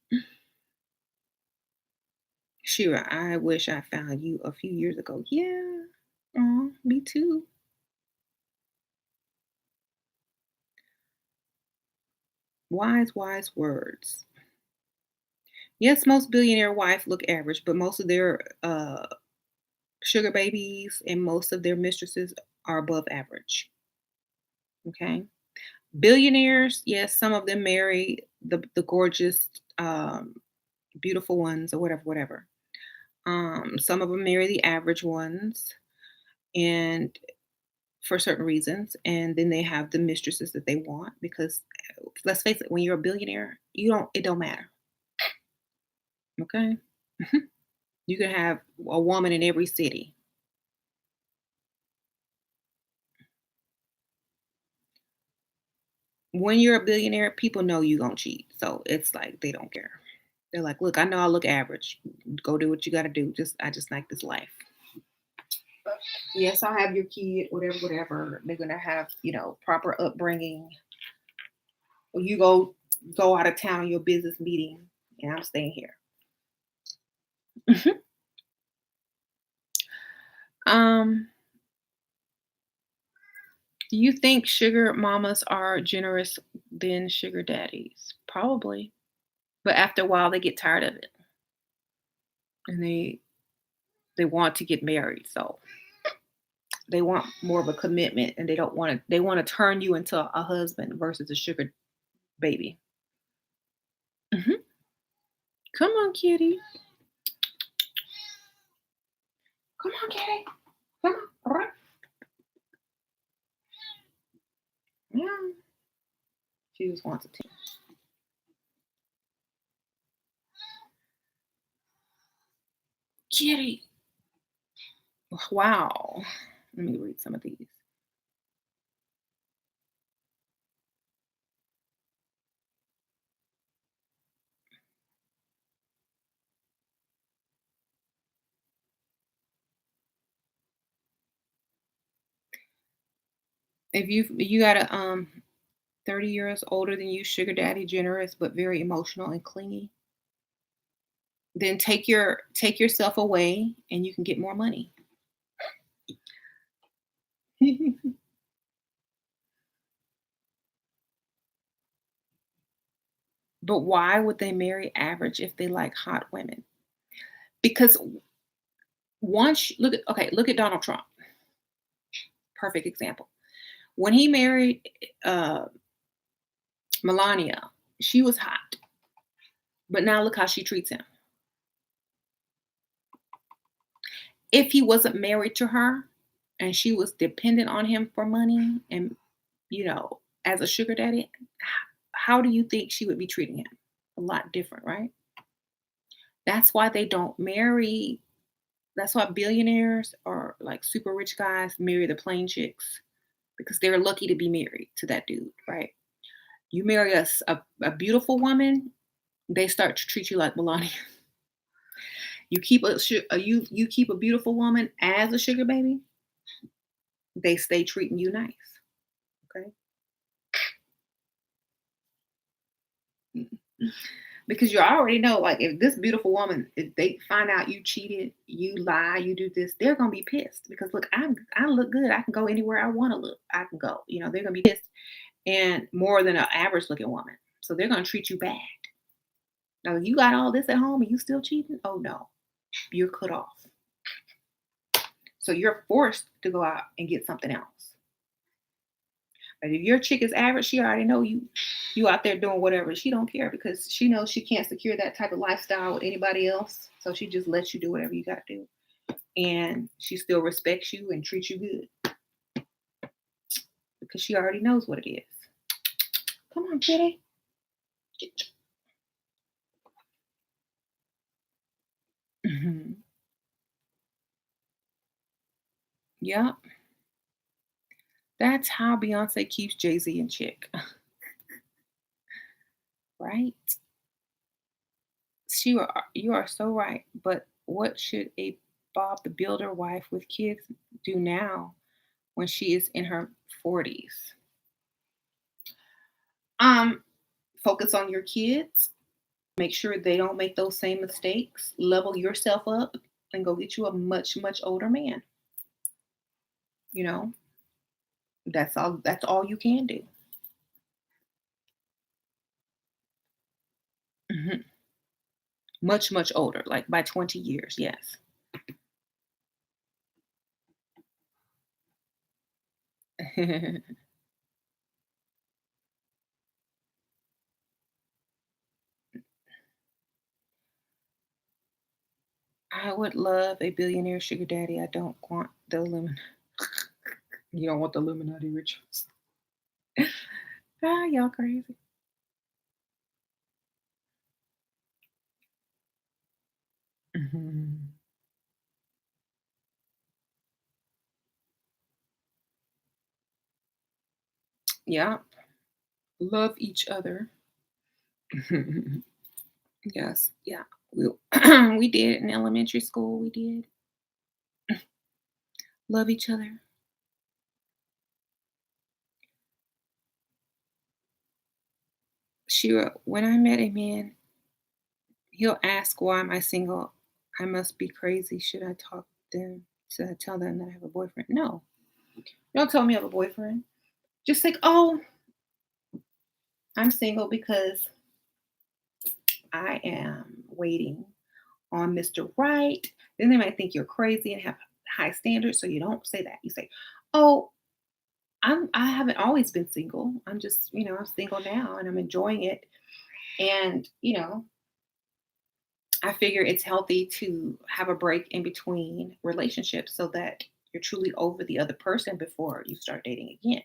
Shira, I wish I found you a few years ago. Yeah, me too. Wise, wise words. Yes, most billionaire wife look average, but most of their sugar babies and most of their mistresses are above average. Okay. Billionaires, yes, some of them marry the gorgeous, beautiful ones or whatever, whatever. Some of them marry the average ones and for certain reasons. And then they have the mistresses that they want because let's face it, when you're a billionaire, it don't matter. Okay. You can have a woman in every city. When you're a billionaire, people know you gonna cheat. So it's like they don't care. They're like, look, I know I look average. Go do what you gotta do. I just like this life. Yes, I'll have your kid, whatever, whatever. They're gonna have, proper upbringing. Or you go out of town on your business meeting and I'm staying here. um, do you think sugar mamas are generous than sugar daddies? Probably. But after a while they get tired of it and they want to get married. So they want more of a commitment and they want to turn you into a husband versus a sugar baby. Mhm. Come on, kitty. Come on, kitty. Come on. All right. Yeah. She just wants attention. Kitty. Wow. Let me read some of these. If you got a 30 years older than you, sugar daddy, generous but very emotional and clingy, then take yourself away and you can get more money. But why would they marry average if they like hot women? Because once look at Donald Trump, perfect example. When he married uh, Melania, she was hot, but now look how she treats him. If he wasn't married to her and she was dependent on him for money and, as a sugar daddy, how do you think she would be treating him? A lot different, right? That's why they don't marry. That's why billionaires or like super rich guys marry the plain chicks because they're lucky to be married to that dude, right? You marry a beautiful woman, they start to treat you like Melania. You keep a beautiful woman as a sugar baby, they stay treating you nice. Okay. Because you already know, like, if this beautiful woman, if they find out you cheated, you lie, you do this, they're gonna be pissed. Because look, I look good. I can go anywhere I want to look. I can go. They're gonna be pissed, and more than an average looking woman. So they're gonna treat you bad. Now, you got all this at home and you still cheating? Oh no, you're cut off. So you're forced to go out and get something else. But if your chick is average, she already know you out there doing whatever. She don't care because she knows she can't secure that type of lifestyle with anybody else. So she just lets you do whatever you got to do. And she still respects you and treats you good because she already knows what it is. Come on, kitty. Mhm. Yep. That's how Beyonce keeps Jay-Z in check, right? You are so right. But what should a Bob the Builder wife with kids do now when she is in her 40s? Um, Focus on your kids. Make sure they don't make those same mistakes. Level yourself up and go get you a much, much older man. You know, that's all you can do. Mhm. Much, much older, like by 20 years, yes. I would love a billionaire sugar daddy. I don't want the lemon. You don't want the Illuminati rituals. Y'all crazy. Mhm. Yeah. Love each other. Yes. Yeah. We we did in elementary school. We did love each other. Shira, when I met a man, he'll ask why am I single. I must be crazy. Should I talk to them? Should I tell them that I have a boyfriend? No. Don't tell me I have a boyfriend. Just like, oh, I'm single because I am waiting on Mr. Right. Then they might think you're crazy and have high standards. So you don't say that. You say, oh, I haven't always been single. I'm just, I'm single now and I'm enjoying it. And, I figure it's healthy to have a break in between relationships so that you're truly over the other person before you start dating again.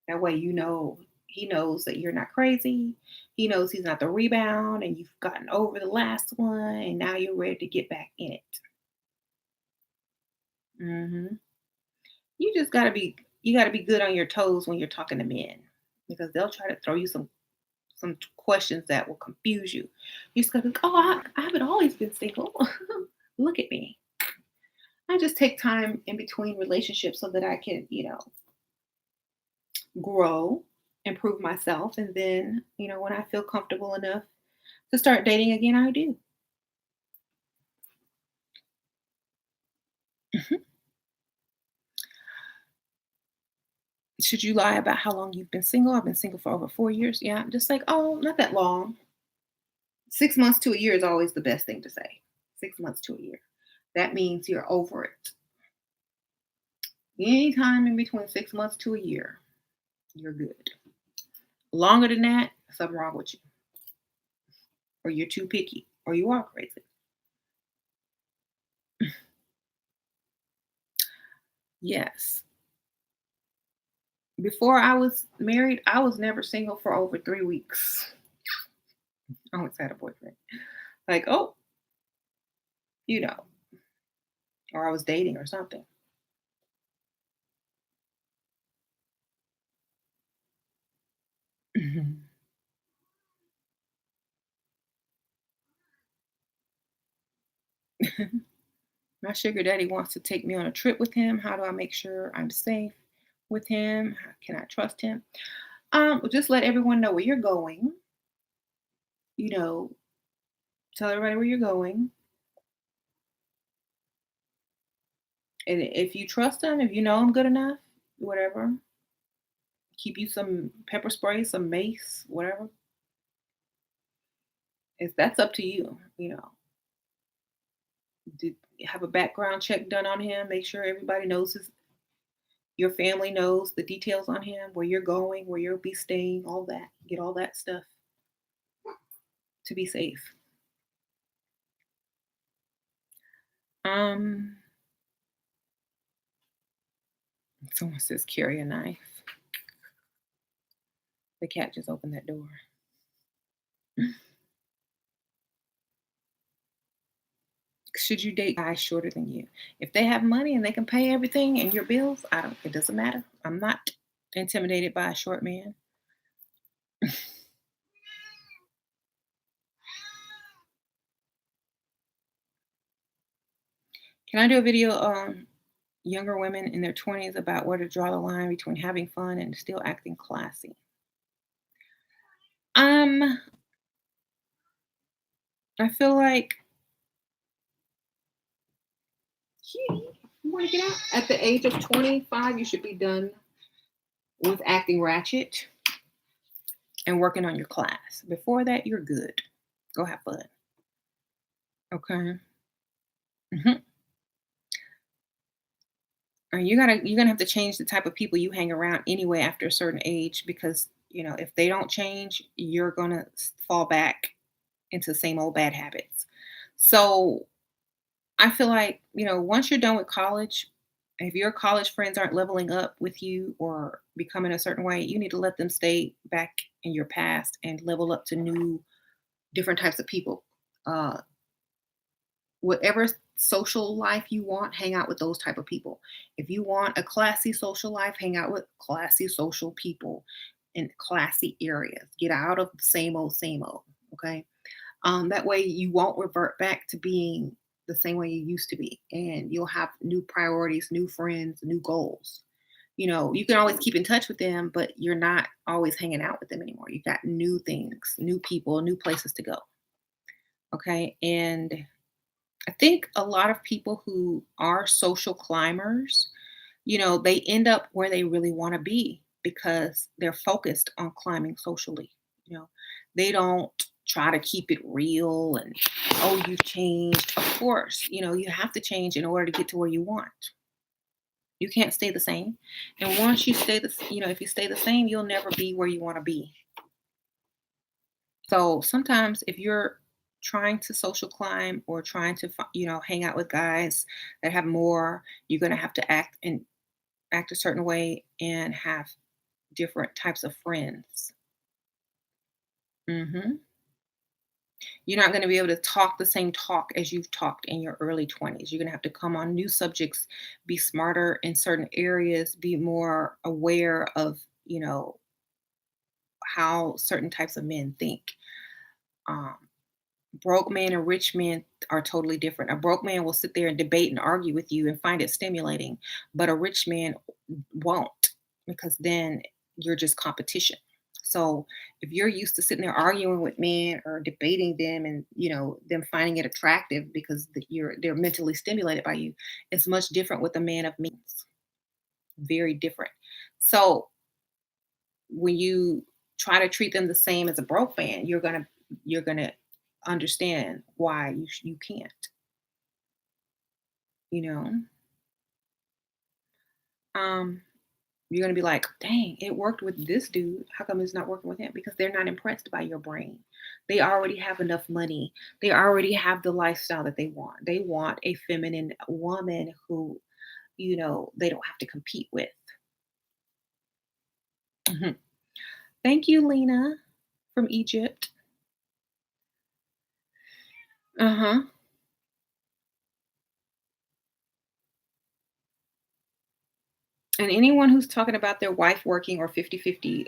That way, he knows that you're not crazy. He knows he's not the rebound and you've gotten over the last one and now you're ready to get back in it. Hmm. You got to be good on your toes when you're talking to men because they'll try to throw you some questions that will confuse you. You just gotta be like, oh, I haven't always been single. Look at me. I just take time in between relationships so that I can, grow, improve myself. And then, when I feel comfortable enough to start dating again, I do. Mhm. Should you lie about how long you've been single? I've been single for over 4 years. Yeah, just like, oh, not that long. 6 months to a year is always the best thing to say. 6 months to a year. That means you're over it. Anytime in between 6 months to a year, you're good. Longer than that, something wrong with you, or you're too picky, or you are crazy. Yes. Before I was married, I was never single for over 3 weeks. I always had a boyfriend. Like, oh, you know, or I was dating or something. Mhm. My sugar daddy wants to take me on a trip with him. How do I make sure I'm safe with him? How can I trust him? Well, just let everyone know where you're going. You know, tell everybody where you're going. And if you trust him, if you know him good enough, whatever, keep you some pepper spray, some mace, whatever. If that's up to you, did have a background check done on him. Make sure everybody knows your family knows the details on him, where you're going, where you'll be staying, all that. Get all that stuff to be safe. Um, Someone says carry a knife. The cat just opened that door. Should you date guys shorter than you? If they have money and they can pay everything and your bills, I don't. It doesn't matter. I'm not intimidated by a short man. Can I do a video on younger women in their 20s about where to draw the line between having fun and still acting classy? Um, I feel like you want to get out at the age of 25. You should be done with acting ratchet and working on your class. Before that, you're good. Go have fun. Okay. Mhm. Or you're gonna have to change the type of people you hang around anyway after a certain age, because if they don't change, you're gonna fall back into the same old bad habits. So I feel like, once you're done with college, if your college friends aren't leveling up with you or becoming a certain way, you need to let them stay back in your past and level up to new, different types of people. Uh, Whatever social life you want, hang out with those type of people. If you want a classy social life, hang out with classy social people in classy areas. Get out of the same old, same old. Okay. That way you won't revert back to being the same way you used to be. And you'll have new priorities, new friends, new goals. You can always keep in touch with them, but you're not always hanging out with them anymore. You got new things, new people, new places to go. Okay. And I think a lot of people who are social climbers, they end up where they really want to be because they're focused on climbing socially. You know, they don't try to keep it real and, oh, you've changed. Of course, you have to change in order to get to where you want. You can't stay the same. And once you if you stay the same, you'll never be where you want to be. So sometimes if you're trying to social climb or trying to, hang out with guys that have more, you're going to have to act a certain way and have different types of friends. hmm You're not going to be able to talk the same talk as you've talked in your early 20s. You're going to have to come on new subjects, be smarter in certain areas, be more aware of, how certain types of men think. Um, Broke men and rich men are totally different. A broke man will sit there and debate and argue with you and find it stimulating, but a rich man won't, because then you're just competition. So if you're used to sitting there arguing with men or debating them and them finding it attractive because they're mentally stimulated by you, it's much different with a man of means. Very different. So when you try to treat them the same as a broke man, you're gonna understand why you can't. You know, um, you're gonna be like, dang, it worked with this dude. How come it's not working with him? Because they're not impressed by your brain. They already have enough money. They already have the lifestyle that they want. They want a feminine woman who, they don't have to compete with. Mhm. Thank you, Lena from Egypt. Uh huh. And anyone who's talking about their wife working or 50-50,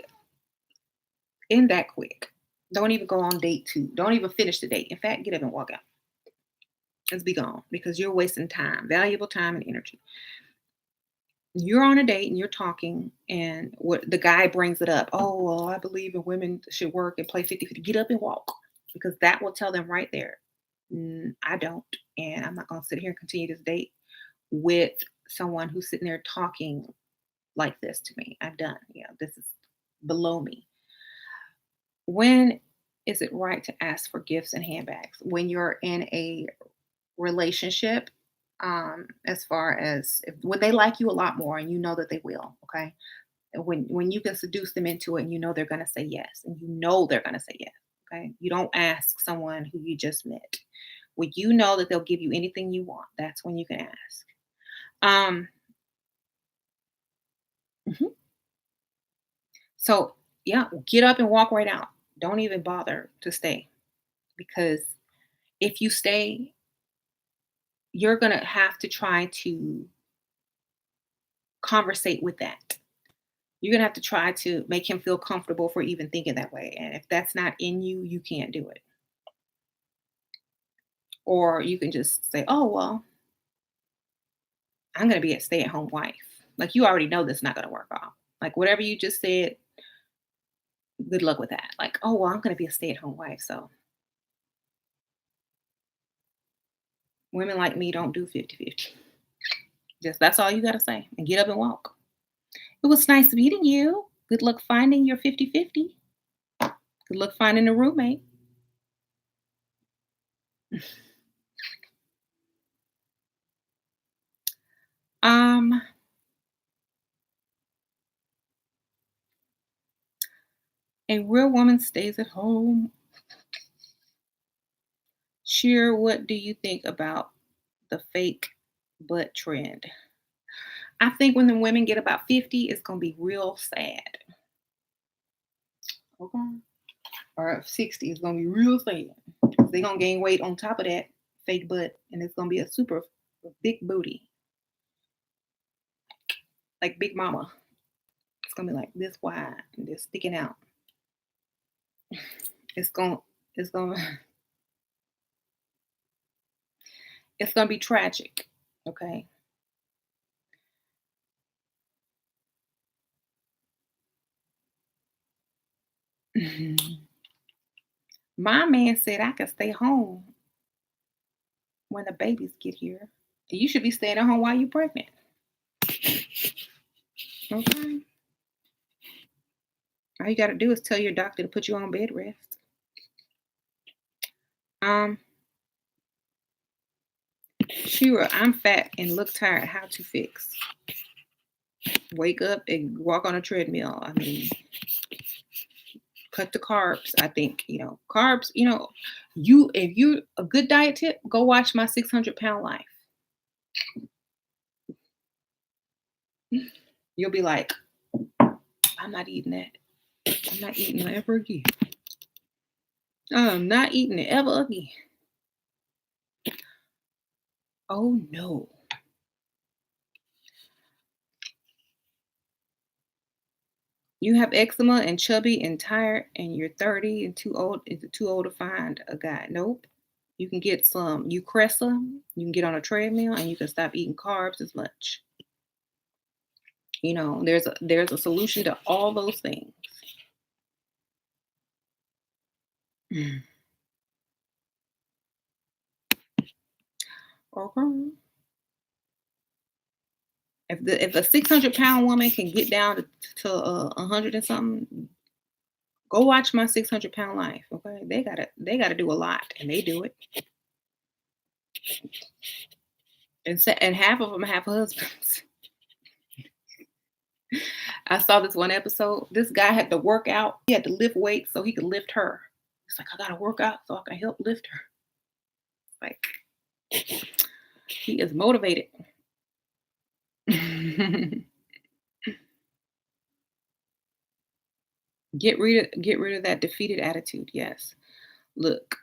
end that quick. Don't even go on date two. Don't even finish the date. In fact, get up and walk out. Let's be gone because you're wasting time, valuable time and energy. You're on a date and you're talking, and what the guy brings it up. Oh, well, I believe in women should work and play 50-50. Get up and walk because that will tell them right there. I don't. And I'm not going to sit here and continue this date with someone who's sitting there talking like this to me. I'm done. This is below me. When is it right to ask for gifts and handbags? When you're in a relationship, as far as when they like you a lot more and you know that they will, okay? And when you can seduce them into it and you know they're gonna say yes, and you know they're gonna say yes, okay? You don't ask someone who you just met. When you know that they'll give you anything you want, that's when you can ask. Um, mhm. So yeah, get up and walk right out. Don't even bother to stay because if you stay, you're gonna have to try to conversate with that. You're gonna have to try to make him feel comfortable for even thinking that way. And if that's not in you, you can't do it. Or you can just say, oh, well, I'm gonna be a stay-at-home wife. Like you already know this is not gonna work off. Like whatever you just said, good luck with that. Like, oh well, I'm gonna be a stay-at-home wife. So women like me don't do 50-50. Just that's all you gotta say. And get up and walk. It was nice meeting you. Good luck finding your 50-50. Good luck finding a roommate. Um, a real woman stays at home. Sheer, what do you think about the fake butt trend? I think when the women get about 50, it's gonna be real sad. Okay. Or 60, it's gonna be real sad. They're gonna gain weight on top of that fake butt, and it's gonna be a super big booty, like Big Mama. It's gonna be like this wide and just sticking out. It's gonna, it's gonna, it's gonna be tragic. Okay. My man said I could stay home when the babies get here. You should be staying at home while you're pregnant. Okay. All you got to do is tell your doctor to put you on bed rest. Um, Shira, I'm fat and look tired. How to fix? Wake up and walk on a treadmill. I mean, cut the carbs. I think carbs. You if you a good diet tip, go watch my 600-pound life. You'll be like, I'm not eating that. I'm not eating it ever again. I'm not eating it ever again. Oh no. You have eczema and chubby and tired and you're 30 and too old. Is it too old to find a guy? Nope. You can get some Eucresa. You can get on a treadmill and you can stop eating carbs as much. There's a solution to all those things. Mm. Okay. If a 600-pound woman can get down to 100 and something, go watch my 600-pound life. Okay, they gotta do a lot, and they do it. And half of them have husbands. I saw this one episode. This guy had to work out. He had to lift weights so he could lift her. It's like, I gotta work out so I can help lift her. Like, he is motivated. Get rid of that defeated attitude. Yes. Look,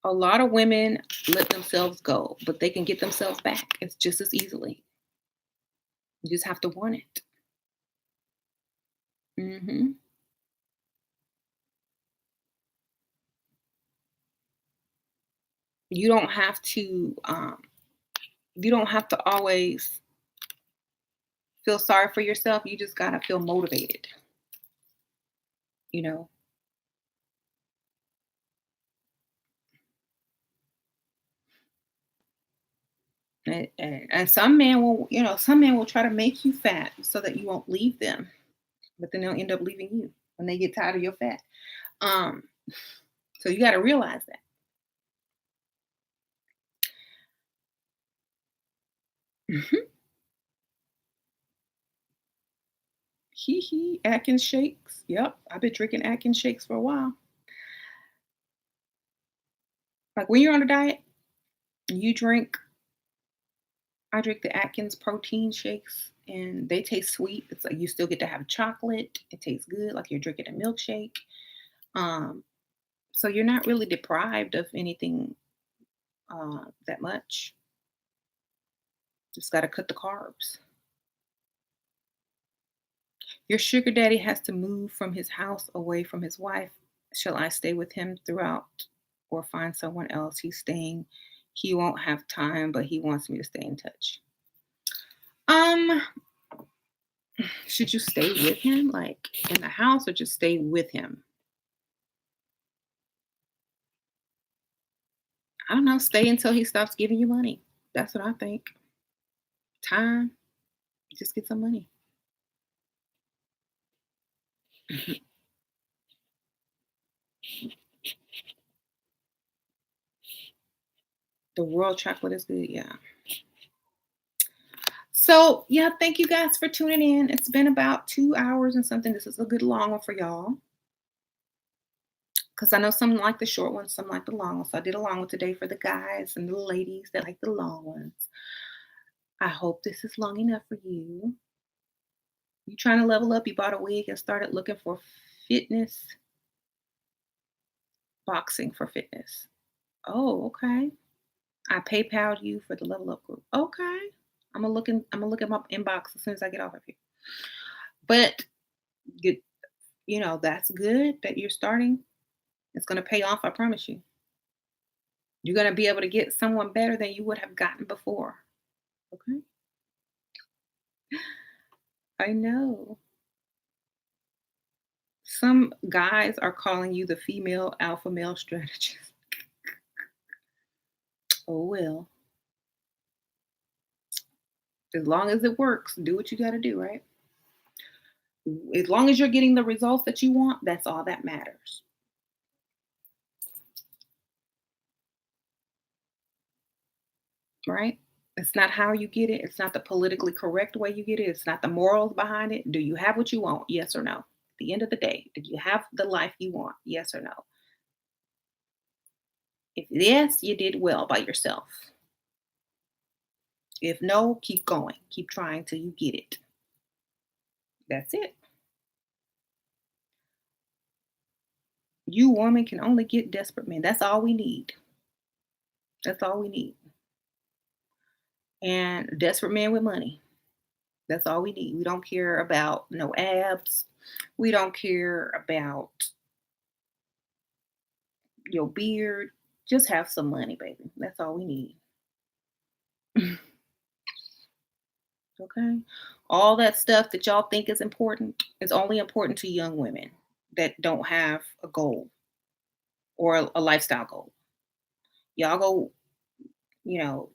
a lot of women let themselves go, but they can get themselves back. It's just as easily. You just have to want it. Hmm. You don't have to. You don't have to always feel sorry for yourself. You just gotta feel motivated. You know, and some men will try to make you fat so that you won't leave them, but then they'll end up leaving you when they get tired of your fat. Um, so you got to realize that. Mhm. Hee hee, Atkins shakes. Yep, I've been drinking Atkins shakes for a while. Like when you're on a diet, you drink. I drink the Atkins protein shakes, and they taste sweet. It's like you still get to have chocolate. It tastes good, like you're drinking a milkshake. Um, so you're not really deprived of anything that much. Just got to cut the carbs. Your sugar daddy has to move from his house away from his wife. Shall I stay with him throughout or find someone else? He's staying. He won't have time, but he wants me to stay in touch. Um, should you stay with him, like in the house, or just stay with him? I don't know. Stay until he stops giving you money. That's what I think. Time, just get some money. The world chocolate is good. Yeah. So, yeah, thank you guys for tuning in. It's been about 2 hours and something. This is a good long one for y'all because I know some like the short ones, some like the long ones. So I did a long one today for the guys and the ladies that like the long ones. I hope this is long enough for you. You trying to level up? You bought a wig and started looking for fitness, boxing for fitness. Oh, okay. I PayPal you for the level up group. Okay. I'm gonna look at my inbox as soon as I get off of here. But you, that's good that you're starting. It's gonna pay off, I promise you. You're gonna be able to get someone better than you would have gotten before. Okay. I know. Some guys are calling you the female alpha male strategist. Oh well. As long as it works, do what you gotta do, right? As long as you're getting the results that you want, that's all that matters. Right? It's not how you get it. It's not the politically correct way you get it. It's not the morals behind it. Do you have what you want? Yes or no? At the end of the day, do you have the life you want? Yes or no? If yes, you did well by yourself. If no, keep going. Keep trying till you get it. That's it. You woman can only get desperate men. That's all we need. That's all we need. And desperate men with money. That's all we need. We don't care about no abs. We don't care about your beard. Just have some money, baby. That's all we need. Okay. All that stuff that y'all think is important is only important to young women that don't have a goal or a lifestyle goal. Y'all go, you know,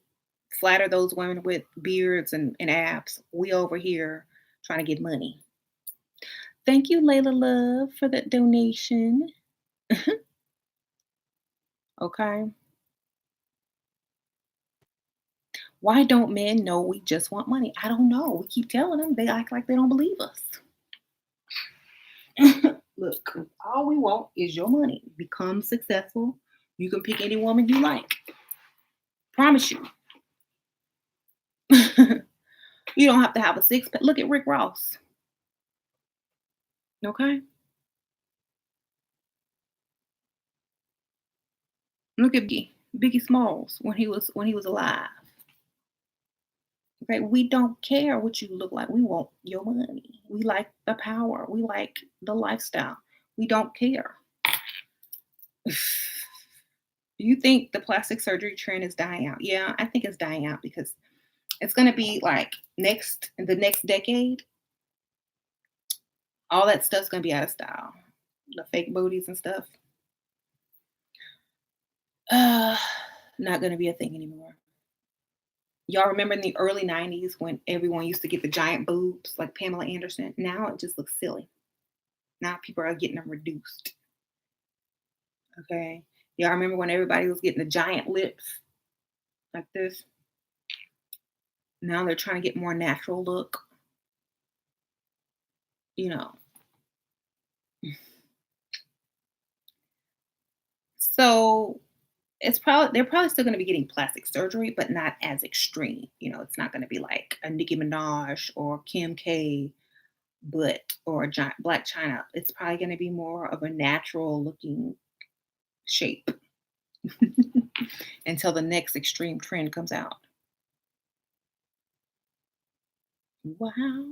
Flatter those women with beards and abs. We over here trying to get money. Thank you, Layla Love, for that donation. Okay. Why don't men know we just want money? I don't know. We keep telling them. They act like they don't believe us. Look, all we want is your money. Become successful. You can pick any woman you like. Promise you. You don't have to have a six pack. Look at Rick Ross. Okay. Look at Biggie Smalls when he was alive. Okay. We don't care what you look like. We want your money. We like the power. We like the lifestyle. We don't care. You think the plastic surgery trend is dying out? Yeah, I think it's dying out because it's going to be like next in the next decade, all that stuff's going to be out of style. The fake booties and stuff, uh, not going to be a thing anymore. Y'all remember in the early 90s when everyone used to get the giant boobs like Pamela Anderson? Now it just looks silly. Now people are getting them reduced. Okay. Y'all remember when everybody was getting the giant lips like this? Now they're trying to get more natural look, you know. So they're probably still going to be getting plastic surgery, but not as extreme. It's not going to be like a Nicki Minaj or Kim K butt or a giant black China. It's probably going to be more of a natural looking shape until the next extreme trend comes out. Wow.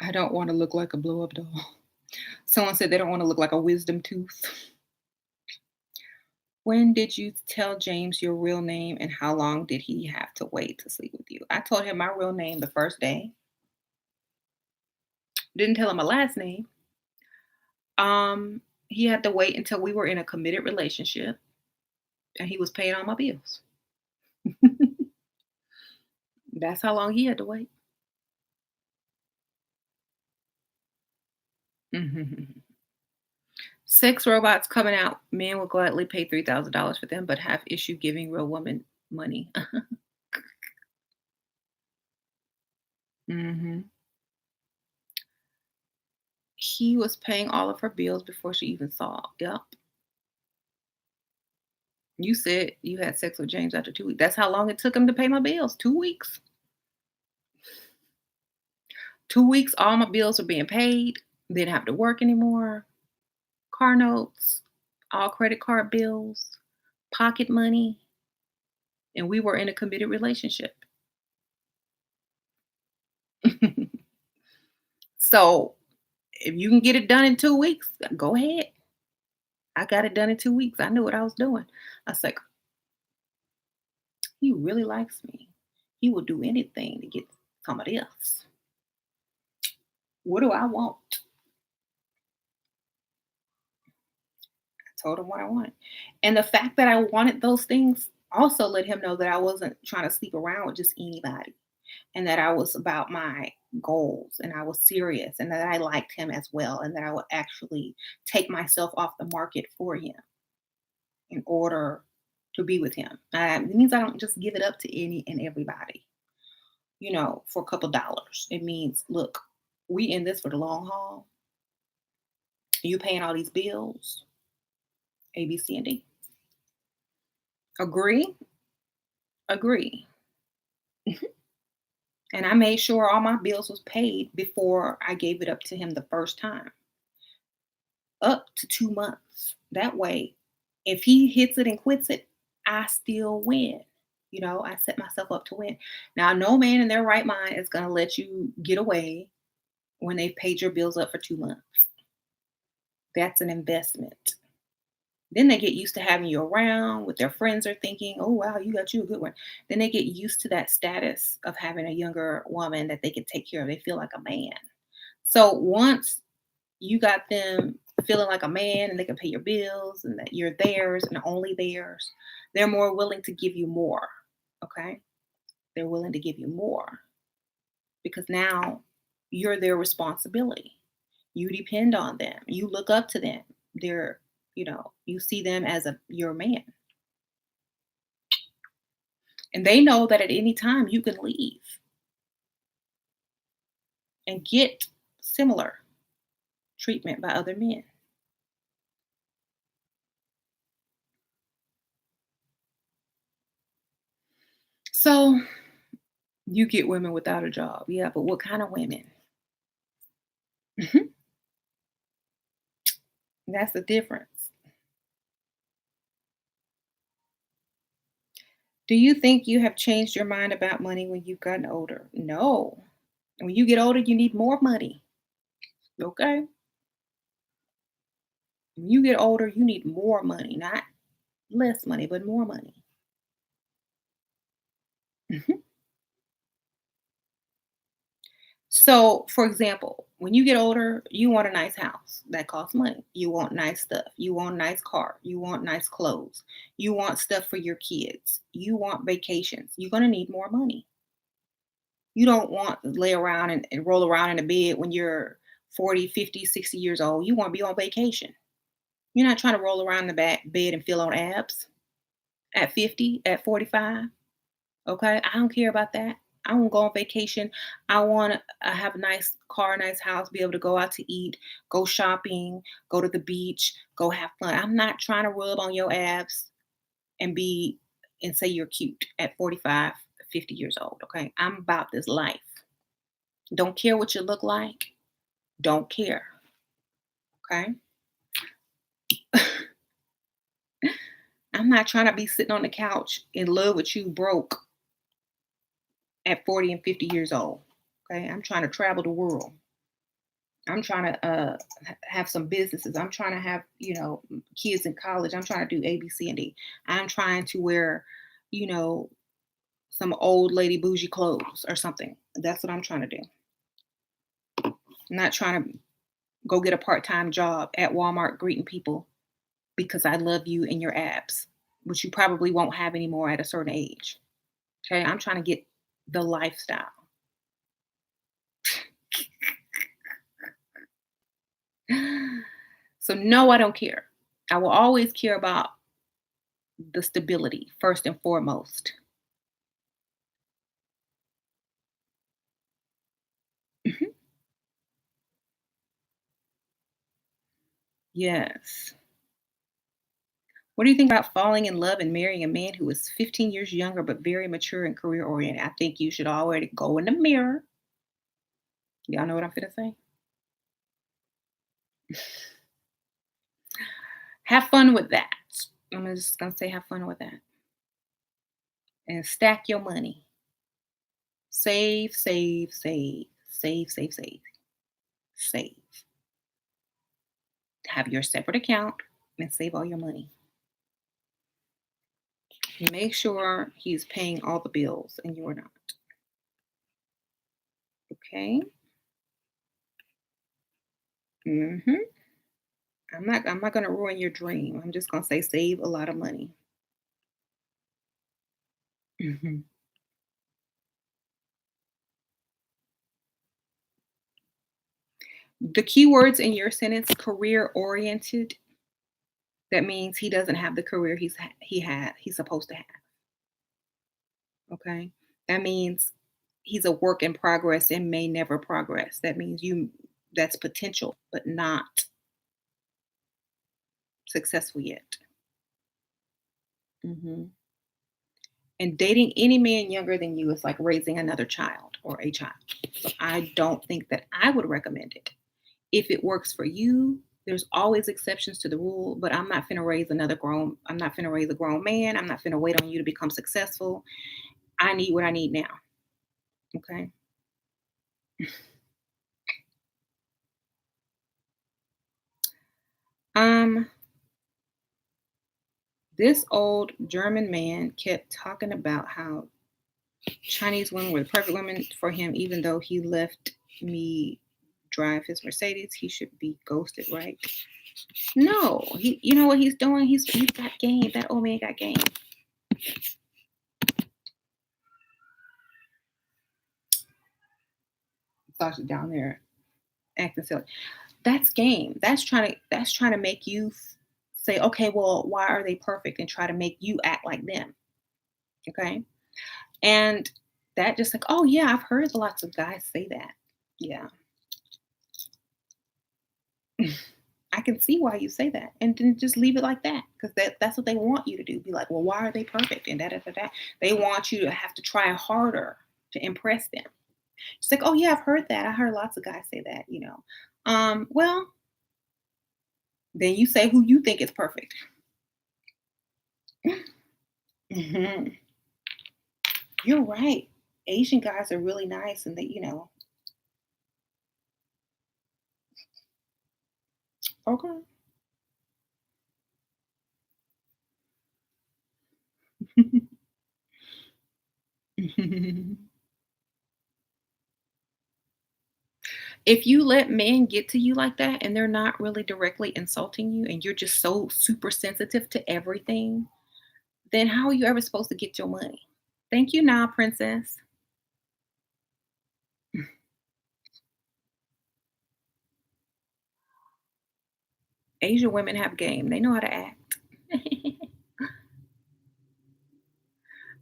I don't want to look like a blow up doll. Someone said they don't want to look like a wisdom tooth. When did you tell James your real name and how long did he have to wait to sleep with you? I told him my real name the first day. Didn't tell him my last name. He had to wait until we were in a committed relationship and he was paying all my bills. That's how long he had to wait. Sex robots coming out. Men will gladly pay $3,000 for them, but have issue giving real women money. hmm He was paying all of her bills before she even saw. Yep. You said you had sex with James after 2 weeks. That's how long it took him to pay my bills. 2 weeks. 2 weeks, all my bills were being paid. Didn't have to work anymore. Car notes, all credit card bills, pocket money, and we were in a committed relationship. So if you can get it done in 2 weeks, go ahead. I got it done in 2 weeks. I knew what I was doing. I was like, he really likes me. He will do anything to get somebody else. What do I want? I told him what I wanted. And the fact that I wanted those things also let him know that I wasn't trying to sleep around with just anybody and that I was about my goals and I was serious and that I liked him as well and that I would actually take myself off the market for him in order to be with him. It means I don't just give it up to any and everybody, for a couple dollars. It means, look, we in this for the long haul. You paying all these bills, A, B, C, and D. Agree? Agree. And I made sure all my bills was paid before I gave it up to him the first time, up to 2 months. That way, if he hits it and quits it, I still win. I set myself up to win. Now, no man in their right mind is going to let you get away when they've paid your bills up for 2 months. That's an investment. Then they get used to having you around. With their friends are thinking, oh, wow, you got you a good one. Then they get used to that status of having a younger woman that they can take care of. They feel like a man. So once you got them feeling like a man and they can pay your bills and that you're theirs and only theirs, they're more willing to give you more. Okay. They're willing to give you more because now you're their responsibility. You depend on them. You look up to them. They're, you see them as your man. And they know that at any time you can leave and get similar treatment by other men. So you get women without a job. Yeah, but what kind of women? Mhm. That's the difference. Do you think you have changed your mind about money when you've gotten older? No. When you get older, you need more money. Okay. When you get older, you need more money, not less money, but more money. Mhm. So, for example, when you get older, you want a nice house that costs money. You want nice stuff. You want a nice car. You want nice clothes. You want stuff for your kids. You want vacations. You're going to need more money. You don't want to lay around and roll around in a bed when you're 40, 50, 60 years old. You want to be on vacation. You're not trying to roll around in the back bed and feel on abs at 50, at 45. Okay, I don't care about that. I want to go on vacation. I want to have a nice car, nice house, be able to go out to eat, go shopping, go to the beach, go have fun. I'm not trying to rub on your abs and be and say you're cute at 45, 50 years old. Okay, I'm about this life. Don't care what you look like. Don't care. Okay, I'm not trying to be sitting on the couch in love with you broke at 40 and 50 years old. Okay, I'm trying to travel the world. I'm trying to have some businesses. I'm trying to have, kids in college. I'm trying to do A, B, C, and D. I'm trying to wear, you know, some old lady bougie clothes or something. That's what I'm trying to do. I'm not trying to go get a part-time job at Walmart greeting people because I love you and your abs, which you probably won't have anymore at a certain age. Okay. I'm trying to get the lifestyle. So no, I don't care. I will always care about the stability first and foremost. Mhm. Yes. What do you think about falling in love and marrying a man who is 15 years younger but very mature and career oriented? I think you should already go in the mirror. Y'all know what I'm gonna say? Have fun with that. I'm just gonna say have fun with that. And stack your money. Save, save, save, save, save, save, save. Have your separate account and save all your money. Make sure he's paying all the bills and you're not. Okay? hmm I'm not gonna ruin your dream. I'm just gonna say save a lot of money. Mhm. The keywords in your sentence, career oriented, that means he doesn't have the career he's supposed to have. Okay. That means he's a work in progress and may never progress. That means that's potential, but not successful yet. hmm And dating any man younger than you is like raising another child or a child. So I don't think that I would recommend it. If it works for you, there's always exceptions to the rule, but I'm not finna raise a grown man. I'm not finna wait on you to become successful. I need what I need now. Okay. Um, this old German man kept talking about how Chinese women were the perfect women for him, even though he left me drive his Mercedes, he should be ghosted, right? No, you know what he's doing? He's got game. That old man got game. Sasha down there acting silly. That's game. That's trying to make you say, okay, well, why are they perfect, and try to make you act like them. Okay, and that just like, oh yeah, I've heard lots of guys say that. Yeah, I can see why you say that, and then just leave it like that, because that's what they want you to do. Be like, well, why are they perfect? And da. They want you to have to try harder to impress them. It's like, oh yeah, I've heard that. I heard lots of guys say that. Well, then you say who you think is perfect. Hmm. You're right. Asian guys are really nice, and okay. If you let men get to you like that and they're not really directly insulting you, and you're just so super sensitive to everything, then how are you ever supposed to get your money? Thank you, now, princess. Asian women have game. They know how to act.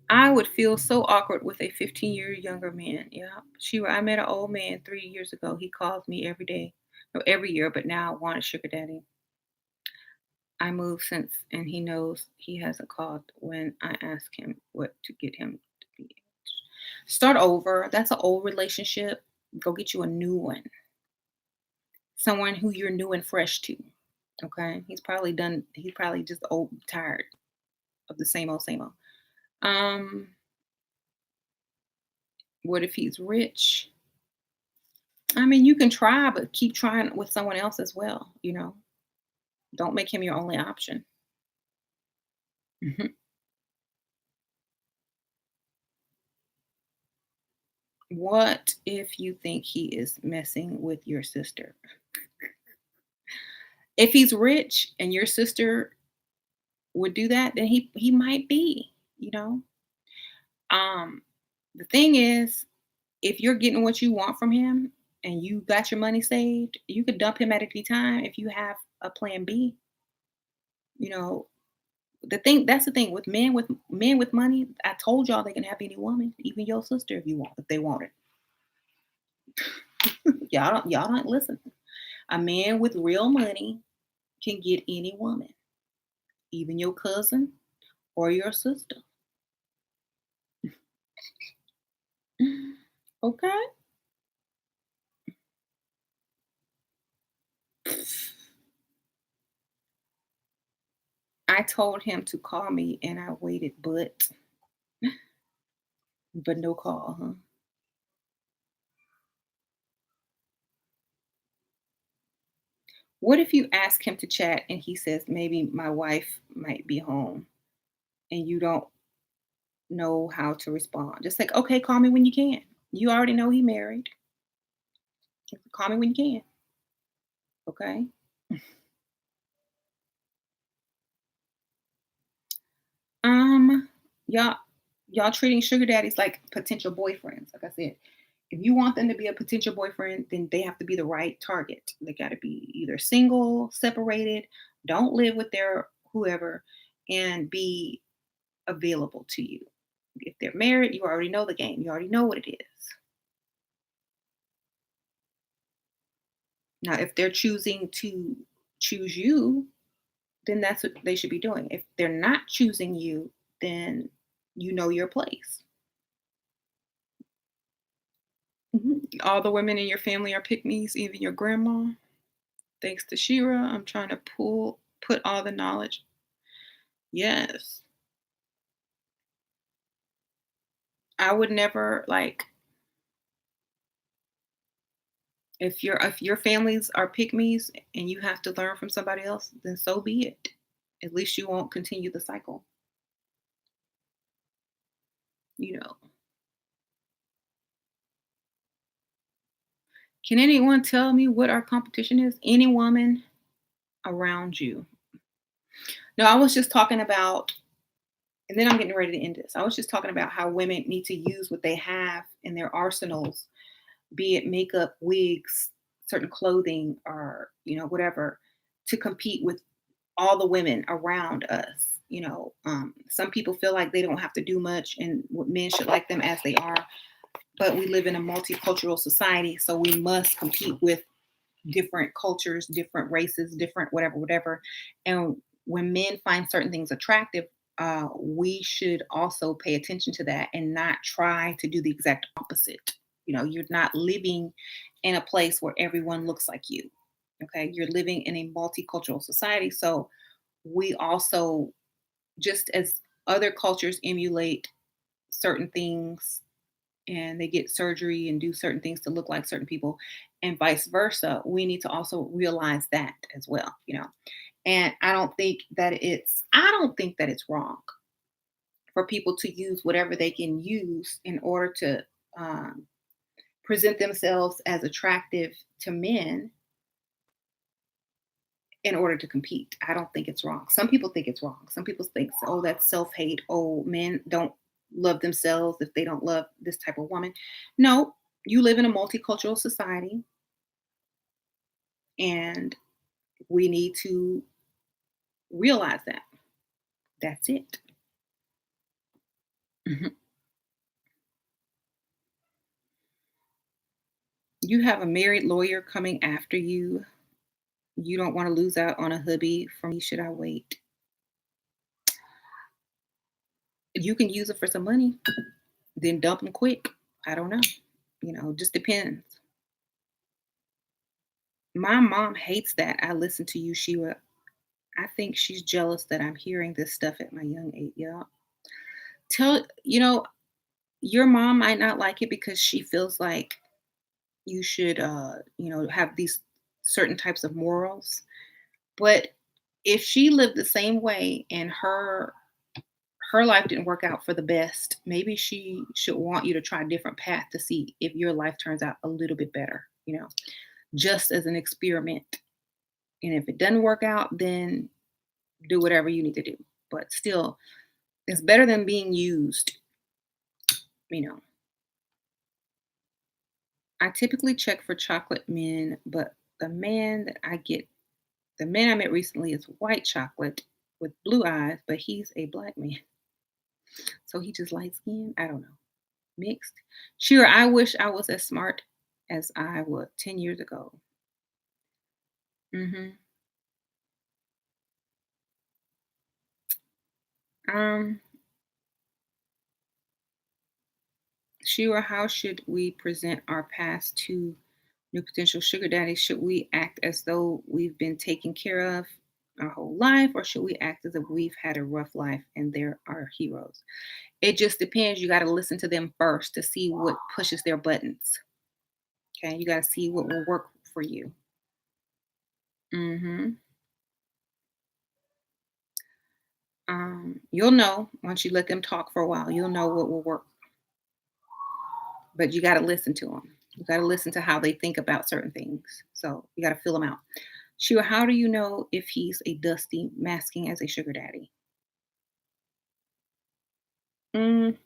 I would feel so awkward with a 15-year younger man. Yeah. I met an old man 3 years ago. He calls me every day, no, every year, but now I want a sugar daddy. I moved since, and he knows he hasn't called when I ask him what to get him to be. Start over. That's an old relationship. Go get you a new one. Someone who you're new and fresh to. Okay. He's probably just old, tired of the same old, same old. Um, what if he's rich? I mean, you can try, but keep trying with someone else as well. Don't make him your only option. Mhm. What if you think he is messing with your sister? If he's rich and your sister would do that, then he might be. Um, the thing is, if you're getting what you want from him and you got your money saved, you could dump him at any time if you have a plan B. You know, that's the thing with men with money. I told y'all they can have any woman, even your sister if they want it. Y'all don't listen. A man with real money can get any woman, even your cousin or your sister. Okay. I told him to call me and I waited, but no call, huh? What if you ask him to chat and he says maybe my wife might be home, and you don't know how to respond? Just like, okay, call me when you can. You already know he married. Call me when you can. Okay. Um, y'all, y'all treating sugar daddies like potential boyfriends. Like I said, if you want them to be a potential boyfriend, then they have to be the right target. They got to be either single, separated, don't live with their whoever, and be available to you. If they're married, you already know the game. You already know what it is. Now, if they're choosing to choose you, then that's what they should be doing. If they're not choosing you, then you know your place. All the women in your family are pick me's, even your grandma. Thanks to Shira, I'm trying to put all the knowledge. Yes. I would never like if your families are pick me's and you have to learn from somebody else, then so be it. At least you won't continue the cycle, you know. Can anyone tell me what our competition is? Any woman around you. No, I was just talking about, and then I'm getting ready to end this. I was just talking about how women need to use what they have in their arsenals, be it makeup, wigs, certain clothing, or whatever, to compete with all the women around us. Some people feel like they don't have to do much, and men should like them as they are. But we live in a multicultural society, so we must compete with different cultures, different races, different whatever, whatever. And when men find certain things attractive, we should also pay attention to that and not try to do the exact opposite. You're not living in a place where everyone looks like you. Okay. You're living in a multicultural society. So we also, just as other cultures emulate certain things and they get surgery and do certain things to look like certain people and vice versa, we need to also realize that as well. And I don't think that it's wrong for people to use whatever they can use in order to um, present themselves as attractive to men in order to compete. I don't think it's wrong. Some people think it's wrong. Some people think, oh, that's self-hate. Oh, men don't love themselves if they don't love this type of woman. No, you live in a multicultural society, and we need to realize that. That's it. Mhm. You have a married lawyer coming after you. You don't want to lose out on a hubby. For me, should I wait? You can use it for some money, then dump them quick. I don't know. Just depends. My mom hates that I listen to you, Sheila. I think she's jealous that I'm hearing this stuff at my young age. Yeah. Tell, your mom might not like it because she feels like you should, have these certain types of morals. But if she lived the same way and her life didn't work out for the best, maybe she should want you to try a different path to see if your life turns out a little bit better, just as an experiment. And if it doesn't work out, then do whatever you need to do. But still, it's better than being used, you know. I typically check for chocolate men, but the man I met recently is white chocolate with blue eyes, but he's a black man. So he just light skinned. I don't know. Mixed. Sure, I wish I was as smart as I was 10 years ago. hmm Um, Shira, how should we present our past to new potential sugar daddies? Should we act as though we've been taken care of our whole life, or should we act as if we've had a rough life and they're our heroes? It just depends. You got to listen to them first to see what pushes their buttons. Okay, you got to see what will work for you. hmm You'll know once you let them talk for a while. You'll know what will work, but you got to listen to them. You got to listen to how they think about certain things. So you got to fill them out. Sure. How do you know if he's a dusty masking as a sugar daddy? Mm,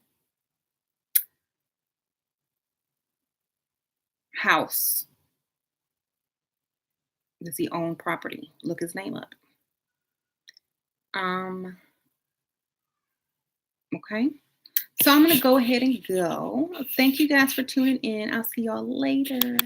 House. Does he own property? Look his name up. Um. Okay. So I'm gonna go ahead and go. Thank you guys for tuning in. I'll see y'all later.